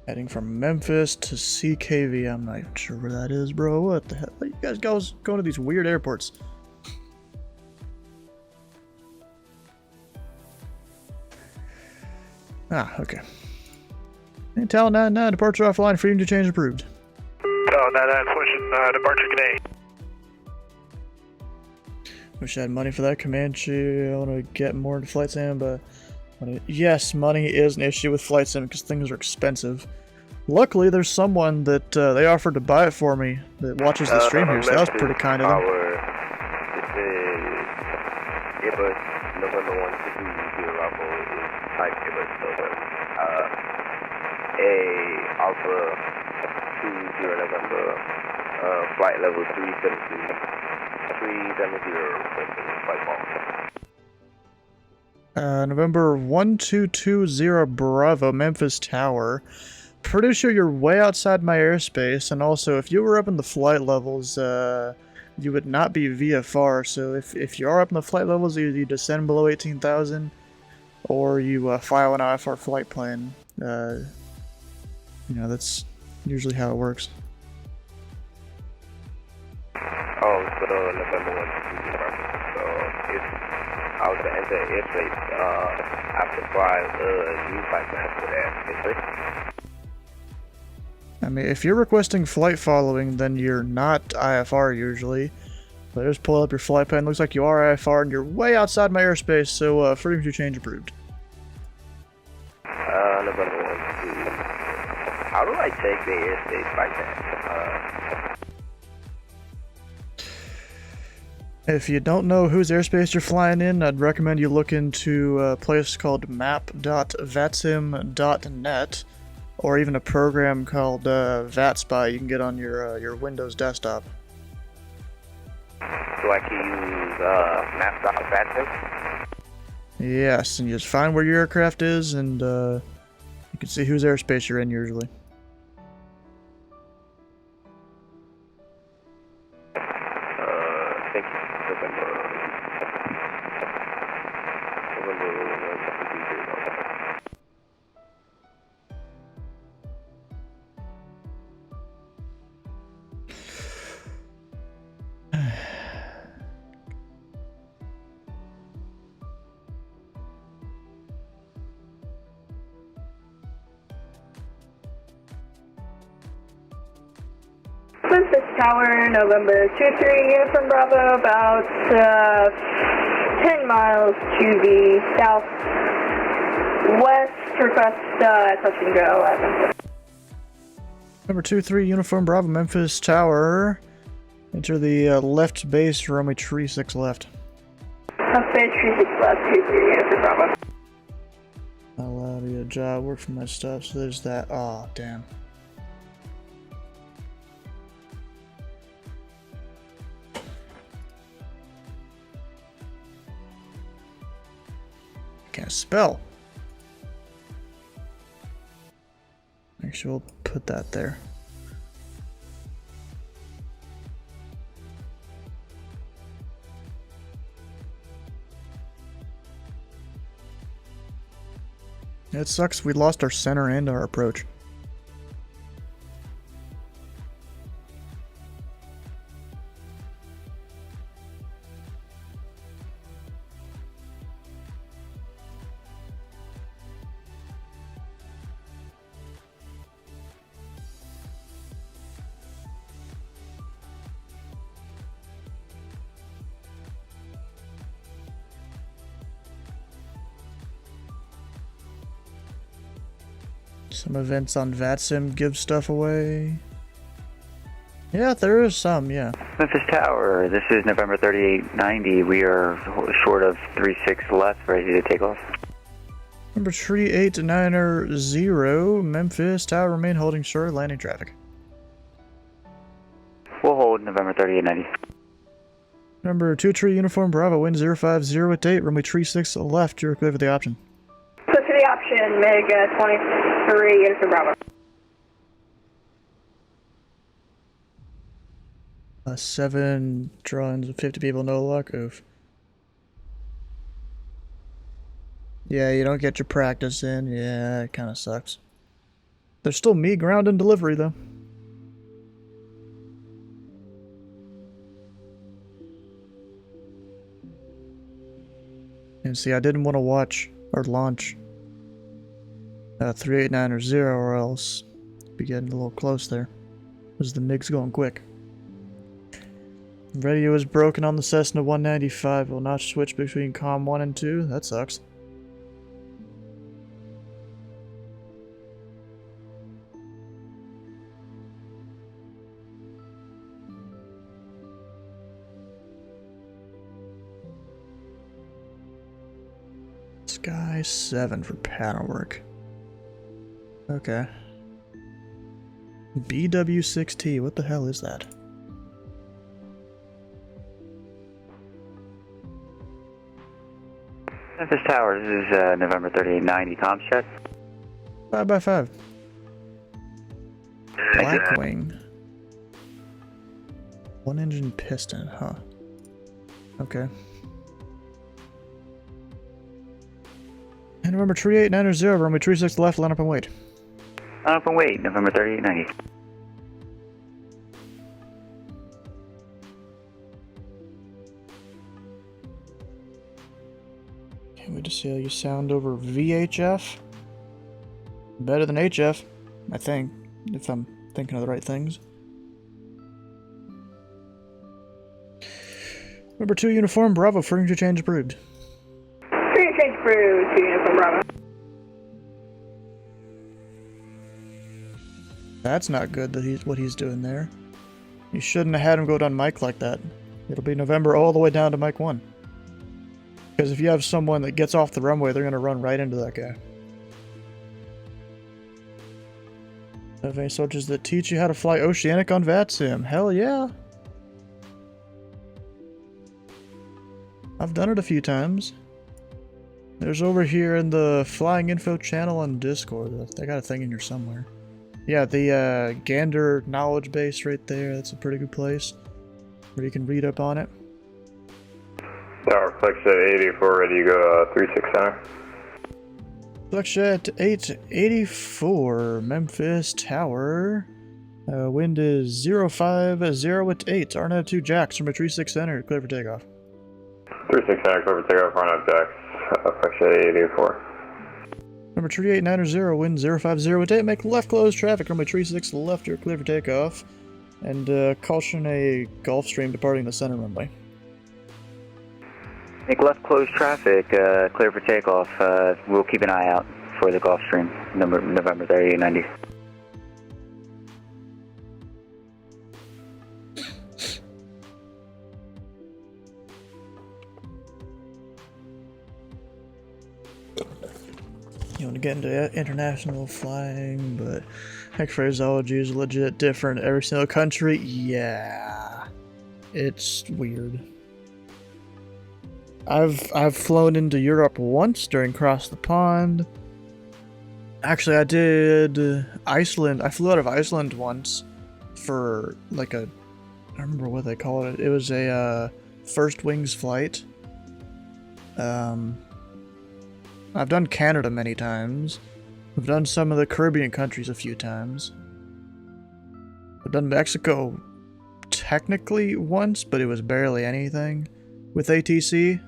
Heading from Memphis to CKV. I'm not even sure where that is, bro. What the hell? You guys going to these weird airports? Ah, okay. And Talon 99, departure offline, freedom to change approved. Talon 99, pushing departure Canadian. Wish I had money for that Comanche. I want to get more into flight sim, but yes, money is an issue with flight sim because things are expensive. Luckily, there's someone that they offered to buy it for me that watches the stream here, so that was pretty kind of them. Alpha 20 November, flight level 370, 370 requesting flight call. November 1220 Bravo, Memphis Tower. Pretty sure you're way outside my airspace, and also if you were up in the flight levels, you would not be VFR, so if you are up in the flight levels, either you descend below 18,000, or you file an IFR flight plan. You know, that's usually how it works. Oh, so November 1, so it's out to enter airspace after 5, new flight plan for that, I mean, if you're requesting flight following, then you're not IFR usually. But just pull up your flight plan. Looks like you are IFR and you're way outside my airspace, so freedom to change approved. November 1, 2. How do I take the airspace like that? If you don't know whose airspace you're flying in, I'd recommend you look into a place called map.vatsim.net, or even a program called VatSpy you can get on your Windows desktop. So I can use map.vatsim? Yes, and you just find where your aircraft is, and you can see whose airspace you're in usually. Thank you. November 1, 6 Tower, November 23, Uniform Bravo, about 10 miles to the southwest, request touch and go at Memphis. Number 23, Uniform Bravo, Memphis Tower. Enter the left base, runway 36 left. Left base, 36 left, 23, Uniform Bravo. I'll be a job, work for my stuff, so there's that. Aw, damn. Can't spell. Actually, we'll put that there. It sucks we lost our center and our approach. Some events on VATSIM give stuff away. Yeah, there is some, yeah. Memphis Tower, this is November 3890. We are short of 36 left, ready to take off. Number 3890, Memphis Tower, remain holding short, landing traffic. We'll hold November 3890. Number 23 Uniform Bravo, wind 050 at date, runway 36 left, you're clear for the option. Clear for the option, MiG 23 Uniform Bravo. 7 drawings with 50 people, no luck, oof. Yeah, you don't get your practice in, yeah, it kinda sucks. There's still me ground and delivery though. And see, I didn't want to watch or launch 3890 or else be getting a little close there. Because the MiG's going quick. Radio is broken on the Cessna 195. Will not switch between COM 1 and 2. That sucks. Sky 7 for pattern work. Okay. BW6T, what the hell is that? Memphis Tower, this is November 3890. Comms check. 5x5. Blackwing. 1 engine piston, huh? Okay. And November 3890, runway 36 left, line up and wait. Line up and wait, November 3890. Can't wait to see how you sound over VHF. Better than HF, I think, if I'm thinking of the right things. Number 2 Uniform Bravo, furniture change approved. Furniture change approved, 2 Uniform Bravo. That's not good that what he's doing there. You shouldn't have had him go down mic like that. It'll be November all the way down to mic 1. Because if you have someone that gets off the runway, they're going to run right into that guy. Have any soldiers that teach you how to fly Oceanic on VATSIM? Hell yeah! I've done it a few times. There's over here in the Flying Info channel on Discord. I got a thing in here somewhere. Yeah, the Gander knowledge base right there. That's a pretty good place where you can read up on it. Tower, Flexjet 84, ready to go 36 center. Flexjet 884, Memphis Tower. Wind is 050 at 8. RNAV 2 Jacks from a 36 center, clear for takeoff. 36 center, clear for takeoff, RNAV Jacks, Flexjet 884. Number 3890, wind 050 at 8. Make left close traffic, runway 36 left, you're clear for takeoff. And caution a Gulfstream departing the center runway. Make left close traffic, clear for takeoff. We'll keep an eye out for the Gulfstream, November 3890. You want to get into international flying, but phraseology is legit different every single country. Yeah, it's weird. I've flown into Europe once during Cross the Pond. Actually, I did Iceland. I flew out of Iceland once for like I don't remember what they call it. It was a first wings flight. I've done Canada many times. I've done some of the Caribbean countries a few times. I've done Mexico technically once, but it was barely anything with ATC.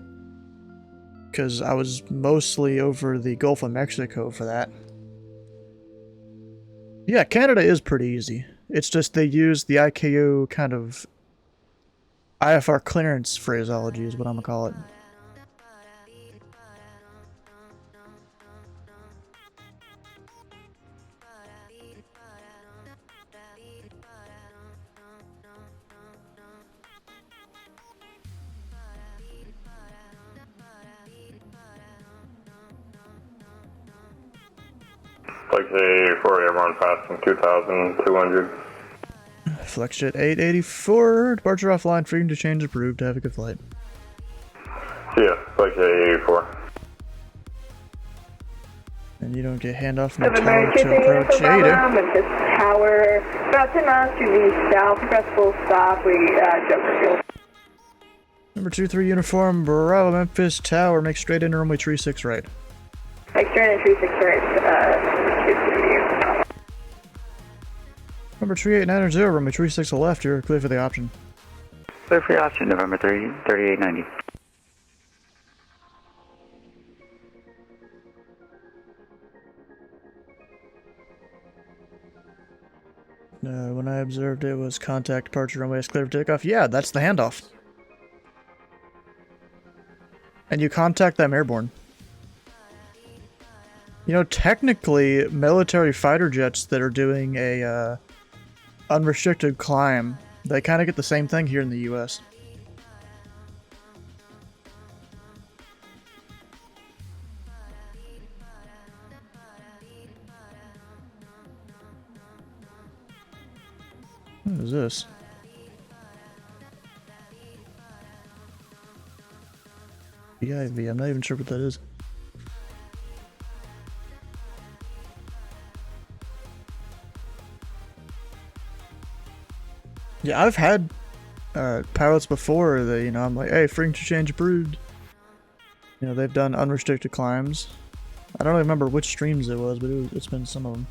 Because I was mostly over the Gulf of Mexico for that. Yeah, Canada is pretty easy. It's just they use the ICAO kind of IFR clearance phraseology is what I'm gonna call it. Flex A4 airborne passing 2,200. Flexjet 884, departure offline, freedom to change approved. Have a good flight. See ya, Flex A4. And you don't get handoff from the Seven tower Mary to approach 238 Ada. Memphis Tower, about 10 miles to the south, press full stop, we jump for fuel. Number 23 uniform, Bravo, Memphis Tower, make straight into runway 36 right. Make straight in 36 right, Number 3890, runway 36 left, you're clear for the option. Clear for the option, November 3890. When I observed it was contact departure runway is clear for takeoff. Yeah, that's the handoff. And you contact them airborne. You know, technically, military fighter jets that are doing a unrestricted climb, they kind of get the same thing here in the U.S. What is this? BIV, I'm not even sure what that is. Yeah, I've had pilots before that, you know, I'm like, hey, freedom to change approved. You know, they've done unrestricted climbs. I don't remember which streams it was, but it's been some of them.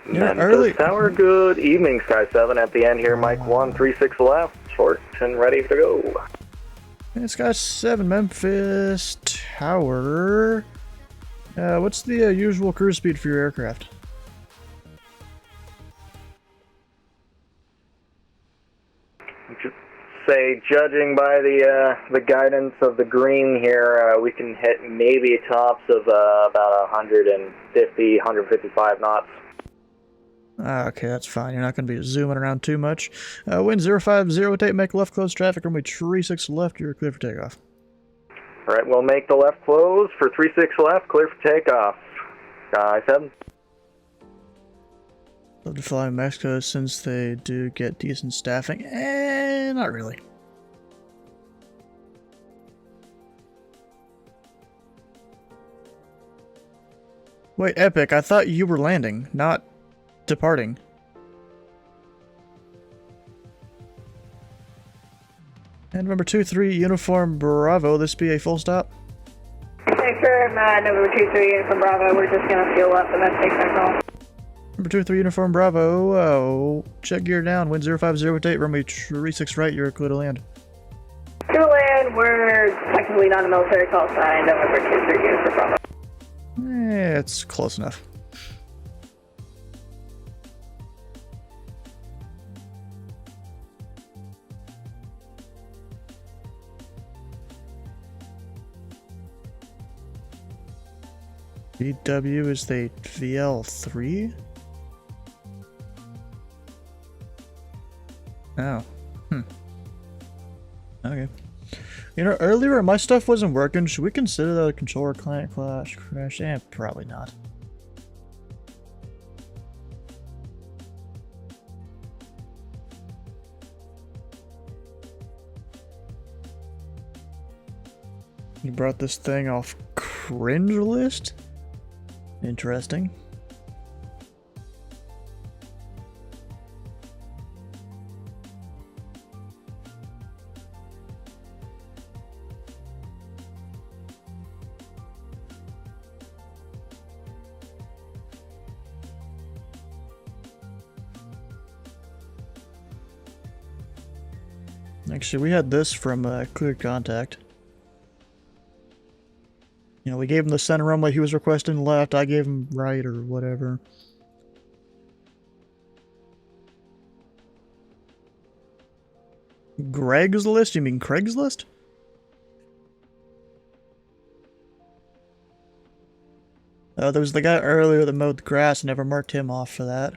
Memphis Tower, good evening, Sky 7 at the end here, Mike 136 left, short and ready to go. Yeah, Sky 7, Memphis Tower. What's the usual cruise speed for your aircraft? Say, judging by the guidance of the green here, we can hit maybe tops of about 150, 155 knots. Okay, that's fine. You're not going to be zooming around too much. Wind 050 make left close traffic, runway 36 left, you're clear for takeoff. Alright, we'll make the left close for 36 left, clear for takeoff. Sky 7. Love to fly in Mexico since they do get decent staffing. Not really. Wait, Epic, I thought you were landing, not departing. And number 23, Uniform Bravo, this be a full stop? Thanks for number 23 Uniform Bravo, we're just going to fuel up and then take that call. Number 23 Uniform Bravo, check gear down, wind 050 runway 36 right, you're clear to land. Clear to land, we're technically not a military call sign, November 23 Uniform Bravo. It's close enough. VW is the VL3? Oh. Okay. You know, earlier my stuff wasn't working. Should we consider that a controller client crash? Probably not. You brought this thing off cringe list? Interesting. Actually, we had this from Clear Contact. You know, we gave him the center runway he was requesting left, I gave him right or whatever. Greg's list? You mean Craigslist? Oh, there was the guy earlier that mowed the grass and never marked him off for that.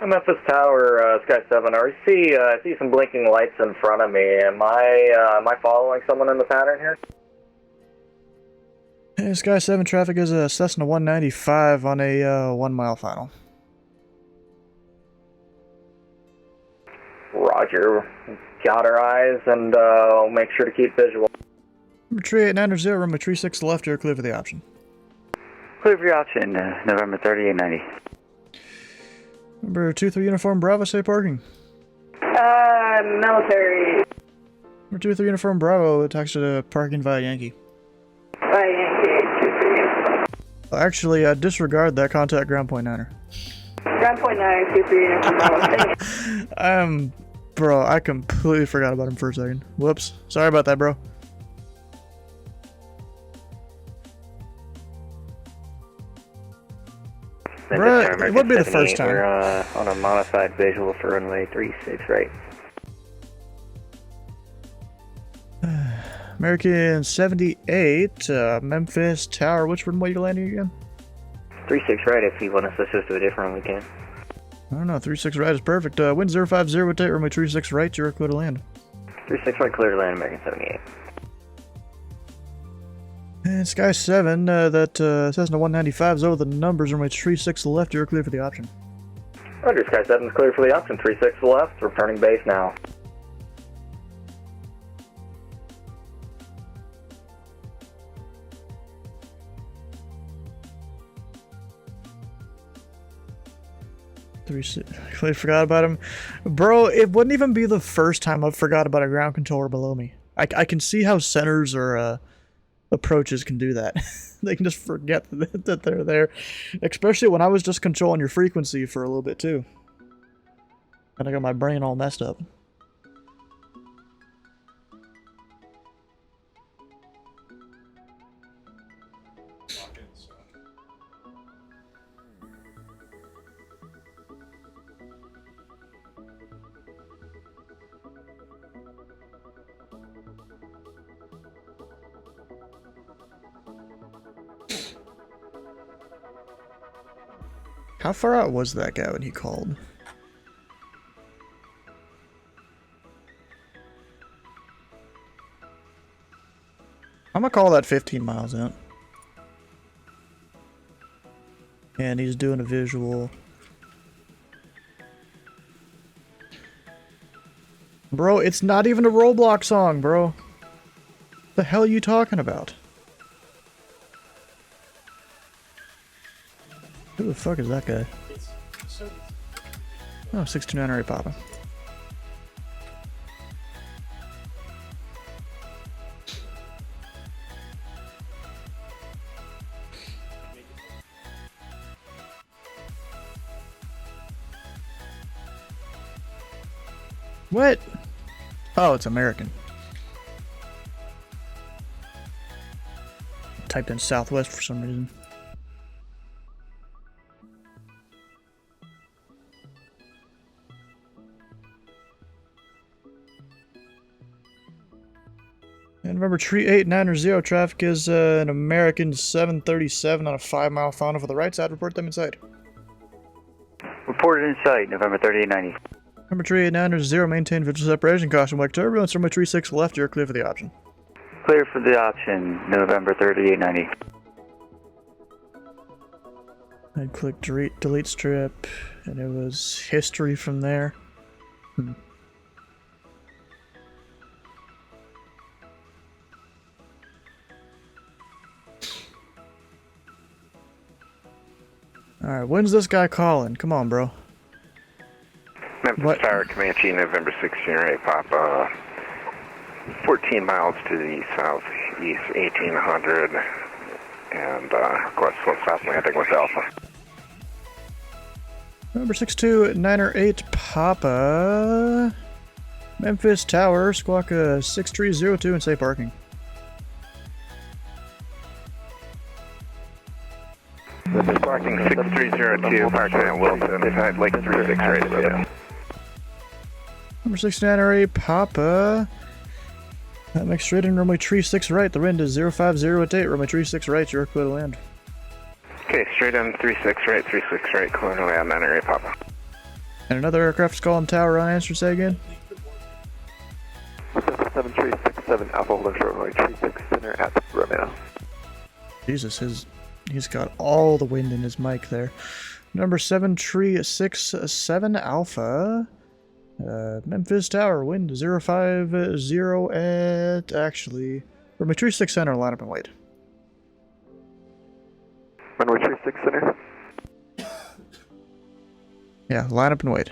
Memphis Tower, Sky 7. I see some blinking lights in front of me. Am I following someone in the pattern here? Hey, Sky 7 traffic is a Cessna 195 on a 1 mile final. Roger. Got our eyes, and I'll make sure to keep visual. Number 38990, runway 36 left, you're clear for the option. Clear for your option, November 3890. Number 23 Uniform Bravo, say parking. Military. Number 23 Uniform Bravo, taxi to parking via Yankee. Via Yankee, 23. Actually, disregard that, contact ground point 9er. Ground point 9, 23 Uniform Bravo. Bro, I completely forgot about him for a second. Whoops. Sorry about that, bro. Right, it would be the first time. We're on a modified visual for runway 36 right. American 78, Memphis Tower. Which runway you landing again? 36 right. If you want us to assist with a different one, we can. I don't know. 36 right is perfect. Wind 050, rotate runway 36 right. You're clear to land. 36 right, clear to land. American 78. And Sky 7, that Cessna 195 is over the numbers. Runway 36 left. You're clear for the option. Roger, Sky 7 is clear for the option. 36 left, returning base now. I completely forgot about him. Bro, it wouldn't even be the first time I've forgot about a ground controller below me. I can see how centers or approaches can do that. They can just forget that they're there. Especially when I was just controlling your frequency for a little bit too. And I got my brain all messed up. How far out was that guy when he called? I'm gonna call that 15 miles out. And he's doing a visual. Bro, it's not even a Roblox song, bro. The hell are you talking about? Who the fuck is that guy? Oh, 629 Papa. What? Oh, it's American. Typed in Southwest for some reason. And remember, 3890 traffic is an American 737 on a 5-mile final for the right side. Report them inside. Reported in sight, November 3890. Number 3890, maintain visual separation, caution wake turbulence, runway 36 left, you're clear for the option. Clear for the option, November 3890. I'd click delete strip, and it was history from there. Alright, when's this guy calling? Come on, bro. Memphis Tower, Comanche, November 16 Papa. 14 miles to the southeast, 1800. And request one stop landing with Alpha. Number 62908 Papa. Memphis Tower, squawk 6302 and say parking. Parking 6302, parking at Wilson, I'd like 36 right there. Number 698 Papa. That makes straight in runway 36 right. The wind is 050 runway 36 right. You're clear to land. Okay, straight in 36 right, clear to land, 9 Papa. And another aircraft is calling tower unanswered, say again? 7367 Alpha holding short runway 36 center at Romeo. Jesus, he's got all the wind in his mic there. Number 7367 Alpha. Memphis Tower, wind 050 at, actually, runway 36 center, line up and wait. Runway 36 center? Yeah, line up and wait.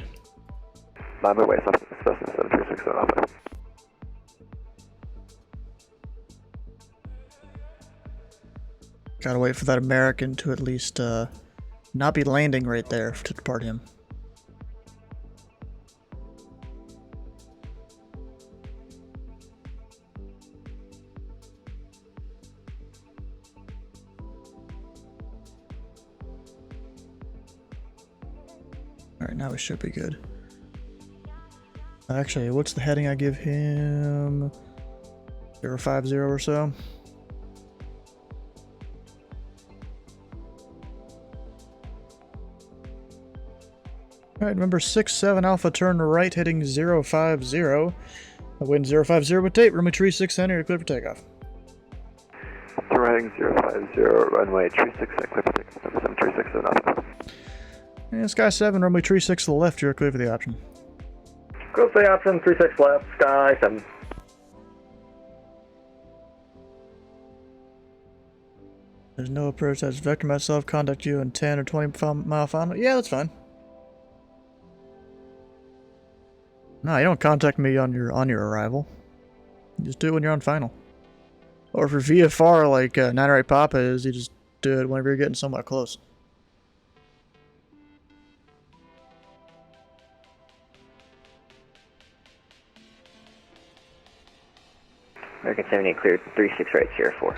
Line up and wait, specimen 7367 Alpha. Gotta wait for that American to at least, not be landing right there to depart him. Alright, now we should be good. Actually, what's the heading I give him? 050 or so? Alright, number 67 Alpha, turn right, heading 050. Wind 050 with tape, runway 36 center, you're clear for takeoff. Heading 050, runway 36 clear for takeoff, 7367 Alpha. And Sky 7, runway 36 to the left, you're clear for the option. Go for the option, 36 left, Sky 7. There's no approach that's vector myself, contact you in 10 or 20 mile final. Yeah, that's fine. No, you don't contact me on your arrival. You just do it when you're on final. Or for VFR like 908 Papa is, you just do it whenever you're getting somewhat close. American 78 cleared, 36 right, Sierra 4.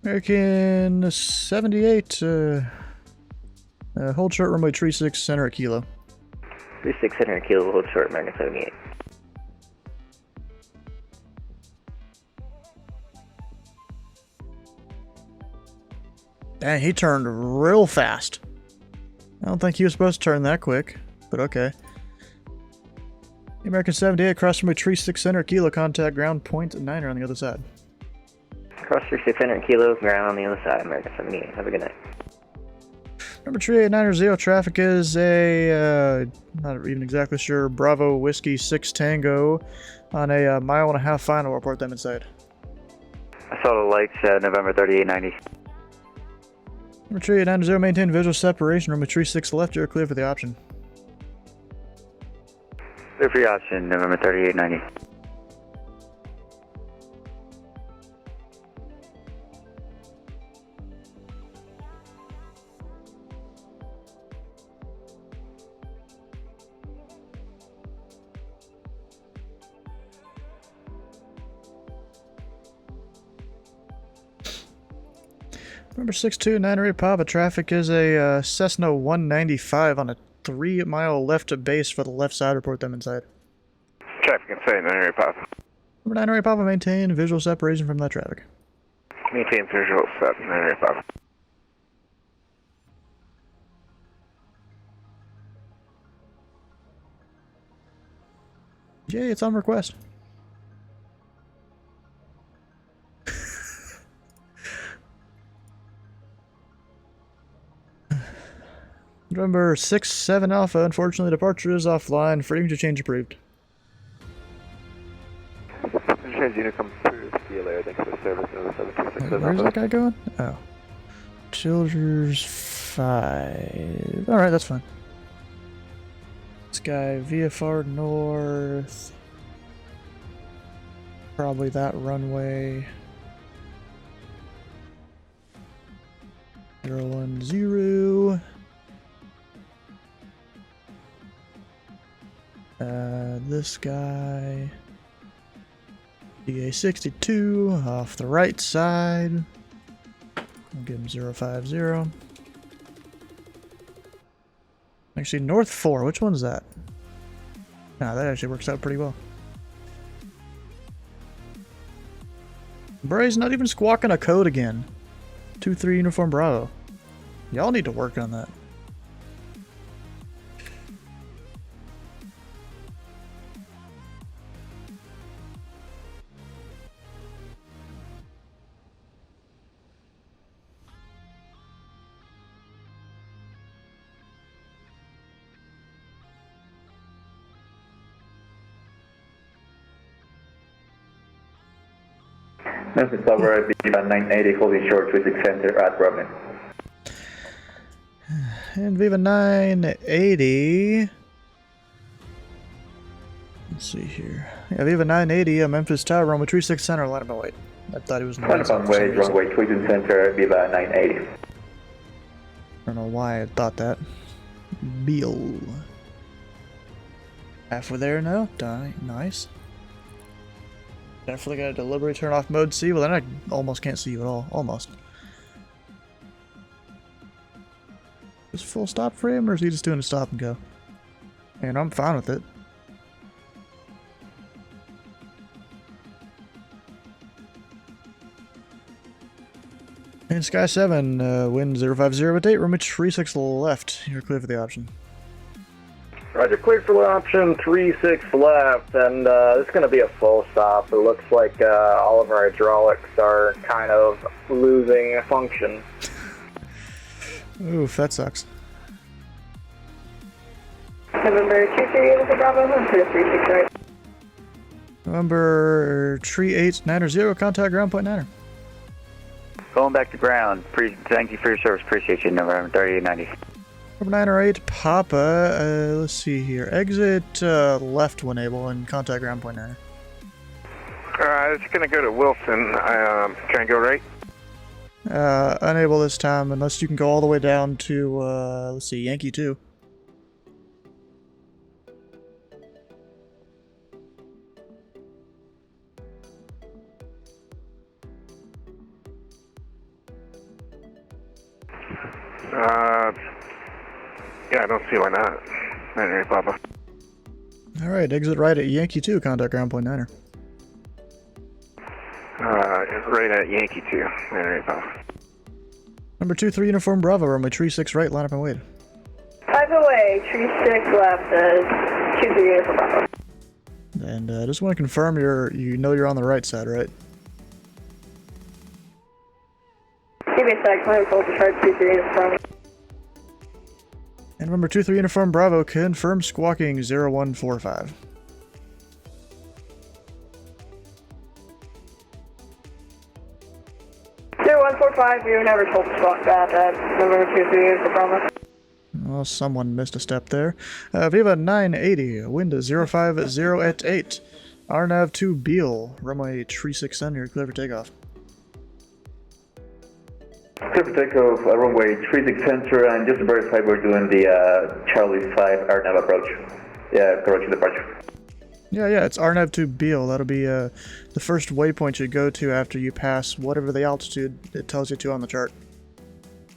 American 78, hold short runway 36 center at Kilo. 36 center at Kilo, hold short, American 78. Dang, he turned real fast. I don't think he was supposed to turn that quick, but okay. American 78, cross runway 36 center, Kilo, contact ground point 9er on the other side. Cross 36 center, Kilo, ground on the other side, American 78. Have a good night. Number 3890, traffic is a, not even exactly sure, Bravo Whiskey 6 Tango on a mile and a half final, report them inside. I saw the lights, November 3890. Number 3890, maintain visual separation, runway 36 left, you're clear for the option. Clear for the option, November 3890. Number 6298 Papa, traffic is a Cessna 195 on a 3-mile left base for the left side, report them inside. Traffic inside, 908 Papa. Number 908 Papa, maintain visual separation from that traffic. Maintain visual set, 908 Papa. Jay, it's on request. November 6-7 Alpha, unfortunately departure is offline, freedom to change approved. Unicom approved, CLA, thanks for the service, Where's that guy going? Oh. Childers 5. Alright, that's fine. This guy, VFR North. Probably that runway. 010. This guy, DA62 off the right side. I'll give him 050. Actually, North 4, which one's that? Nah, that actually works out pretty well. Bray's not even squawking a code again. 2-3 Uniform Bravo. Y'all need to work on that. Memphis Tower, Viva 980, holding short 36 center at Brooklyn. And Viva 980. Let's see here. Yeah, Viva 980, Memphis Tower, runway 36 center, line up and wait. I thought he was in the runway 22 center, Viva 980. I don't know why I thought that. Beal. Halfway there now. Nice. Definitely gotta deliberately turn off mode C. Well, then I almost can't see you at all. Almost. Is full stop for him, or is he just doing a stop and go? And I'm fine with it. And Sky 7, wind 050 at 8, runway 36 left. You're clear for the option. Roger, clear for the option, 36 left, and this is going to be a full stop. It looks like all of our hydraulics are kind of losing function. Oof, that sucks. November 23 for Bravo, 36 right. November 3890, contact ground point 9er. Going back to ground. Thank you for your service. Appreciate you, November 3890. Number 908, Papa. Let's see here. Exit left when able and contact ground point 9er. It's going to go to Wilson. Can I go right? Unable this time unless you can go all the way down to, let's see, Yankee 2. Yeah, I don't see why not. Anyway, Papa. Alright, exit right at Yankee 2, contact ground point 9er. Right at Yankee 2. Anyway, Papa. Number 23 Uniform Bravo, runway 36 right, line up and wait. 5 away, 36 left, 23 Uniform Bravo. And just want to confirm you know you're on the right side, right? Give me a sec, my full chart 23 Uniform Bravo. And number 23 Uniform Bravo, confirm squawking 0145. We were never told to squawk that at November 23 Uniform Bravo. Well, someone missed a step there. Viva 980, wind 050 at 8. RNAV 2 Beal, runway 36 center, clear for takeoff. Clear for takeoff, runway 36 center, and just to verify we're doing the Charlie 5 RNAV approach. Yeah, approach departure. Yeah, it's RNAV 2 Beal. That'll be the first waypoint you go to after you pass whatever the altitude it tells you to on the chart.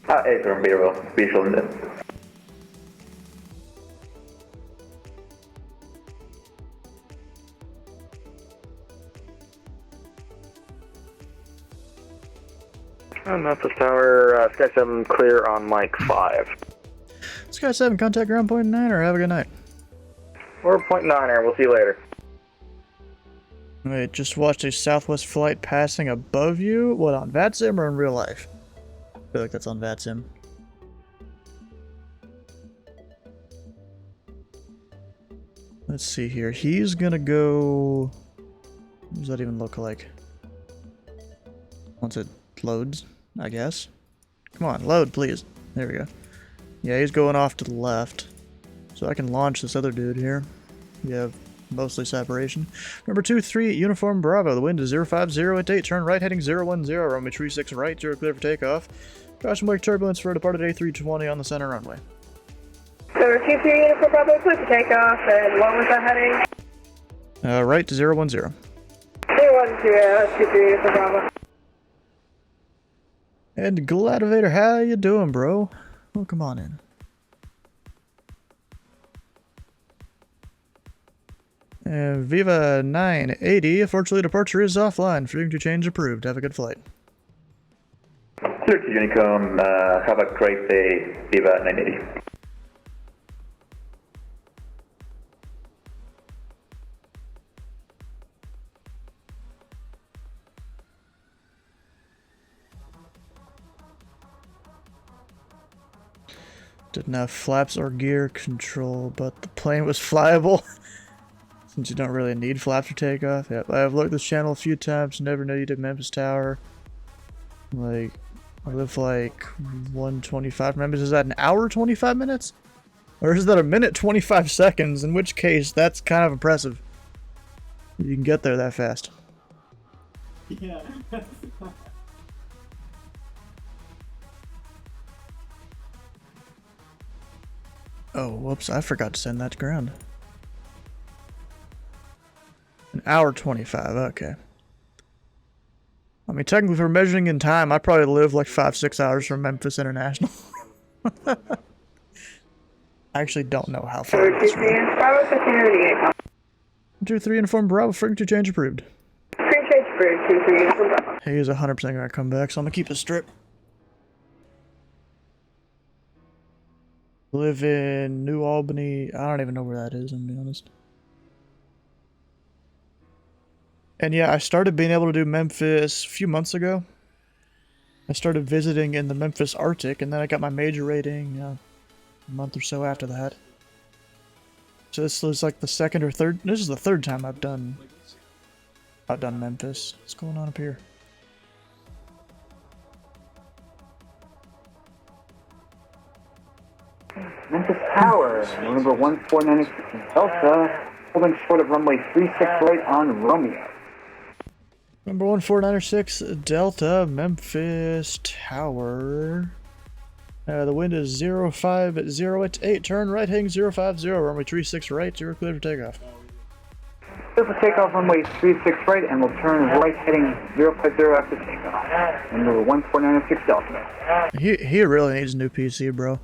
From visual in that. Memphis Tower, Sky 7 clear on Mike 5. Sky 7, contact ground point 9er. Have a good night. We're point 9er. We'll see you later. Wait, just watched a Southwest flight passing above you? What, on VATSIM or in real life? I feel like that's on VATSIM. Let's see here. He's gonna go... What does that even look like? Once it loads, I guess. Come on, load, please. There we go. Yeah, he's going off to the left. So I can launch this other dude here. We have mostly separation. Number 23, Uniform Bravo. The wind is 050 at 8. Turn right heading 010. Runway 36 right. You're clear for takeoff. Caution brake turbulence for departed A320 on the center runway. So 23 Uniform Bravo, clear for takeoff, and what was that heading? Right to 010. 010, 23 Uniform Bravo. And Gladiator, how you doing, bro? Oh, come on in. Viva 980, fortunately departure is offline. Frequency change approved. Have a good flight. Clear to Unicom, have a great day, Viva 980. Didn't have flaps or gear control, but the plane was flyable. Since you don't really need flaps for takeoff. Yep, I have looked at this channel a few times, never needed Memphis Tower. Like, I live like 125 Memphis. Is that an hour 25 minutes? Or is that a minute 25 seconds? In which case, that's kind of impressive. You can get there that fast. Yeah. Oh, whoops, I forgot to send that to ground. An hour 25, okay. I mean, technically, for measuring in time, I probably live like 5-6 hours from Memphis International. I actually don't know how far it is. 2-3 informed Bravo, frequency change approved. Frequency change approved, 2-3 informed Bravo. He is 100% gonna come back, so I'm gonna keep this strip. Live in New Albany. I don't even know where that is, I'm gonna be honest. And yeah, I started being able to do Memphis a few months ago. I started visiting in the Memphis Arctic, and then I got my major rating a month or so after that. So this was like the second or third. This is the third time I've done Memphis. What's going on up here? Memphis Tower, number 1496 Delta, holding short of runway 36 right on Romeo. Number 1496 Delta, Memphis Tower. The wind is 050 at 8, turn right heading 050, runway 36 right, 0 clear for takeoff. Clear for takeoff, runway 36 right, and we'll turn right heading 050 after takeoff. Number 1496 Delta. He really needs a new PC, bro.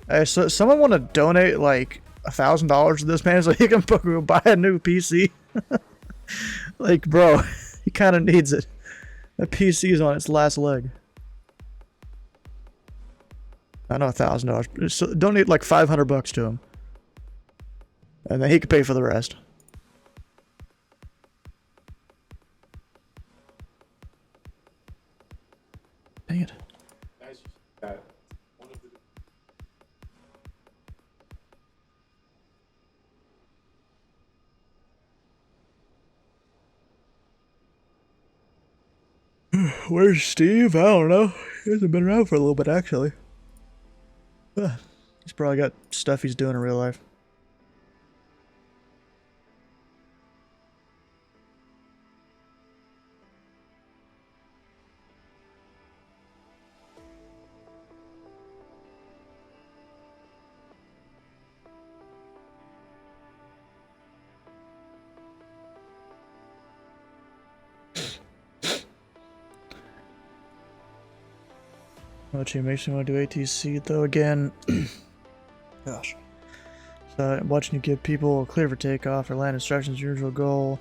Hey, so someone want to donate like $1,000 to this man so he can go buy a new PC? Like, bro, he kind of needs it. That PC is on its last leg. I know $1,000. So donate like $500 to him, and then he can pay for the rest. Dang it. Where's Steve? I don't know. He hasn't been around for a little bit, actually. He's probably got stuff he's doing in real life. Which makes me want to do ATC though again. Gosh. So watching you give people a clear for takeoff or land instructions, usual goal.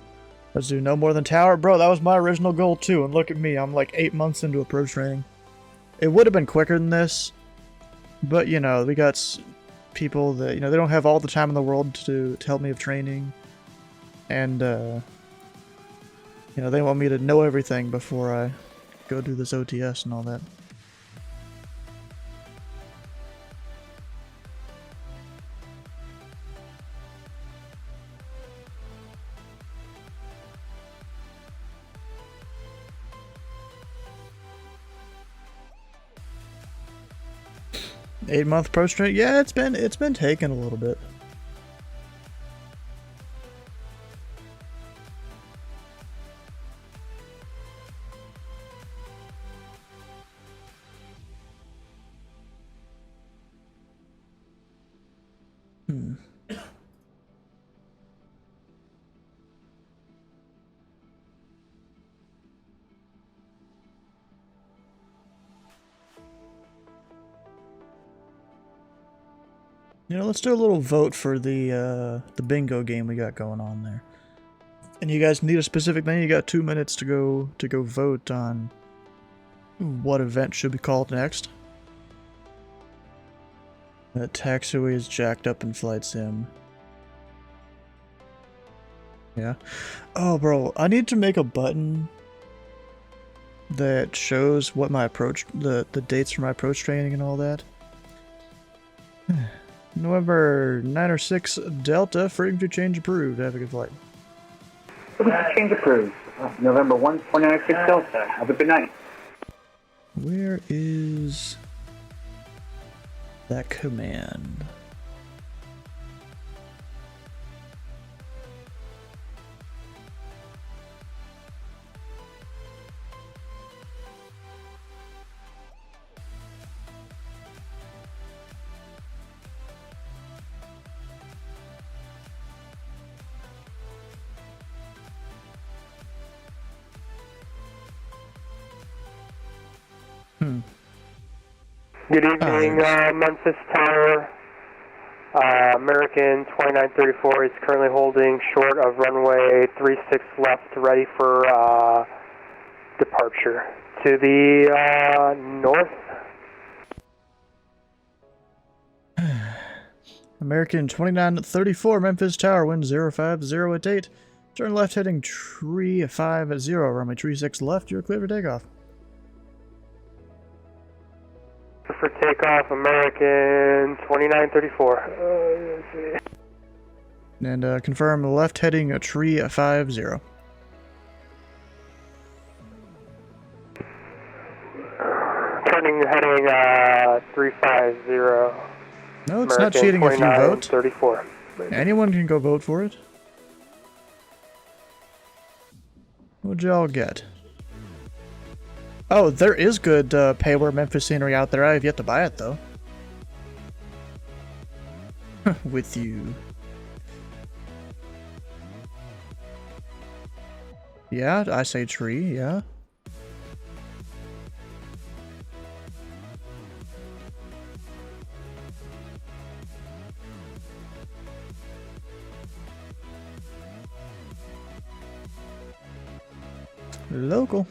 Let's do no more than tower. Bro, that was my original goal too, and look at me, I'm like 8 months into approach training. It would have been quicker than this, but you know, we got people that, you know, they don't have all the time in the world to help me with training. And you know, they want me to know everything before I go do this OTS and all that. Eight-month approach training? Yeah, it's been taking a little bit. You know, let's do a little vote for the bingo game we got going on there. And you guys need a specific thing. You got 2 minutes to go vote on what event should be called next. That taxiway is jacked up in Flight Sim. Yeah. Oh, bro, I need to make a button that shows what my approach, the dates for my approach training and all that. November 906 Delta, frequency change approved. Have a good flight. Frequency change approved. November 1496 Delta. Have a good night. Where is that command? Good evening, Memphis Tower. American 2934 is currently holding short of runway 36 left, ready for departure to the north. American 2934, Memphis Tower, wind 05088. Turn left heading tree 50, runway tree 6 left, you're clear for takeoff. For takeoff, American 2934. And confirm left heading a tree 50. Turning heading 350. No, it's not cheating if you vote. 34. Anyone can go vote for it. What'd y'all get? Oh, there is good payware Memphis scenery out there. I have yet to buy it, though. With you. Yeah, I say tree, yeah. Local.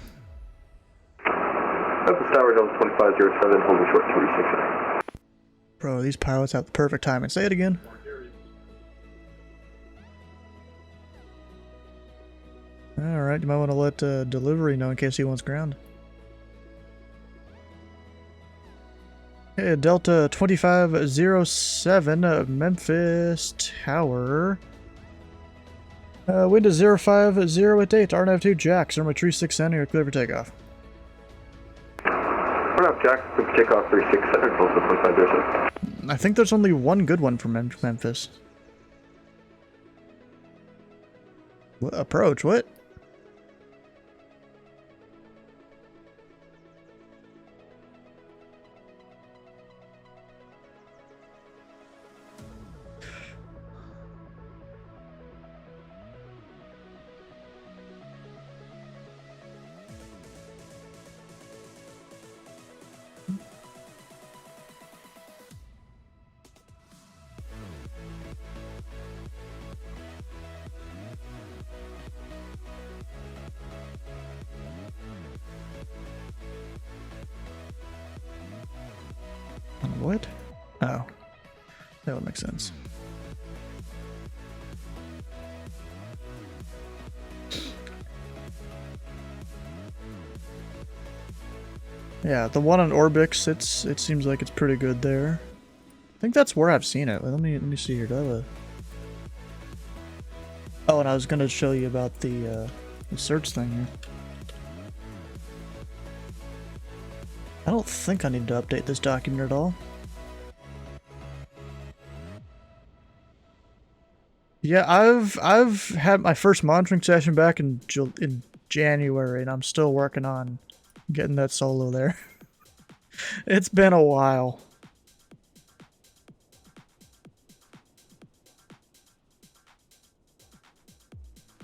Memphis Tower, Delta 2507, holding short 360. Bro, these pilots have the perfect timing. Say it again. Alright, you might want to let delivery know in case he wants ground. Hey, Delta 2507, Memphis Tower. Wind is 05088, RNF2 Jacks, runway tree 6 center, you're clear for takeoff. RNF Jack, takeoff 36 center, Delta 2507. I think there's only one good one from Memphis. What approach? What? What? Oh. That would make sense. Yeah, the one on Orbix, it seems like it's pretty good there. I think that's where I've seen it. Let me see here. Do I have a... Oh, and I was gonna show you about the search thing here. I don't think I need to update this document at all. Yeah, I've had my first monitoring session back in January, and I'm still working on getting that solo there. It's been a while.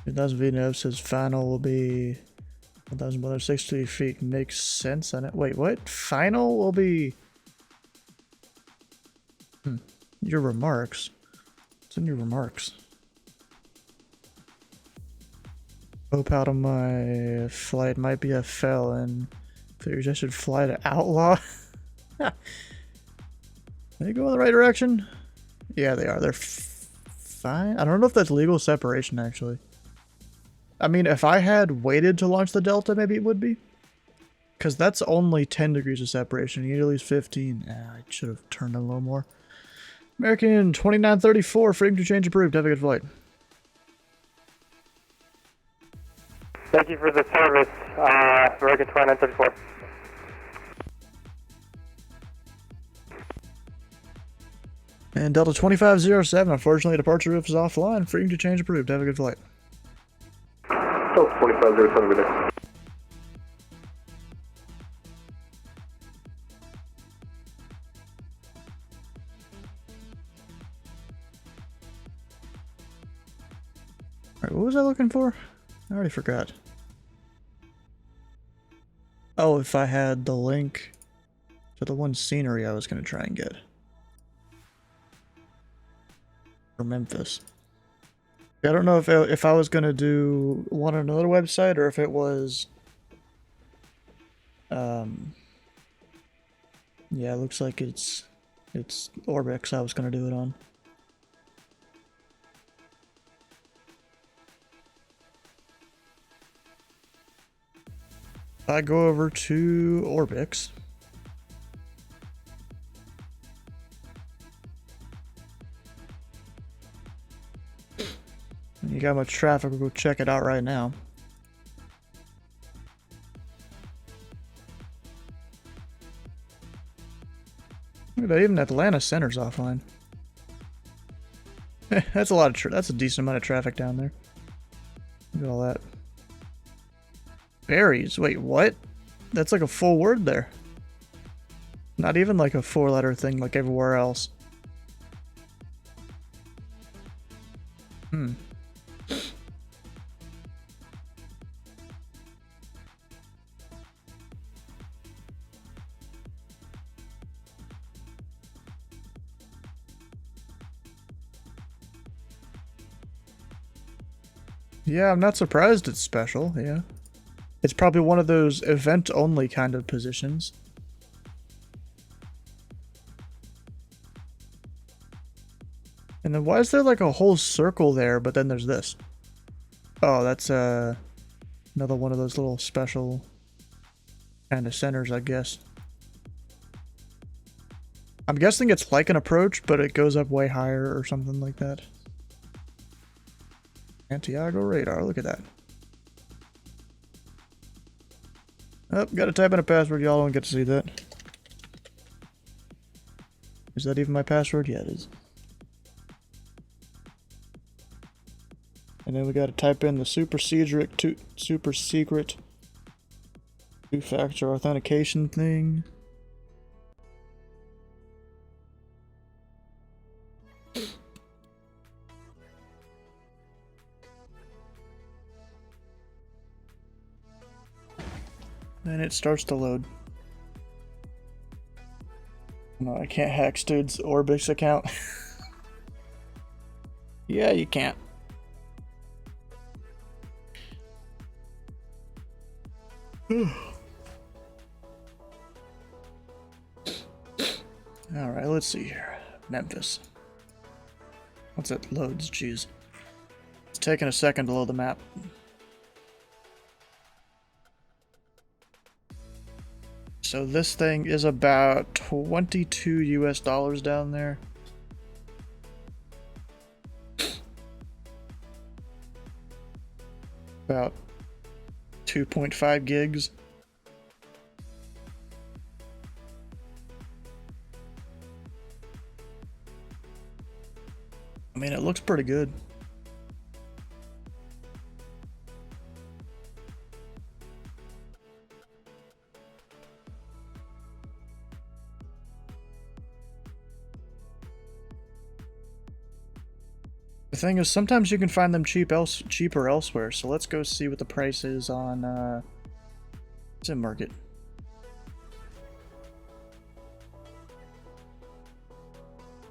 That's VNF says final will be 1,160 feet. Makes sense on it. Wait, what? Final will be... Your remarks. It's in your remarks. Hope out of my flight might be a felon. Figures I should fly to outlaw. They go in the right direction? Yeah, they are. They're fine. I don't know if that's legal separation, actually. I mean, if I had waited to launch the Delta, maybe it would be. Because that's only 10 degrees of separation. You need at least 15. I should have turned a little more. American 2934, freedom to change approved. Have a good flight. Thank you for the service, American 2934. And Delta 2507, unfortunately, departure roof is offline. Freedom to change approved. Have a good flight. Delta 2507, good day. Alright, what was I looking for? I already forgot. Oh, if I had the link to the one scenery I was going to try and get. For Memphis. I don't know if I was going to do one on another website or if it was... yeah, it looks like it's Orbix I was going to do it on. I go over to Orbix. And you got much traffic, we'll go check it out right now. Look at that, even Atlanta Center's offline. That's a lot of that's a decent amount of traffic down there. Look at all that. Berries? Wait, what? That's like a full word there. Not even like a 4-letter thing like everywhere else. Yeah, I'm not surprised it's special, yeah. It's probably one of those event-only kind of positions. And then why is there like a whole circle there, but then there's this? Oh, that's another one of those little special kind of centers, I guess. I'm guessing it's like an approach, but it goes up way higher or something like that. Santiago radar, look at that. Oh, gotta type in a password, y'all don't get to see that. Is that even my password? Yeah, it is. And then we gotta type in the super secret two-factor authentication thing. And it starts to load. No, I can't hack Stude's Orbix account. Yeah, you can't. Alright, let's see here. Memphis. Once it loads, jeez. It's taking a second to load the map. So this thing is about 22 US dollars down there. About 2.5 gigs. I mean, it looks pretty good. The thing is, sometimes you can find them cheaper elsewhere, so let's go see what the price is on Sim Market.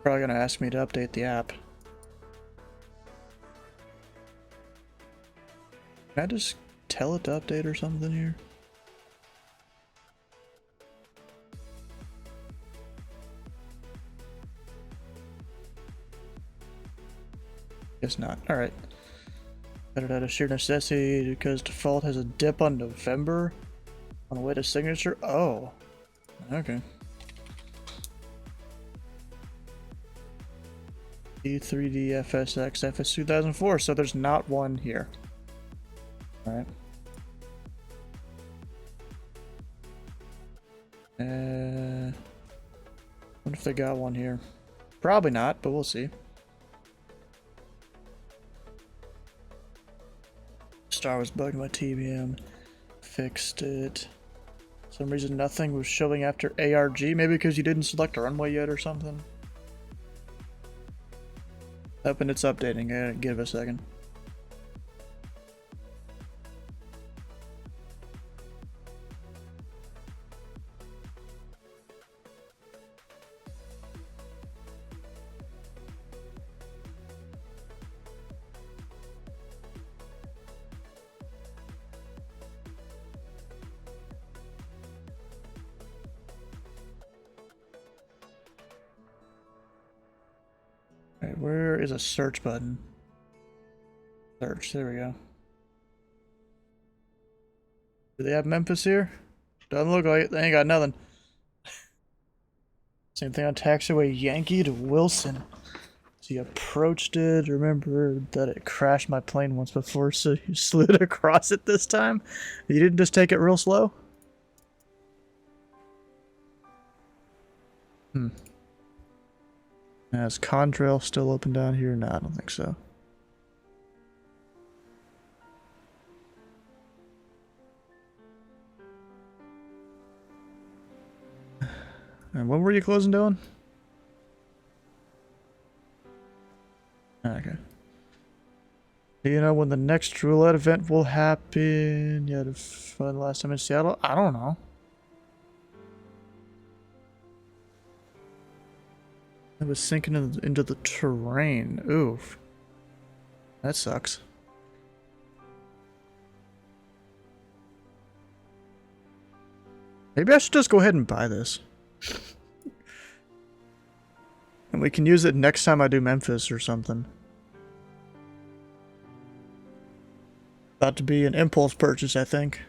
Probably gonna ask me to update the app. Can I just tell it to update or something here? Guess not. Alright. Got it out of sheer necessity because default has a dip on November on the way to signature. Oh. Okay. D3D FSX FS 2004, so there's not one here. Alright. What if they got one here? Probably not, but we'll see. Star was bugged my TBM. Fixed it. For some reason nothing was showing after ARG. Maybe because you didn't select a runway yet or something. Hoping it's updating. Give it a second. Alright, where is a search button? Search, there we go. Do they have Memphis here? Doesn't look like it. They ain't got nothing. Same thing on taxiway Yankee to Wilson. So you approached it. Remember that it crashed my plane once before, so you slid across it this time? You didn't just take it real slow? Is Contrail still open down here? No, I don't think so. And when were you closing down? Okay. Do you know when the next roulette event will happen? You had fun last time in Seattle? I don't know. It was sinking into the terrain. Oof. That sucks. Maybe I should just go ahead and buy this. And we can use it next time I do Memphis or something. About to be an impulse purchase, I think.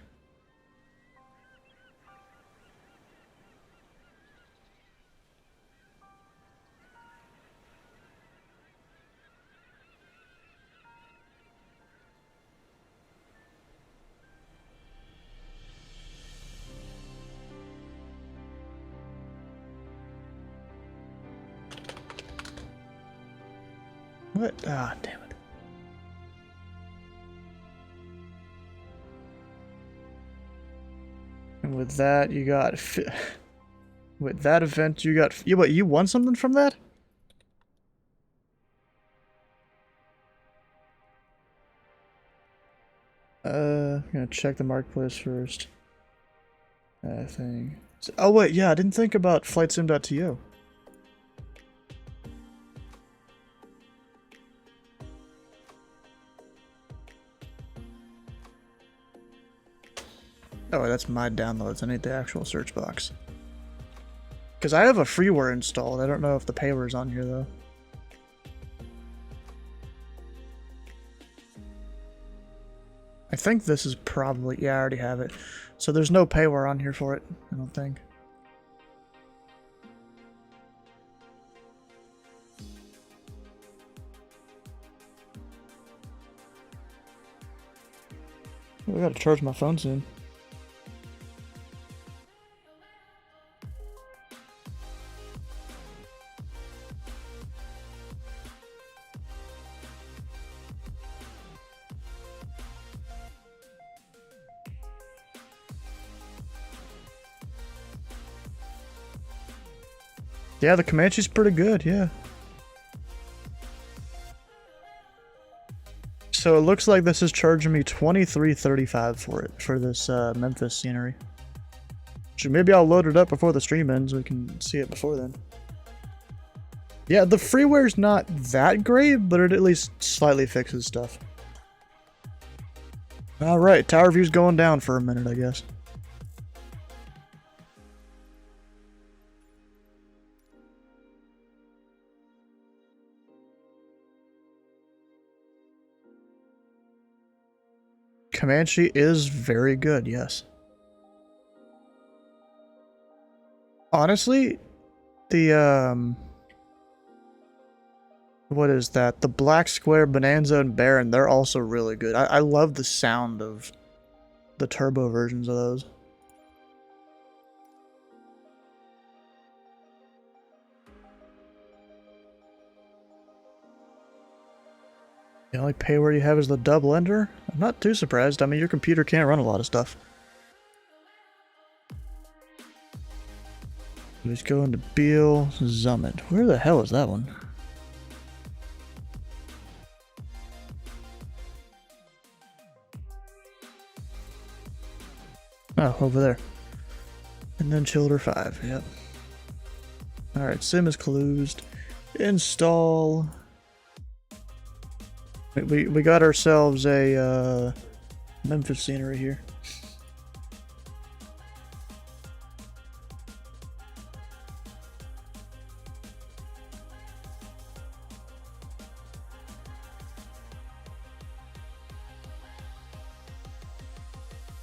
What? Ah, damn it. And with that, you got... with that event, you got... What, you won something from that? I'm gonna check the marketplace first. I think... Oh wait, yeah, I didn't think about flightsim.to. Oh, that's my downloads. I need the actual search box. Because I have a freeware installed. I don't know if the payware's on here, though. I think this is probably... Yeah, I already have it. So there's no payware on here for it, I don't think. I gotta charge my phone soon. Yeah, the Comanche's pretty good, yeah. So it looks like this is charging me $23.35 for it, for this Memphis scenery. So maybe I'll load it up before the stream ends, we can see it before then. Yeah, the freeware's not that great, but it at least slightly fixes stuff. Alright, tower view's going down for a minute, I guess. Comanche is very good, yes. Honestly, the What is that? The Black Square, Bonanza, and Baron, they're also really good. I love the sound of the turbo versions of those. The only pay where you have is the double ender? I'm not too surprised. I mean, your computer can't run a lot of stuff. Let's go into Beale, Zummit. Where the hell is that one? Oh, over there. And then Childer 5, yep. Alright, sim is closed. Install. We got ourselves a Memphis scenery here.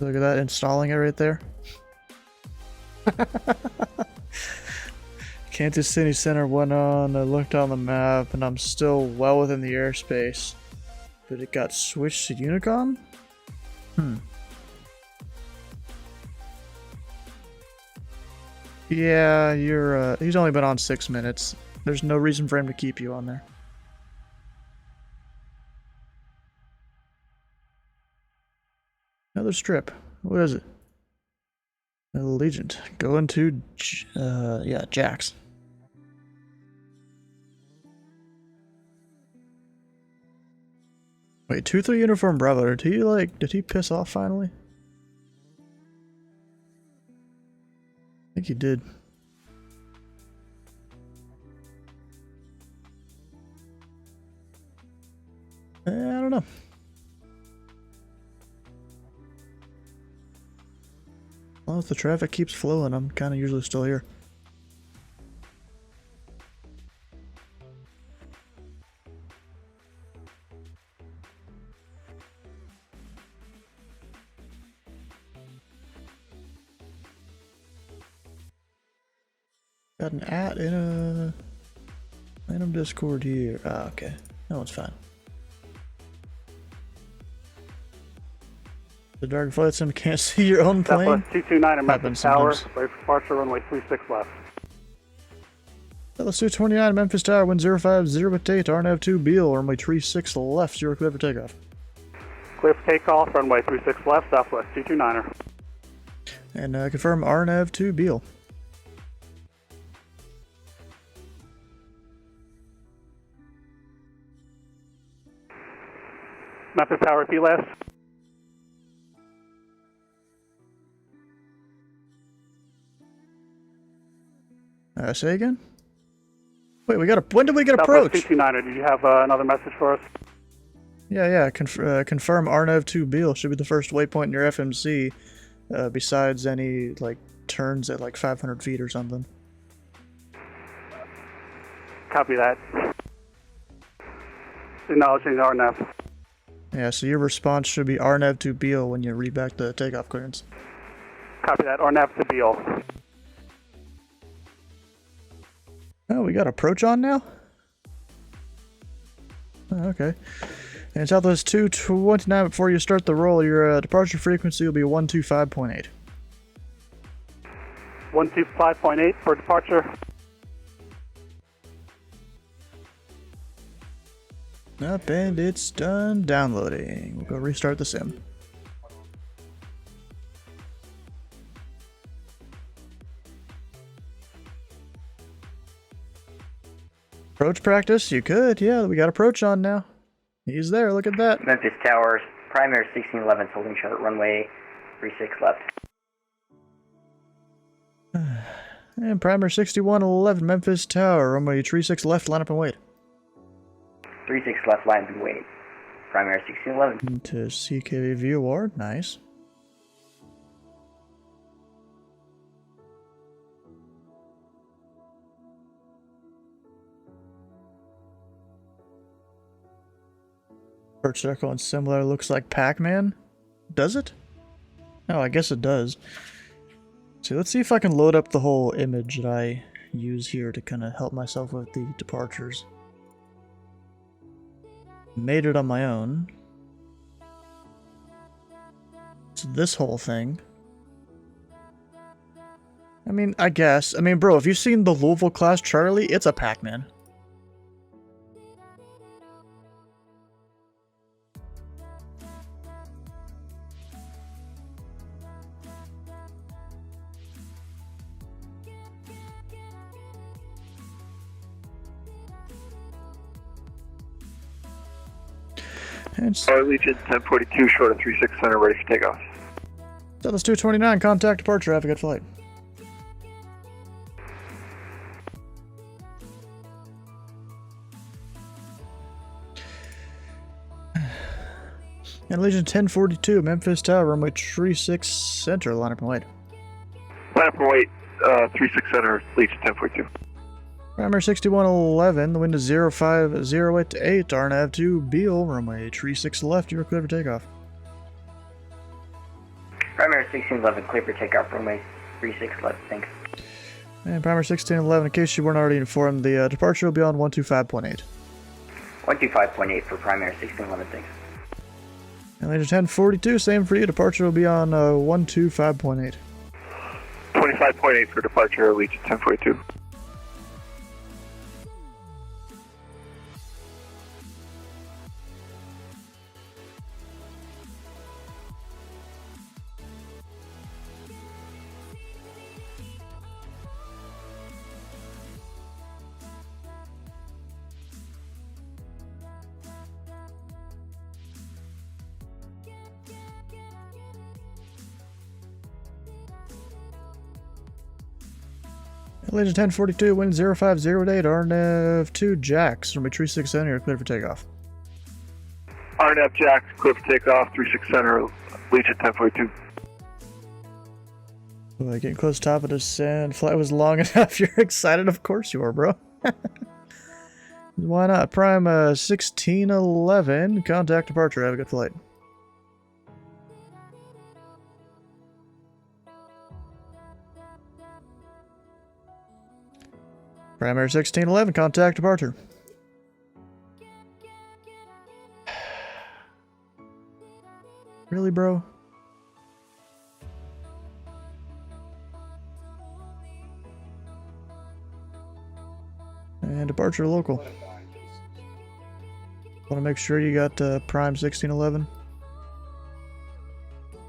Look at that, installing it right there. Kansas City Center went on, I looked on the map, and I'm still well within the airspace. But it got switched to Unicom? Yeah, you're, he's only been on 6 minutes. There's no reason for him to keep you on there. Another strip. What is it? Allegiant. Going to, yeah, Jax. Wait, 2-3 uniform Bravo. Did he piss off finally? I think he did. I don't know. Well, if the traffic keeps flowing, I'm kind of usually still here. Got an at in a random Discord here. Ah, okay. That one's fine. The dark flight sim can't see your own plane. Southwest 229 in Memphis Tower. Wait for departure, runway 36 left. Southwest 229 Memphis Tower, wind 050 at Tate, RNAV 2 Beale, runway 36 left, 0 clear for takeoff. Clear for takeoff, runway 36 left, Southwest 229er. And confirm RNAV 2 Beale. Memphis Tower, repeat last. Say again? Wait, when did we get approach? 229er, did you have another message for us? Yeah, confirm RNAV 2 Beale should be the first waypoint in your FMC, besides any, like, turns at, like, 500 feet or something. Copy that. Acknowledging RNAV. Yeah, so your response should be RNAV 2 Beale when you read back the takeoff clearance. Copy that, RNAV to Beale. Oh, we got approach on now? Oh, okay. And Southwest 229, before you start the roll, your departure frequency will be 125.8. 125.8 for departure. Up, and it's done downloading. We'll go restart the sim. Approach practice? You could, yeah, we got approach on now. He's there, look at that. Memphis Towers, primary 1611, holding short, runway 36 left. And primary 6111, Memphis Tower, runway 36 left, line up and wait. 36 left, line up and wait. Primary 1611. To CKV VOR, nice. Approach circle and similar looks like Pac-Man. Does it? Oh, I guess it does. So let's see if I can load up the whole image that I use here to kind of help myself with the departures. Made it on my own. So this whole thing. I mean, I guess. I mean, bro, if you've seen the Louisville class Charlie, it's a Pac-Man. Legion 1042, short of 36 center, ready for takeoff. Southwest 229, contact departure, have a good flight. And Legion 1042, Memphis Tower, runway 36 center, line up and wait. Line up and wait, 36 center, Legion 1042. Primary 6111, the wind is 050 to 8, RNAV 2, Beale, runway 36 left, you are clear for takeoff. Primary 1611, clear for takeoff, runway 36 left, thanks. And Primary 1611, in case you weren't already informed, the departure will be on 125.8. 125.8 for primary 1611, thanks. And Legion 1042, same for you, departure will be on 125.8. 25.8 for departure, Legion 1042. Legion 1042, wind 050 to 8, RNAV 2, Jacks, runway 36 center, you're clear for takeoff. RNAV Jacks, clear for takeoff, 36 center, Legion 1042. Boy, getting close to top of descent. Flight was long enough. You're excited? Of course you are, bro. Why not? Prime 1611, contact departure, have a good flight. Primary 1611, contact departure. Really, bro? And departure local. Want to make sure you got Prime 1611?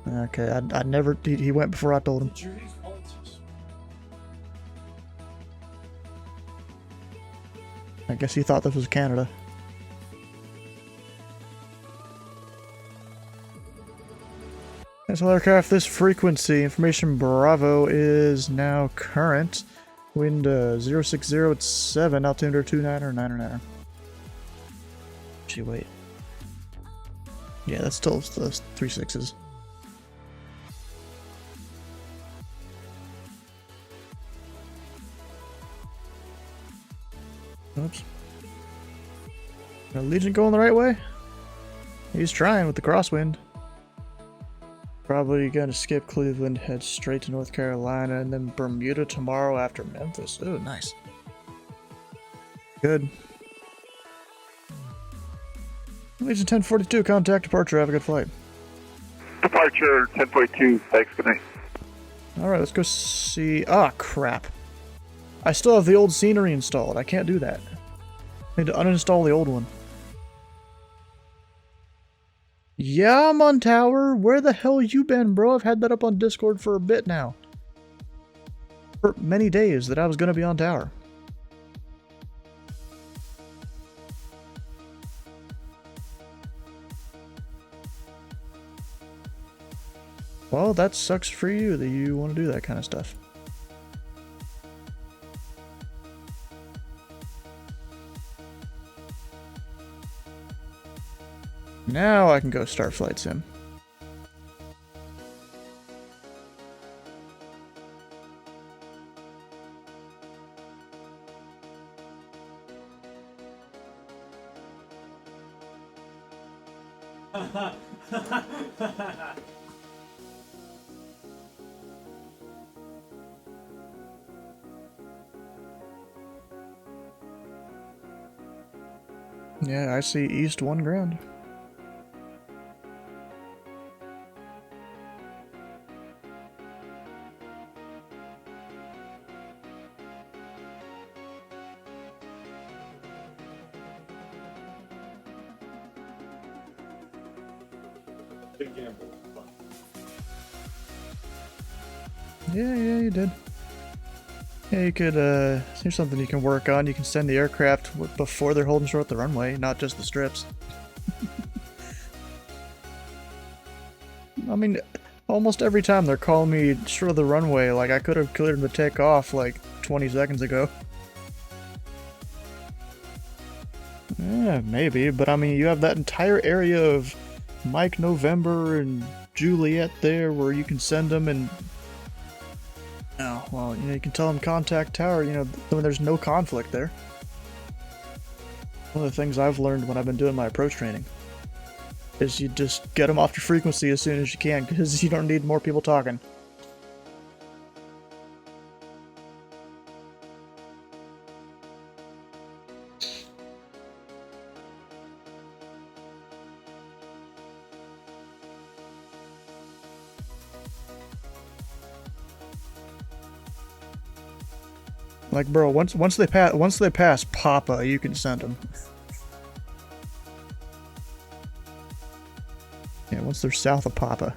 Okay, I never... He went before I told him. I guess he thought this was Canada. SL aircraft, this frequency, information Bravo is now current. Wind 060 at 7, altimeter 29er, 9er. Gee, wait. Yeah, that's still those 36s. Oops. Legion going the right way? He's trying with the crosswind. Probably gonna skip Cleveland, head straight to North Carolina, and then Bermuda tomorrow after Memphis. Ooh, nice. Good. Legion 1042, contact departure, have a good flight. Departure 1042, thanks, good night. Alright, let's go see... Ah, crap. I still have the old scenery installed. I can't do that. I need to uninstall the old one. Yeah, I'm on tower. Where the hell you been, bro? I've had that up on Discord for a bit now. For many days that I was going to be on tower. Well, that sucks for you that you want to do that kind of stuff. Now I can go start Flight Sim. Yeah, I see east 1 ground. Big gamble. Yeah, you did. Yeah, you could, here's something you can work on. You can send the aircraft before they're holding short the runway, not just the strips. I mean, almost every time they're calling me short of the runway, like I could have cleared them to take off like 20 seconds ago. Yeah, maybe, but I mean, you have that entire area of Mike November and Juliet there where you can send them and... Oh, well, you know, you can tell them contact tower, you know, when there's no conflict there. One of the things I've learned when I've been doing my approach training is you just get them off your frequency as soon as you can, because you don't need more people talking. Like, bro, once they pass Papa, you can send them. Yeah, once they're south of Papa.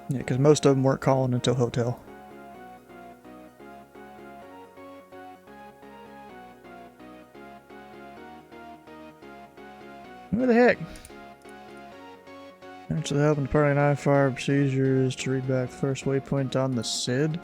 Yeah, because most of them weren't calling until hotel. What the heck? Answer the help in Department 9 fire procedures to read back the first waypoint on the SID.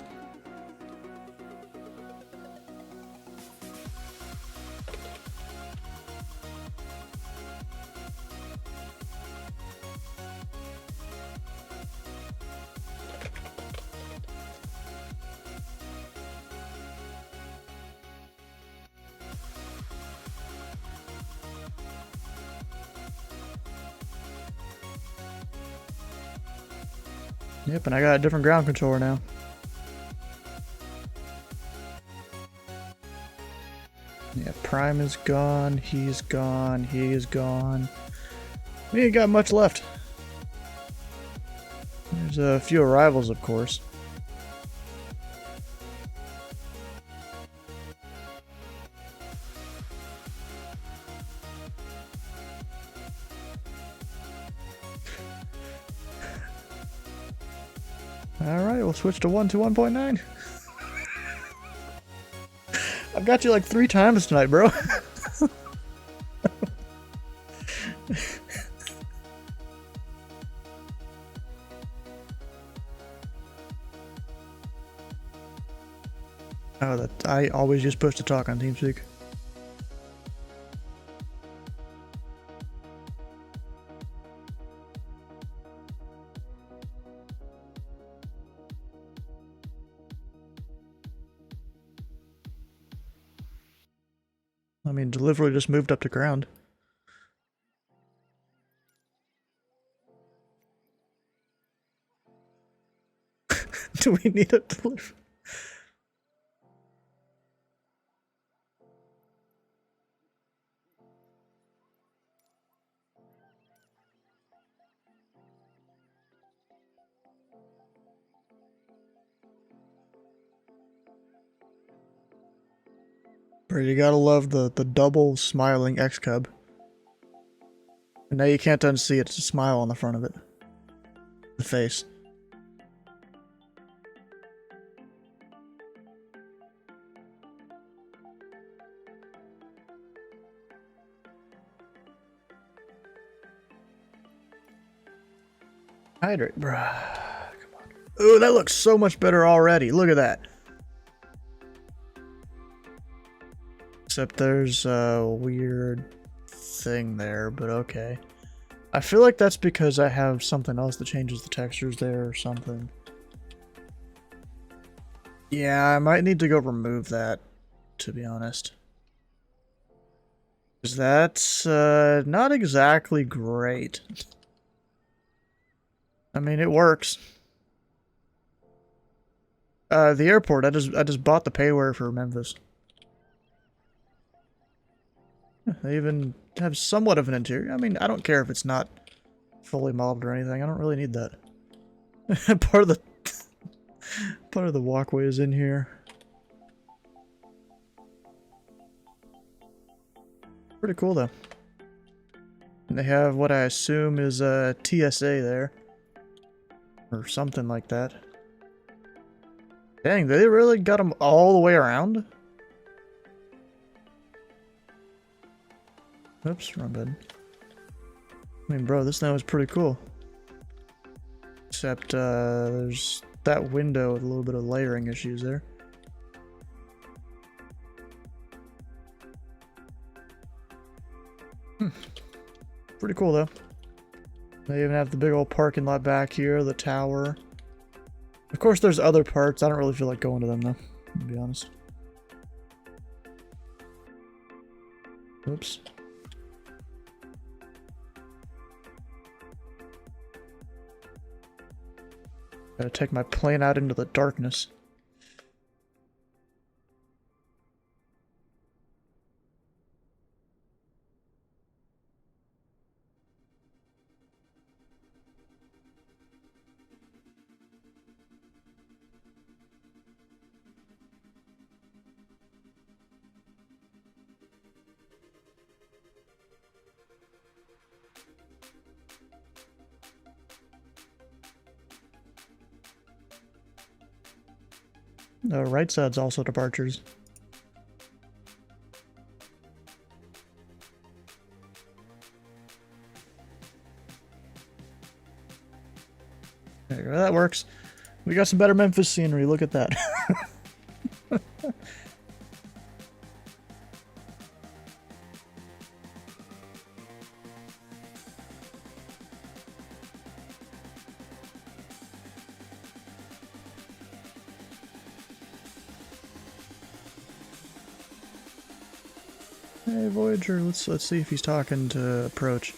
Yep, and I got a different ground controller now. Yeah, Prime is gone, he's gone, he is gone. We ain't got much left. There's a few arrivals, of course. Alright, we'll switch to 121.9. I've got you like 3 times tonight, bro. Oh, that I always just push to talk on TeamSpeak. I mean, delivery just moved up to ground. Do we need a delivery? Bro, you gotta love the double smiling X-Cub. And now you can't unsee it, it's a smile on the front of it. The face. Hydrate, bruh. Come on. Ooh, that looks so much better already. Look at that. Except there's a weird thing there, but okay. I feel like that's because I have something else that changes the textures there or something. Yeah, I might need to go remove that, to be honest. Because that's not exactly great. I mean, it works. The airport. I just bought the payware for Memphis. They even have somewhat of an interior. I mean, I don't care if it's not fully modeled or anything. I don't really need that. part of the walkway is in here. Pretty cool though. And they have what I assume is a TSA there. Or something like that. Dang, they really got them all the way around? Oops, wrong button. I mean, bro, this thing was pretty cool. Except, there's that window with a little bit of layering issues there. Pretty cool, though. They even have the big old parking lot back here, the tower. Of course, there's other parts. I don't really feel like going to them, though, to be honest. Oops. Gotta take my plane out into the darkness. The right side's also departures. There you go, that works. We got some better Memphis scenery, look at that. Hey Voyager, let's see if he's talking to approach.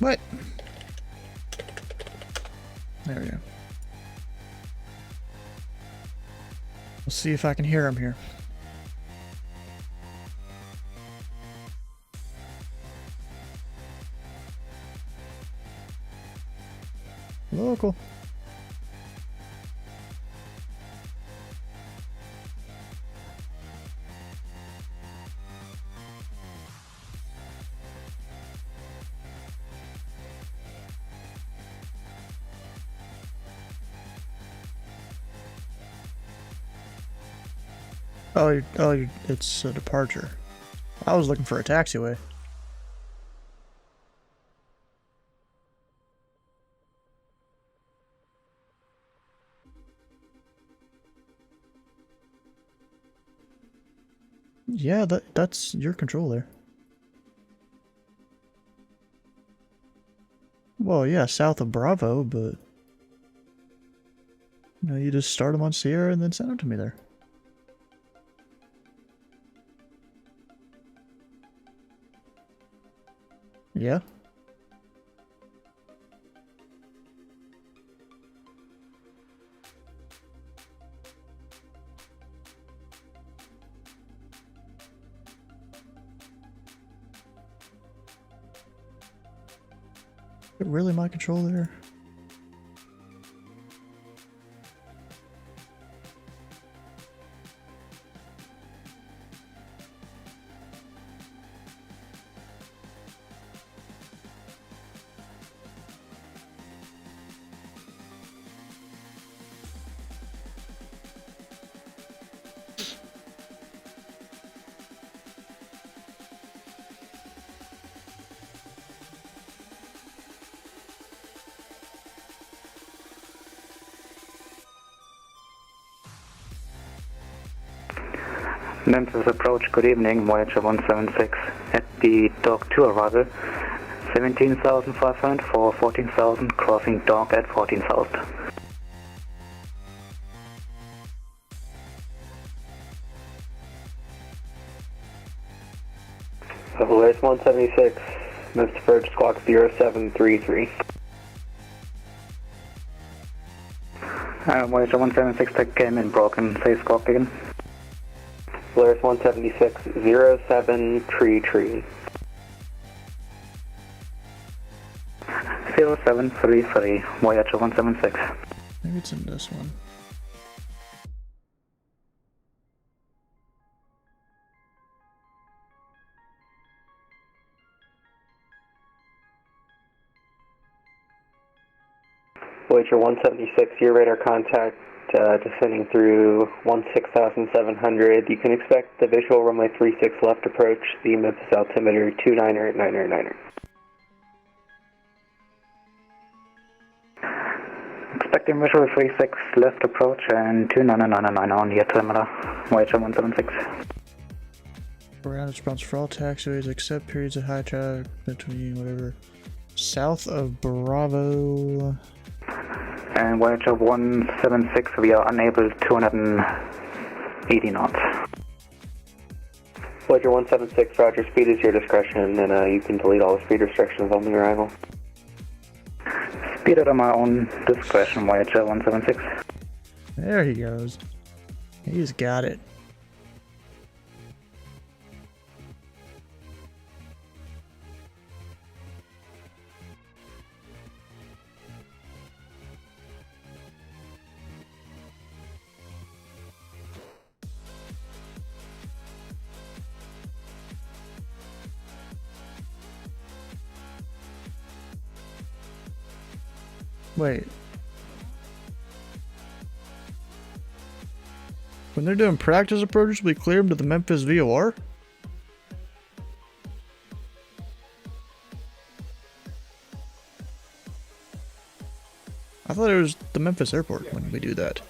What? There we go. We'll see if I can hear him here. Local. It's a departure. I was looking for a taxiway. Yeah, that's your control there. Well, yeah, south of Bravo, but you know, you just start them on Sierra and then send them to me there. Yeah. Is it really my control there? Memphis approach, good evening, Voyager 176 at the dock 2 arrival, 17,500 for 14,000, crossing dock at 14,000. Level 176, Memphis approach, squawk 0733. Voyager 176 that came in broken. Say squawk again. Polaris 176, 07 tree. 0733, Voyager 176. Maybe it's in this one. Voyager 176, your radar contact descending through 16,700. You can expect the visual runway 36 left approach, the Memphis altimeter 29er. Expecting visual 36 left approach and 2999 on the altimeter, Voyager 176. Ground response for all taxiways except periods of high traffic between whatever. South of Bravo. And Voyager 176, we are unable 280 knots. Voyager 176, roger, speed is your discretion, and you can delete all the speed restrictions on the arrival. Speed at my own discretion, Voyager 176. There he goes. He's got it. Wait. When they're doing practice approaches, we clear them to the Memphis VOR? I thought it was the Memphis airport when we do that.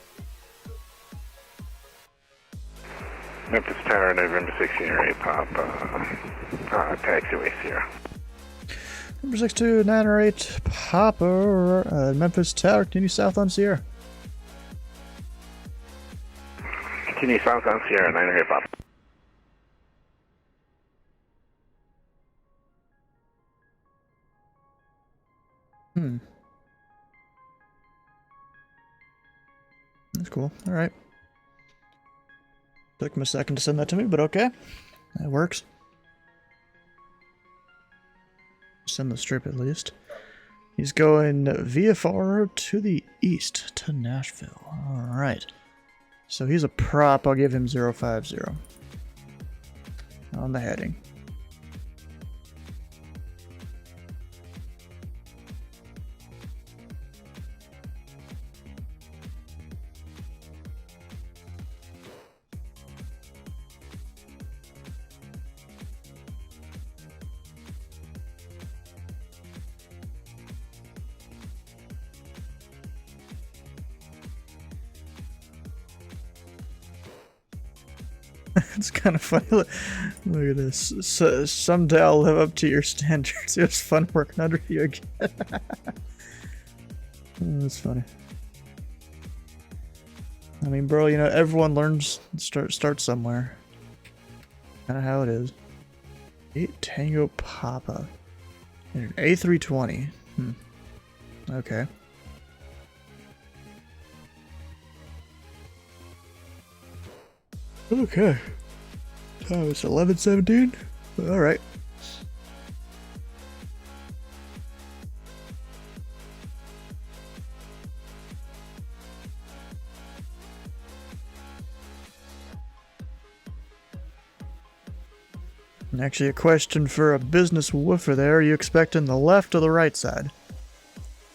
Memphis Tower, November 16 8 pop, taxiway Sierra. Number 6298 Papa, Memphis Tower, continue south on Sierra. Continue south on Sierra, 98 pop. That's cool. Alright. Took him a second to send that to me, but okay. That works. Send the strip at least. He's going VFR to the east to Nashville. Alright. So he's a prop. I'll give him 050 on the heading. It's kind of funny. Look at this. So, someday I'll live up to your standards. It was fun working under you again. Oh, that's funny. I mean, bro, you know, everyone learns, start somewhere. Kind of how it is. 8 Tango Papa. And an A320. Okay. Okay. Oh, it's 11:17. All right. And actually, a question for a business woofer there. Are you expecting the left or the right side?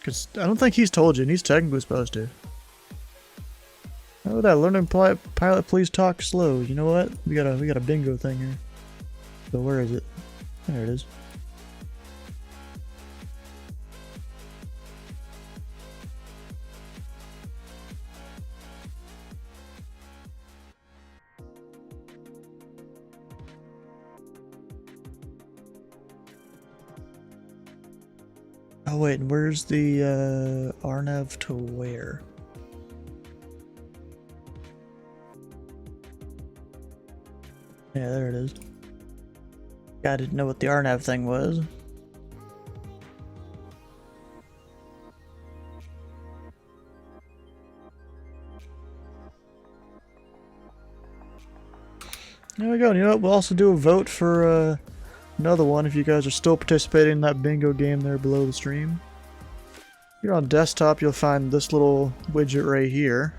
Because I don't think he's told you, and he's technically supposed to. Oh, that learning pilot, please talk slow. You know what? We got a bingo thing here. So where is it? There it is. Oh wait, where's the RNAV to where? Yeah, there it is. I didn't know what the RNAV thing was. There we go. You know what? We'll also do a vote for another one if you guys are still participating in that bingo game there below the stream. If you're on desktop, you'll find this little widget right here.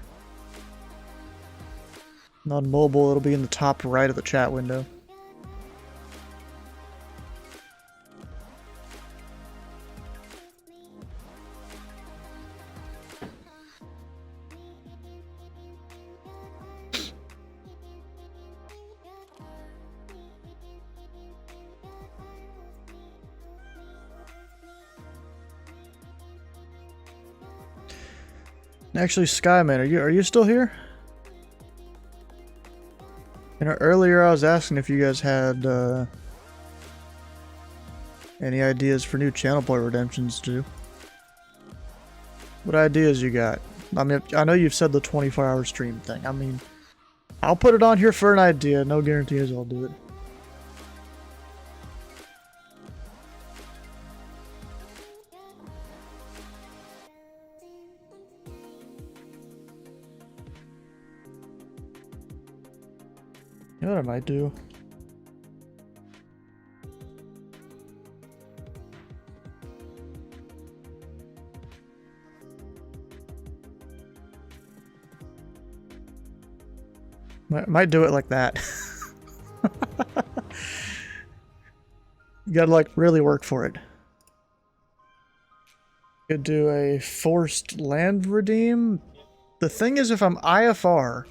And on mobile, it'll be in the top right of the chat window. Actually, Skyman, are you still here? You know, earlier I was asking if you guys had any ideas for new channel point redemptions to do. What ideas you got? I mean, I know you've said the 24-hour stream thing. I mean, I'll put it on here for an idea. No guarantees I'll do it. You know what I might do? Might do it like that. You gotta like really work for it. Could do a forced land redeem. The thing is, if I'm IFR,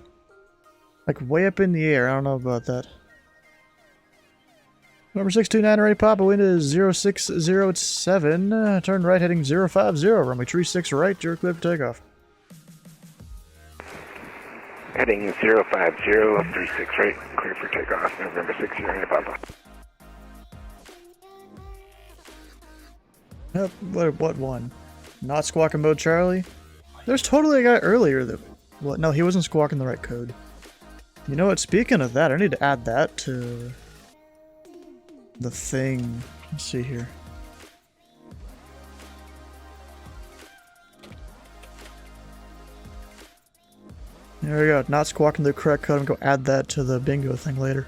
like way up in the air, I don't know about that. Number 629 ready, Papa, wind is 0607, turn right heading 050, runway 36 right, you're clear for takeoff. Heading 050, 36 right, clear for takeoff, November 6 ready, Papa. Yep, what one? Not squawking mode Charlie? There's totally a guy earlier that... What? No, he wasn't squawking the right code. You know what, speaking of that, I need to add that to the thing. Let's see here. There we go, not squawking the correct code. I'm going to add that to the bingo thing later.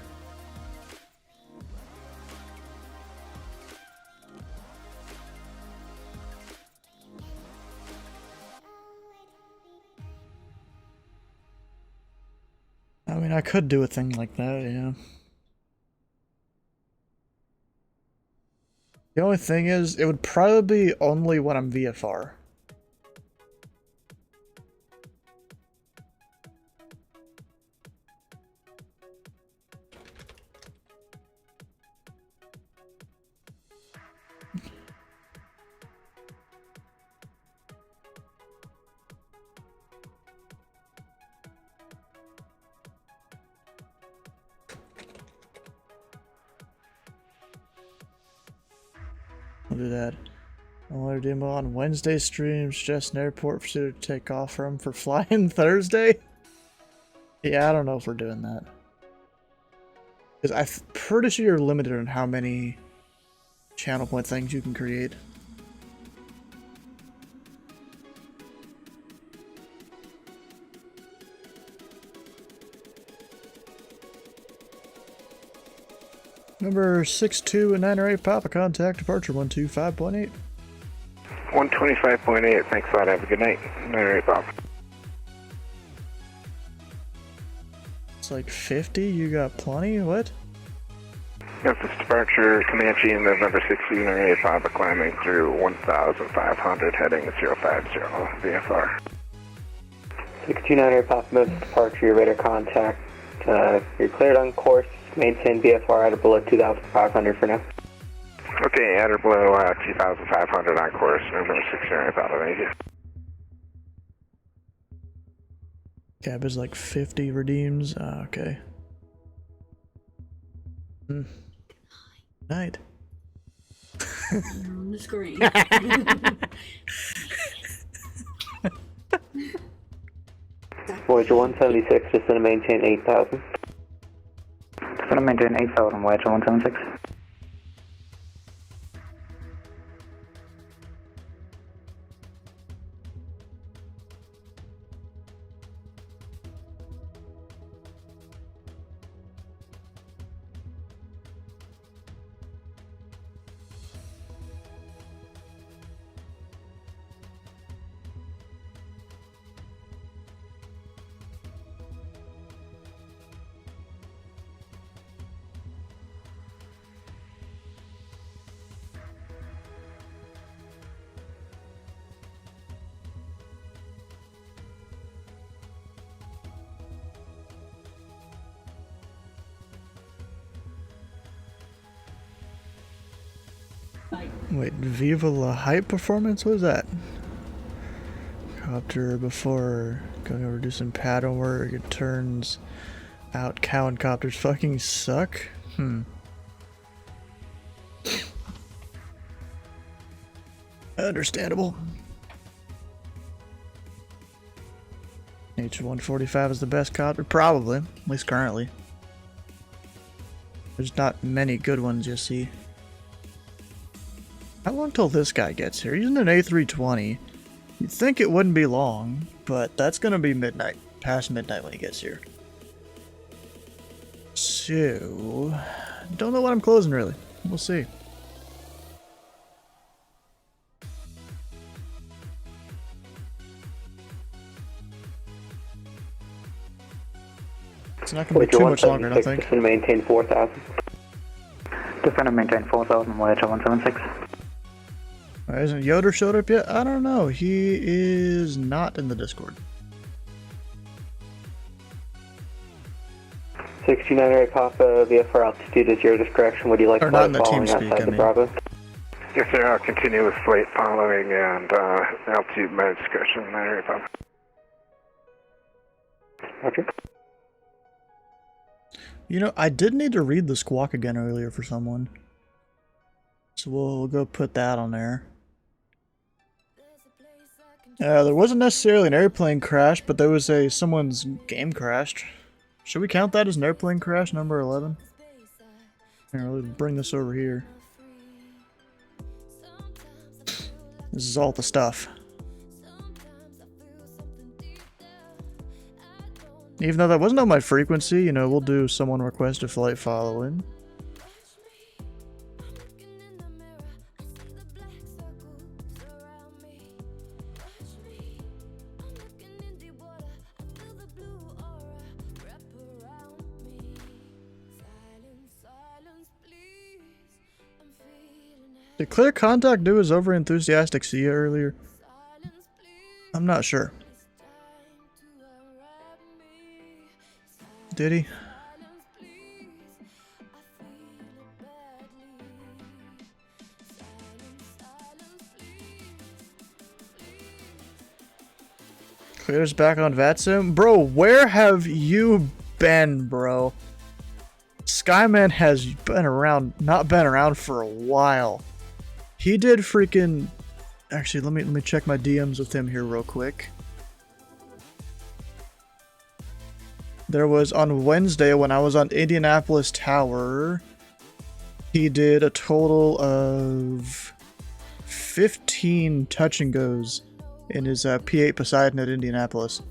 I mean, I could do a thing like that, yeah. The only thing is, it would probably be only when I'm VFR. I'll do that. I'll order demo on Wednesday streams, just an airport for to take off from for flying Thursday. Yeah, I don't know if we're doing that. Because I'm pretty sure you're limited on how many channel point things you can create. Number 6298 Papa, contact departure 125.8. 125.8, thanks a lot, have a good night. 98 Papa. It's like 50, you got plenty? What? Memphis departure, Comanche, November 16, 98 Papa, climbing through 1,500, heading 050, VFR. 6298 Papa, Memphis departure, your radar contact. You're cleared on course. Maintain VFR at or below 2,500 for now. Okay, at or below 2,500 on course, November 16, Papa, thank you. Cab is like 50 redeems. Okay. Night. On the screen. Voyager 176, just gonna maintain 8,000. Just gonna maintain 8,000, Voyager 176. Wait, Viva La Hype performance? What is that? Copter before going over to do some pattern work. It turns out cow and copters fucking suck? Understandable. H145 is the best copter? Probably. At least currently. There's not many good ones, you see. How long till this guy gets here? He's in an A320. You'd think it wouldn't be long, but that's gonna be midnight. Past midnight when he gets here. So... don't know what I'm closing, really. We'll see. It's not going to be too much longer, I don't think. Defender maintain 4,000. Defender maintain 4,000, Voyager 176. Isn't Yoder showed up yet? I don't know. He is not in the Discord. 69 Papa, VFR altitude is your discretion. Would you like to following outside the Bravo? Yes, sir. I'll continue with flight following and altitude my discretion. 9 Papa. Roger. You know, I did need to read the squawk again earlier for someone. So we'll go put that on there. There wasn't necessarily an airplane crash, but there was someone's game crashed. Should we count that as an airplane crash, number 11? Here, let's bring this over here. This is all the stuff. Even though that wasn't on my frequency, you know, we'll do someone requested flight following. Did Clear Contact do his over enthusiastic see you earlier? I'm not sure. Did he? Clear's back on VATSIM. Bro, where have you been, bro? Skyman has been around, not been around for a while. He did freaking... Actually, let me check my DMs with him here real quick. There was on Wednesday when I was on Indianapolis Tower, he did a total of 15 touch and goes in his P8 Poseidon at Indianapolis.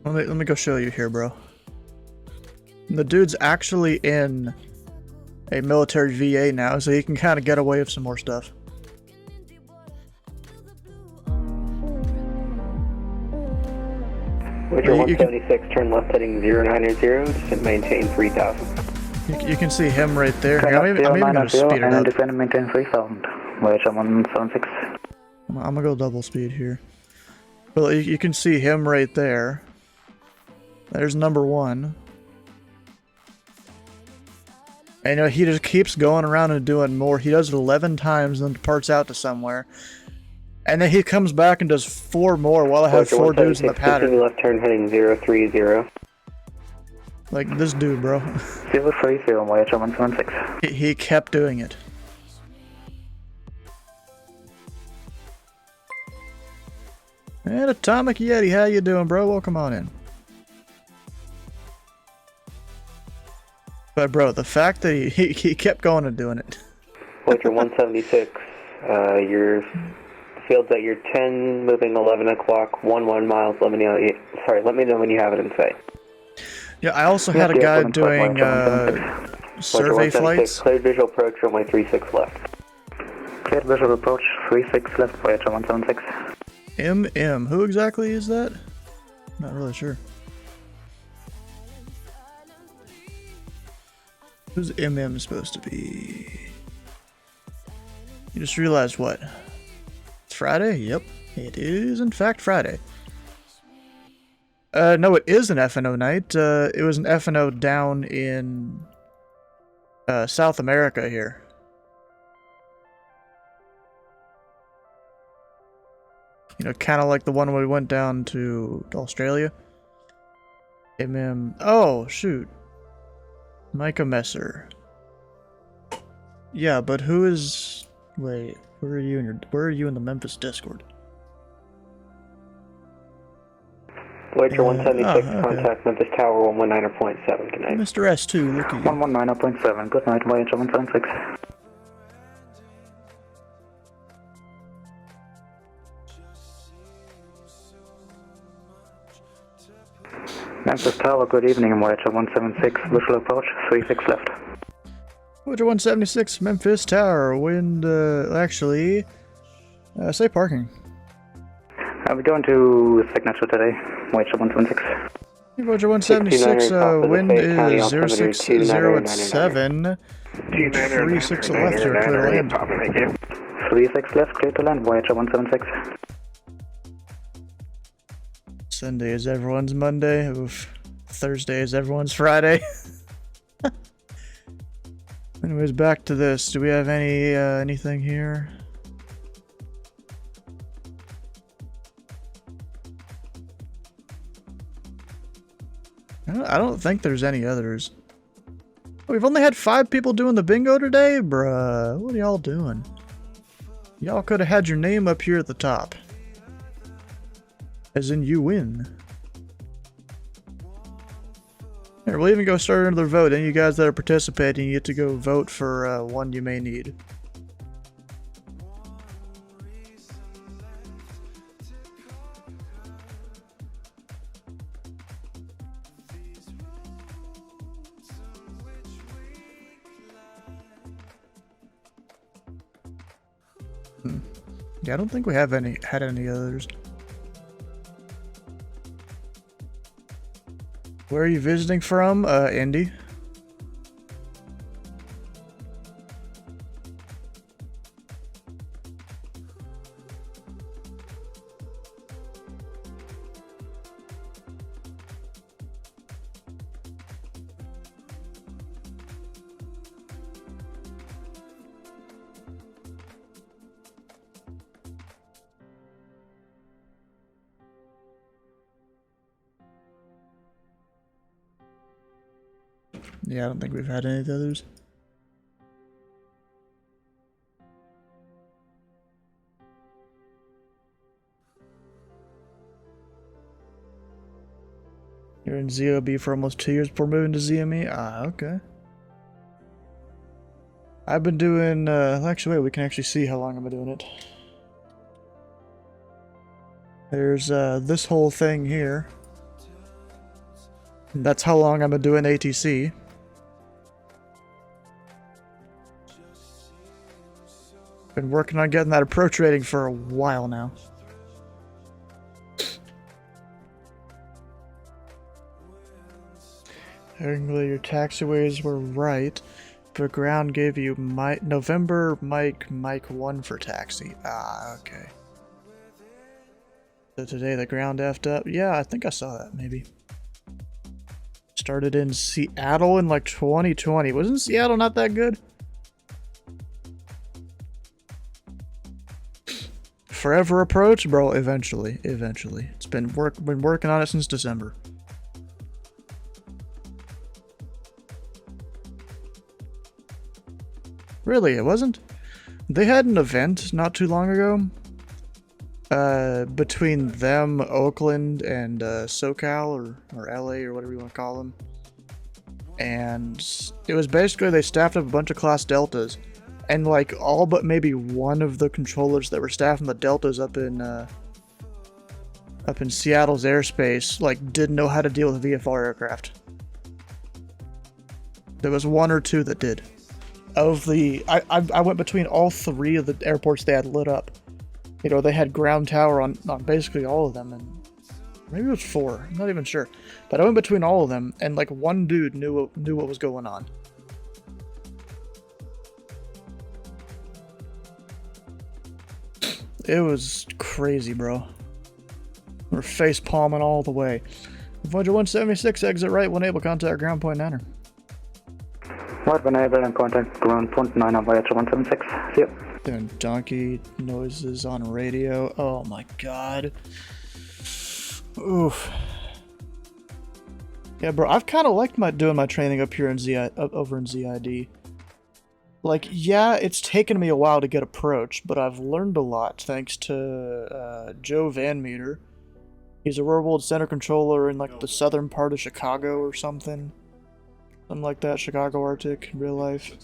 Let me go show you here, bro. The dude's actually in a military VA now, so he can kind of get away with some more stuff. Roger 176, turn left heading 090, just maintain 3,000. You can see him right there. I'm even going to speed it up. Defender maintain 3,000, Voyager 176. I'm going to go double speed here. Well, you can see him right there. There's number 1. And you know, he just keeps going around and doing more. He does it 11 times and then departs out to somewhere. And then he comes back and does 4 more while I have 4 dudes in the pattern. Left turn heading 030. Like this dude, bro. 030, Voyager 176. He kept doing it. And Atomic Yeti, how you doing, bro? Welcome on in. But bro, the fact that he kept going and doing it. Voyager 176, your field's at your 10, moving 11 o'clock, 11 miles. Let me know when you have it in sight. Yeah, I also had a guy doing survey flights. Cleared visual approach, runway 36 left. Cleared visual approach, 36 left, Voyager 176. MM, who exactly is that? Not really sure. Who's MM supposed to be? You just realized what? It's Friday? Yep, it is in fact Friday. No, it is an FNO night. It was an FNO down in South America here. You know, kind of like the one we went down to Australia. Oh, shoot. Micah Messer. Yeah, but who is... Wait, where are you in the Memphis Discord? Voyager 176, okay. contact Memphis Tower 119.7, good night. Mr. S2, look at you. 119.7, good night, Voyager 176. Memphis Tower, good evening, Voyager 176, visual approach, 36 left. Voyager 176, Memphis Tower, wind, actually, say parking. We're going to signature today, Voyager 176. Voyager 176, wind is 060 at 7. 36 left, you're clear to land. 36 left, clear to land, Voyager 176. Sunday is everyone's Monday. Oof. Thursday is everyone's Friday. Anyways, back to this. Do we have anything here? I don't think there's any others. We've only had 5 people doing the bingo today? Bruh, what are y'all doing? Y'all could have had your name up here at the top. As in, you win. Here, we'll even go start another vote. Any of you guys that are participating, you get to go vote for one you may need. Yeah, I don't think we have had any others. Where are you visiting from, Indy? Yeah, I don't think we've had any of the others. You're in ZOB for almost 2 years before moving to ZME? Ah, okay. I've been doing, actually wait, we can actually see how long I've been doing it. There's, this whole thing here. That's how long I've been doing ATC. Been working on getting that approach rating for a while now. Technically, your taxiways were right, but ground gave you November Mike 1 for taxi. Ah, okay. So today the ground effed up. Yeah, I think I saw that, maybe. Started in Seattle in like 2020. Wasn't Seattle not that good? Forever approach, bro. Eventually. It's been working on it since December. Really, it wasn't? They had an event not too long ago. Between them, Oakland, and SoCal or LA or whatever you want to call them. And it was basically they staffed up a bunch of Class Deltas. And like all but maybe one of the controllers that were staffing the Deltas up in Seattle's airspace like didn't know how to deal with VFR aircraft. There was 1 or 2 that did. I went between all 3 of the airports they had lit up. You know, they had ground tower on basically all of them, and maybe it was 4. I'm not even sure. But I went between all of them, and like 1 dude knew what was going on. It was crazy, bro. We're face palming all the way. Voyager 176, exit right, when able, contact ground point 9er. Right, when able and contact ground point 9 on Voyager 176. See you. Doing donkey noises on radio. Oh my god. Oof. Yeah, bro, I've kind of liked doing my training up here in over in ZID. Like, yeah, it's taken me a while to get approach, but I've learned a lot thanks to Joe Van Meter. He's a real world center controller in like the southern part of Chicago or something. Something like that, Chicago Arctic in real life.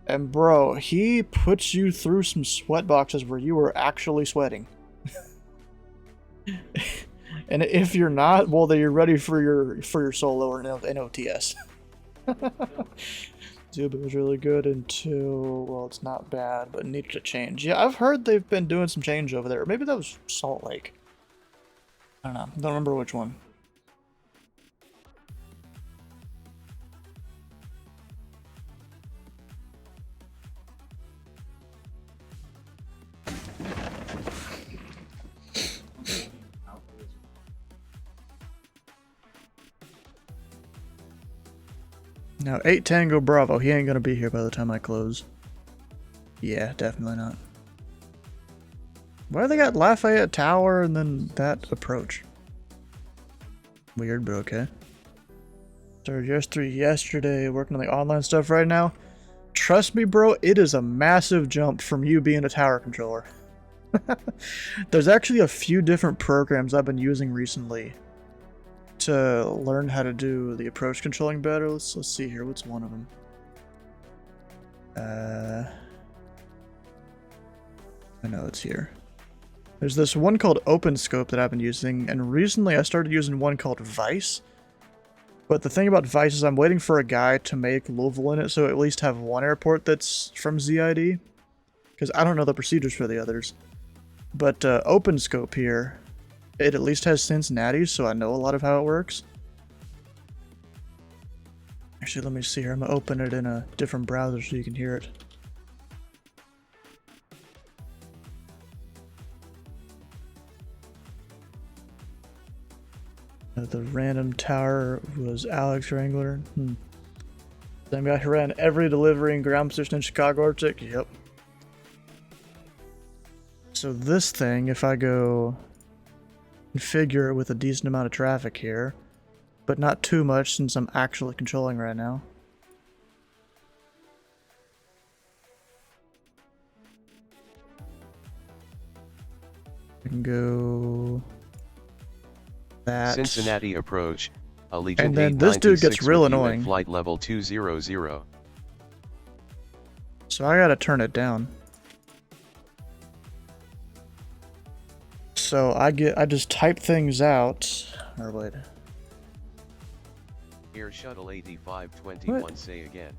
And bro, he puts you through some sweat boxes where you are actually sweating. And if you're not, well, then you're ready for your solo or an OTS. Tobu is really good until, well, it's not bad, but it needs to change. Yeah, I've heard they've been doing some change over there. Maybe that was Salt Lake. I don't know. Don't remember which one. Now, 8 Tango Bravo, he ain't gonna be here by the time I close. Yeah, definitely not. Why they got Lafayette Tower and then that approach? Weird, but okay. Started yesterday, working on the online stuff right now. Trust me, bro, it is a massive jump from you being a tower controller. There's actually a few different programs I've been using recently to learn how to do the approach controlling better. Let's see here. What's one of them? I know it's here. There's this one called OpenScope that I've been using, and recently I started using one called Vice. But the thing about Vice is I'm waiting for a guy to make Louisville in it, so at least have one airport that's from ZID. Because I don't know the procedures for the others. But OpenScope here, it at least has Cincinnati, so I know a lot of how it works. Actually, let me see here. I'm going to open it in a different browser so you can hear it. The random tower was Alex Wrangler. Same guy who ran every delivery and ground position in Chicago Arctic. Yep. So this thing, if I go configure it with a decent amount of traffic here, but not too much since I'm actually controlling right now. I can go that. Cincinnati approach, Allegiant and then this dude gets real annoying. Flight level 200. So I gotta turn it down. So I just type things out. Or wait. Air Shuttle 8521, What? say again.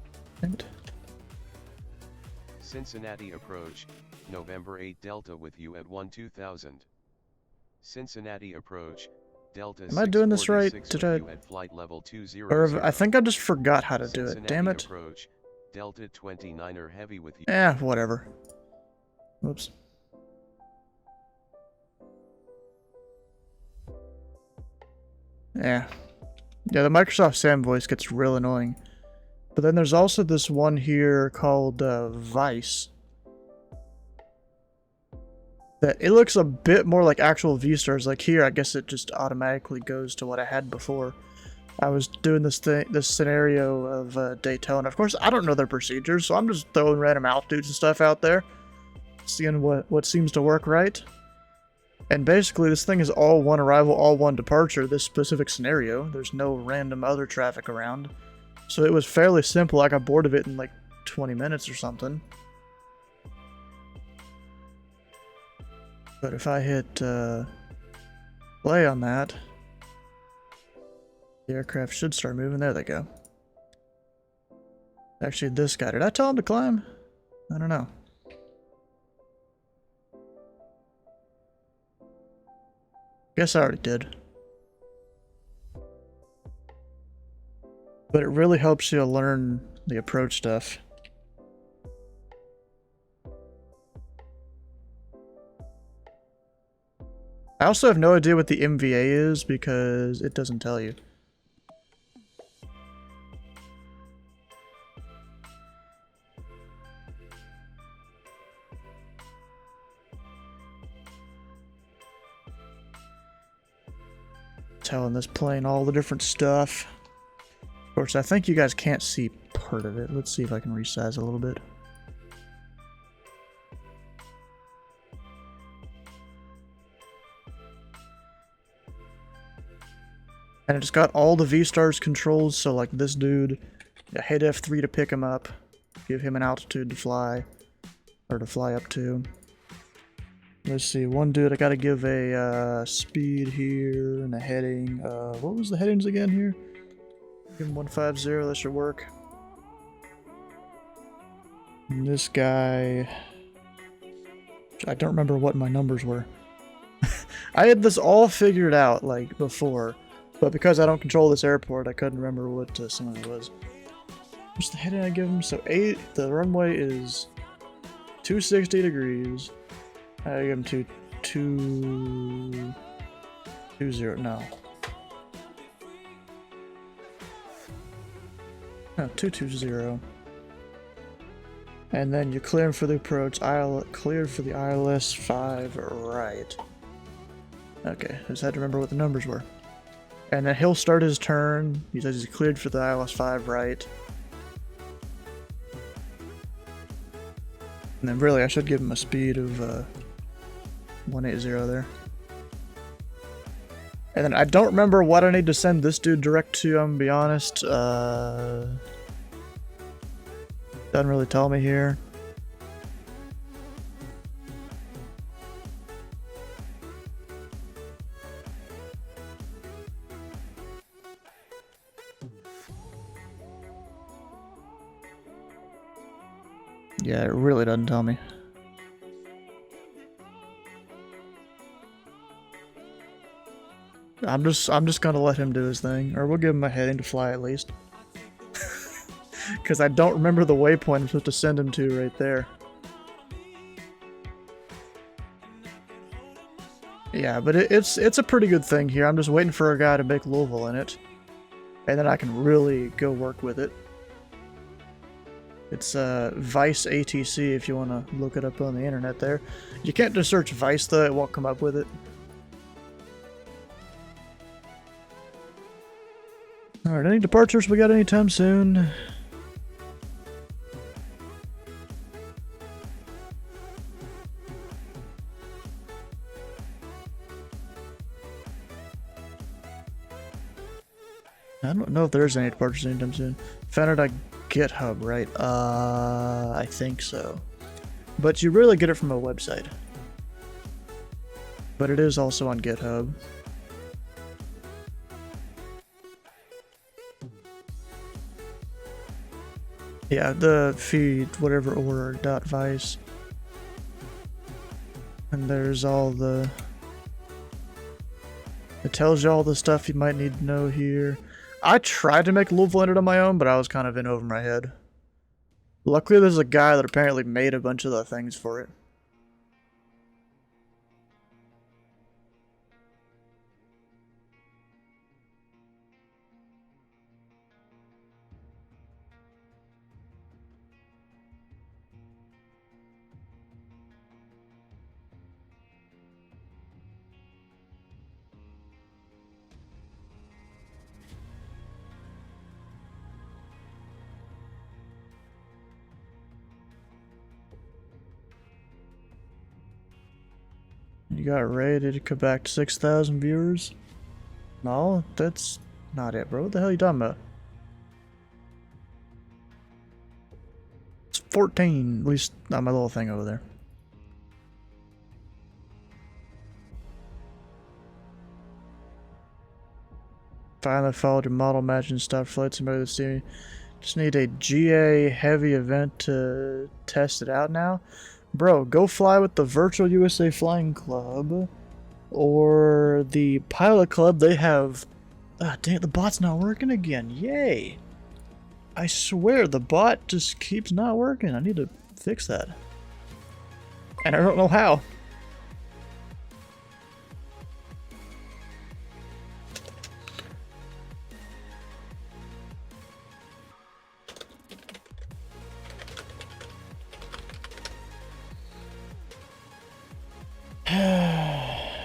Cincinnati approach, November 8 Delta with you at 12000. Cincinnati approach, Delta. Am I doing this right? Did I? At flight level 200. Or I think I just forgot how to do it. Damn it. Approach, Delta 29er heavy with you. Eh, whatever. Whoops. Yeah. Yeah, the Microsoft Sam voice gets real annoying. But then there's also this one here called Vice. That it looks a bit more like actual V-stars. Like here, I guess it just automatically goes to what I had before. I was doing this scenario of Daytona. Of course, I don't know their procedures, so I'm just throwing random altitudes and stuff out there, seeing what seems to work right. And basically, this thing is all one arrival, all one departure, this specific scenario. There's no random other traffic around. So it was fairly simple. I got bored of it in like 20 minutes or something. But if I hit play on that, the aircraft should start moving. There they go. Actually, this guy, did I tell him to climb? I don't know. Guess I already did. But it really helps you learn the approach stuff. I also have no idea what the MVA is because it doesn't tell you. Telling this plane all the different stuff. Of course, I think you guys can't see part of it. Let's see if I can resize a little bit. And it's got all the V-Stars controls, so like this dude, hit F3 to pick him up, give him an altitude to fly, or to fly up to. Let's see, one dude I gotta give a speed here and a heading. What was the headings again here? Give him 150, that should work. And this guy, I don't remember what my numbers were. I had this all figured out like before, but because I don't control this airport, I couldn't remember what some of it was. What's the heading I give him? So the runway is 260 degrees. I give him 220, no. No, 220. And then you clear him for the approach, cleared for the ILS 5 right. Okay, I just had to remember what the numbers were. And then he'll start his turn. He says he's cleared for the ILS 5 right. And then really I should give him a speed of 180 there. And then I don't remember what I need to send this dude direct to, I'm gonna be honest. Doesn't really tell me here. Yeah, it really doesn't tell me. I'm just gonna let him do his thing, or we'll give him a heading to fly at least. Because I don't remember the waypoint I'm supposed to send him to right there. Yeah, but it's a pretty good thing here. I'm just waiting for a guy to make Louisville in it, and then I can really go work with it. It's Vice ATC if you want to look it up on the internet there. You can't just search Vice though, it won't come up with it. Alright, any departures we got anytime soon? I don't know if there's any departures anytime soon. Found it on GitHub, right? I think so. But you really get it from a website. But it is also on GitHub. Yeah, the feed, whatever order, .vice. And there's all the... It tells you all the stuff you might need to know here. I tried to make Louisville enter on my own, but I was kind of in over my head. Luckily, there's a guy that apparently made a bunch of the things for it. You got rated to come back to 6,000 viewers? No, that's not it, bro. What the hell are you talking about? It's 14, at least on my little thing over there. Finally followed your model match and stopped flight simulator this evening. Just need a GA heavy event to test it out now. Bro, go fly with the Virtual USA Flying Club or the Pilot Club. They have... Ah, dang it, the bot's not working again. Yay! I swear, the bot just keeps not working. I need to fix that. And I don't know how.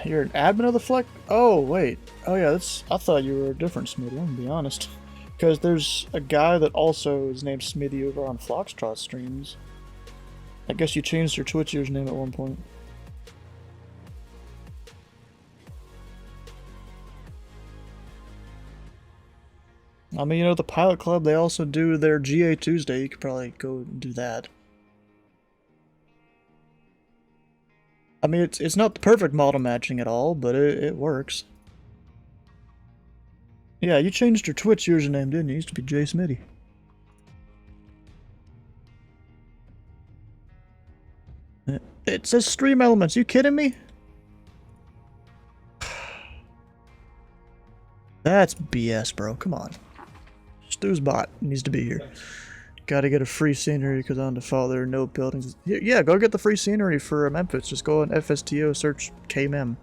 You're an admin of the Fleck? Oh, wait. Oh, yeah, that's... I thought you were a different Smitty, I'm gonna be honest. Because there's a guy that also is named Smitty over on Foxtrot streams. I guess you changed your Twitch username at one point. I mean, you know, the Pilot Club, they also do their GA Tuesday. You could probably go and do that. I mean, it's not the perfect model matching at all, but it works. Yeah, you changed your Twitch username, didn't you? It used to be Jay Smitty. It says Stream Elements. You kidding me? That's BS, bro. Come on. Stu's bot needs to be here. Gotta get a free scenery because on default there are no buildings. Yeah, go get the free scenery for Memphis. Just go on FSTO, search KMEM.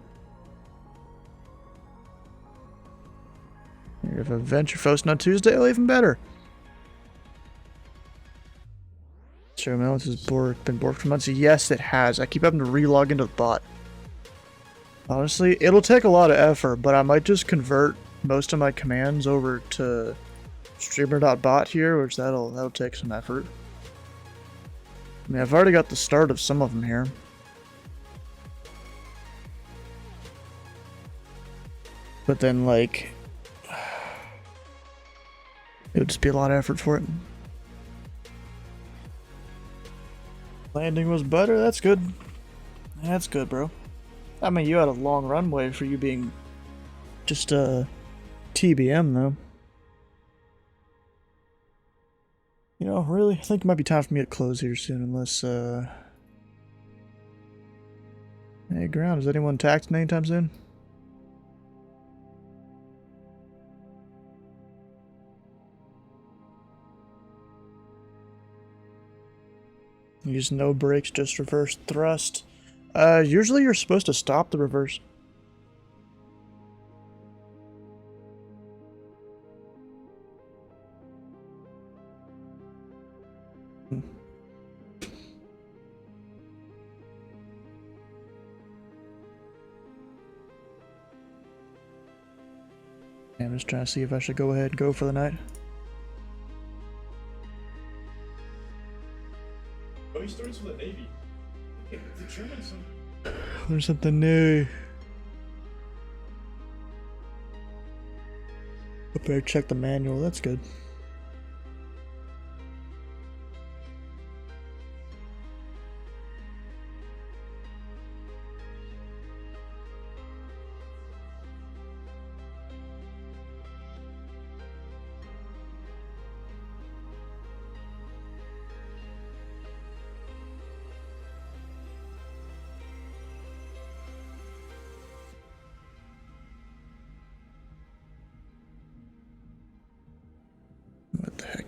If a venture posting on Tuesday, well, even better. Show Melons has been borked for months. Yes, it has. I keep having to relog into the bot. Honestly, it'll take a lot of effort, but I might just convert most of my commands over to streamer.bot here, which that'll take some effort. I mean, I've already got the start of some of them here. But then, like, it would just be a lot of effort for it. Landing was better, that's good. That's good, bro. I mean, you had a long runway for you being just TBM, though. You know, really, I think it might be time for me to close here soon, unless, Hey, ground, is anyone taxing anytime soon? Use no brakes, just reverse thrust. Usually you're supposed to stop the reverse. I'm just trying to see if I should go ahead and go for the night. Oh, he starts with the Navy. The Germans. There's something new. I better check the manual, that's good.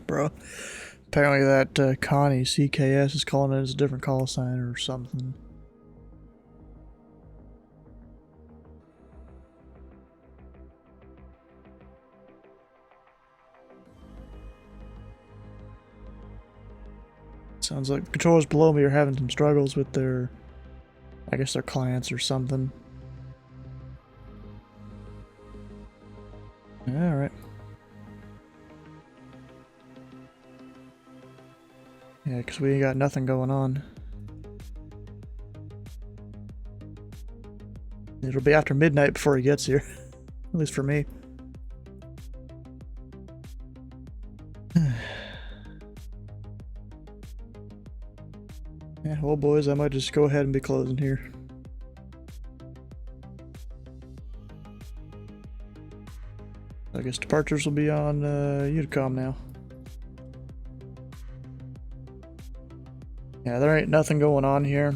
Bro. Apparently that Connie CKS is calling it as a different call sign or something. Sounds like controllers below me are having some struggles with their, I guess their clients or something. Alright. Yeah, because we ain't got nothing going on. It'll be after midnight before he gets here. At least for me. Yeah, well boys, I might just go ahead and be closing here. I guess departures will be on Unicom now. Yeah, there ain't nothing going on here.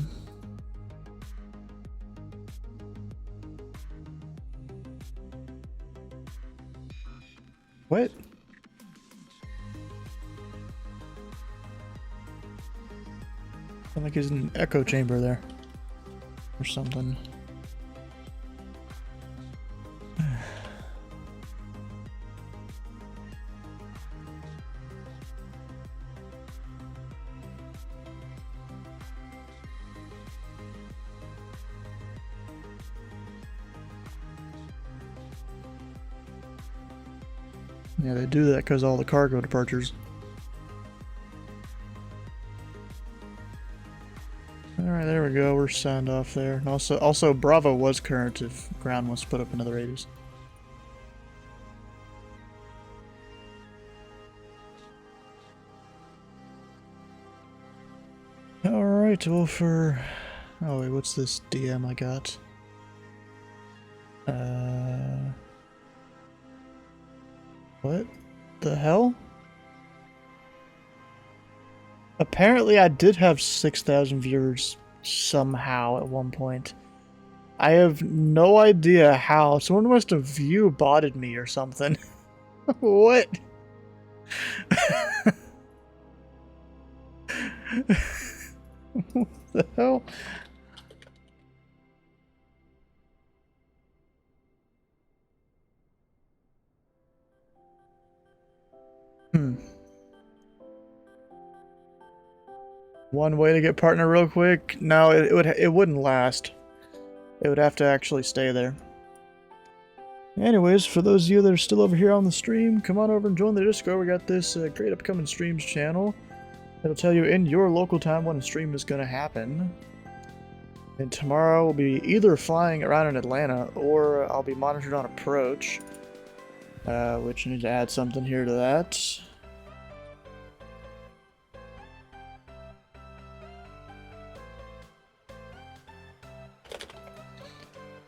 What? I think he's in an echo chamber there. Or something. Yeah, they do that because all the cargo departures. Alright, there we go. We're signed off there. And also Bravo was current if ground wants to put up another 80s. Alright, well for... Oh wait, what's this DM I got? What the hell? Apparently I did have 6,000 viewers somehow at one point. I have no idea how. Someone must have view botted me or something. What? What the hell? One way to get partner real quick? No, it wouldn't last. It would have to actually stay there. Anyways, for those of you that are still over here on the stream, come on over and join the Discord. We got this great upcoming streams channel. It'll tell you in your local time when a stream is going to happen. And tomorrow we'll be either flying around in Atlanta or I'll be monitored on approach. Which I need to add something here to that.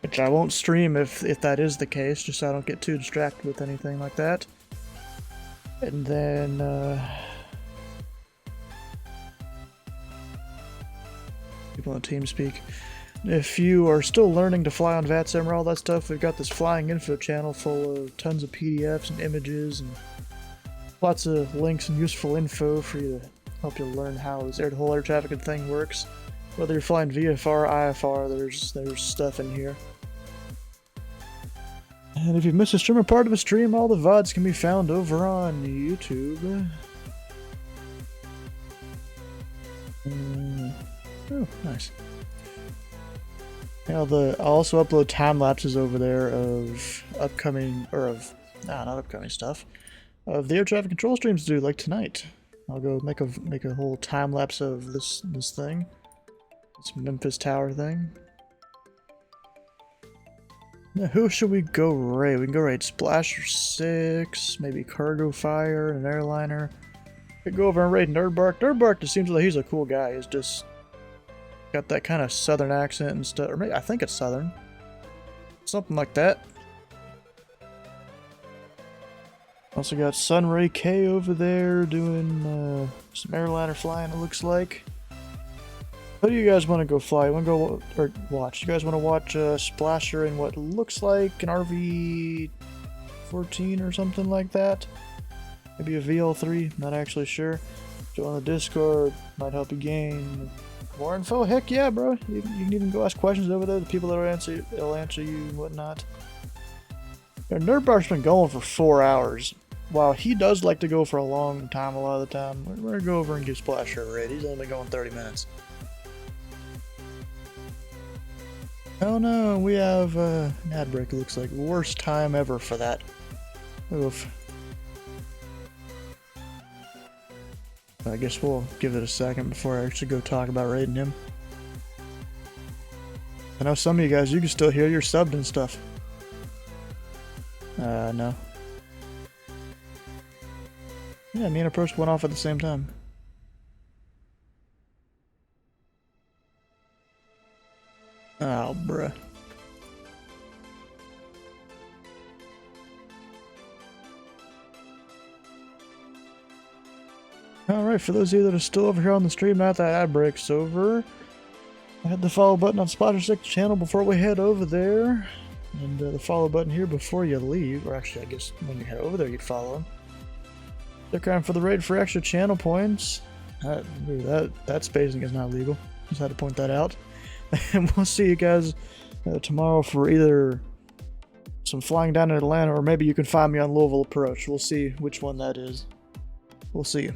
Which I won't stream if that is the case, just so I don't get too distracted with anything like that. And then, people on TeamSpeak. If you are still learning to fly on VATSIM or all that stuff, we've got this flying info channel full of tons of PDFs and images and lots of links and useful info for you to help you learn how this whole air traffic thing works. Whether you're flying VFR, IFR, there's stuff in here. And if you've missed a stream or part of a stream, all the VODs can be found over on YouTube. Oh, nice. Yeah, I'll also upload time lapses over there of upcoming, or of, not upcoming stuff, of the air traffic control streams to do, like tonight. I'll go make a whole time lapse of this thing, this Memphis Tower thing. Now, who should we go raid? We can go raid Splasher 6, maybe Cargo Fire, and an airliner. We could go over and raid Nerdbark. Nerdbark just seems like he's a cool guy. He's just got that kind of southern accent and stuff. Or maybe, I think it's southern. Something like that. Also got Sunray K over there doing some airliner flying, it looks like. How do you guys want to go fly? You want to go or watch? You guys want to watch Splasher in what looks like an RV-14 or something like that? Maybe a VL3, not actually sure. Join the Discord, might help you gain more info. Heck yeah, bro. You can even go ask questions over there. The people that will answer you and whatnot. Nerdbark's been going for 4 hours. While he does like to go for a long time a lot of the time, we're going to go over and give Splasher a raid. He's only going 30 minutes. Oh no, we have an ad break, it looks like. Worst time ever for that. Oof. I guess we'll give it a second before I actually go talk about raiding him. I know some of you guys, you can still hear your subbed and stuff. No. Yeah, me and Approach went off at the same time. Oh, bruh. Alright, for those of you that are still over here on the stream, now that ad break's over, hit the follow button on Splasher 6 channel before we head over there. And the follow button here before you leave, or actually I guess when you head over there you'd follow him. Stick around for the raid for extra channel points. That spacing is not legal. Just had to point that out. And we'll see you guys tomorrow for either some flying down in Atlanta, or maybe you can find me on Louisville Approach. We'll see which one that is. We'll see you.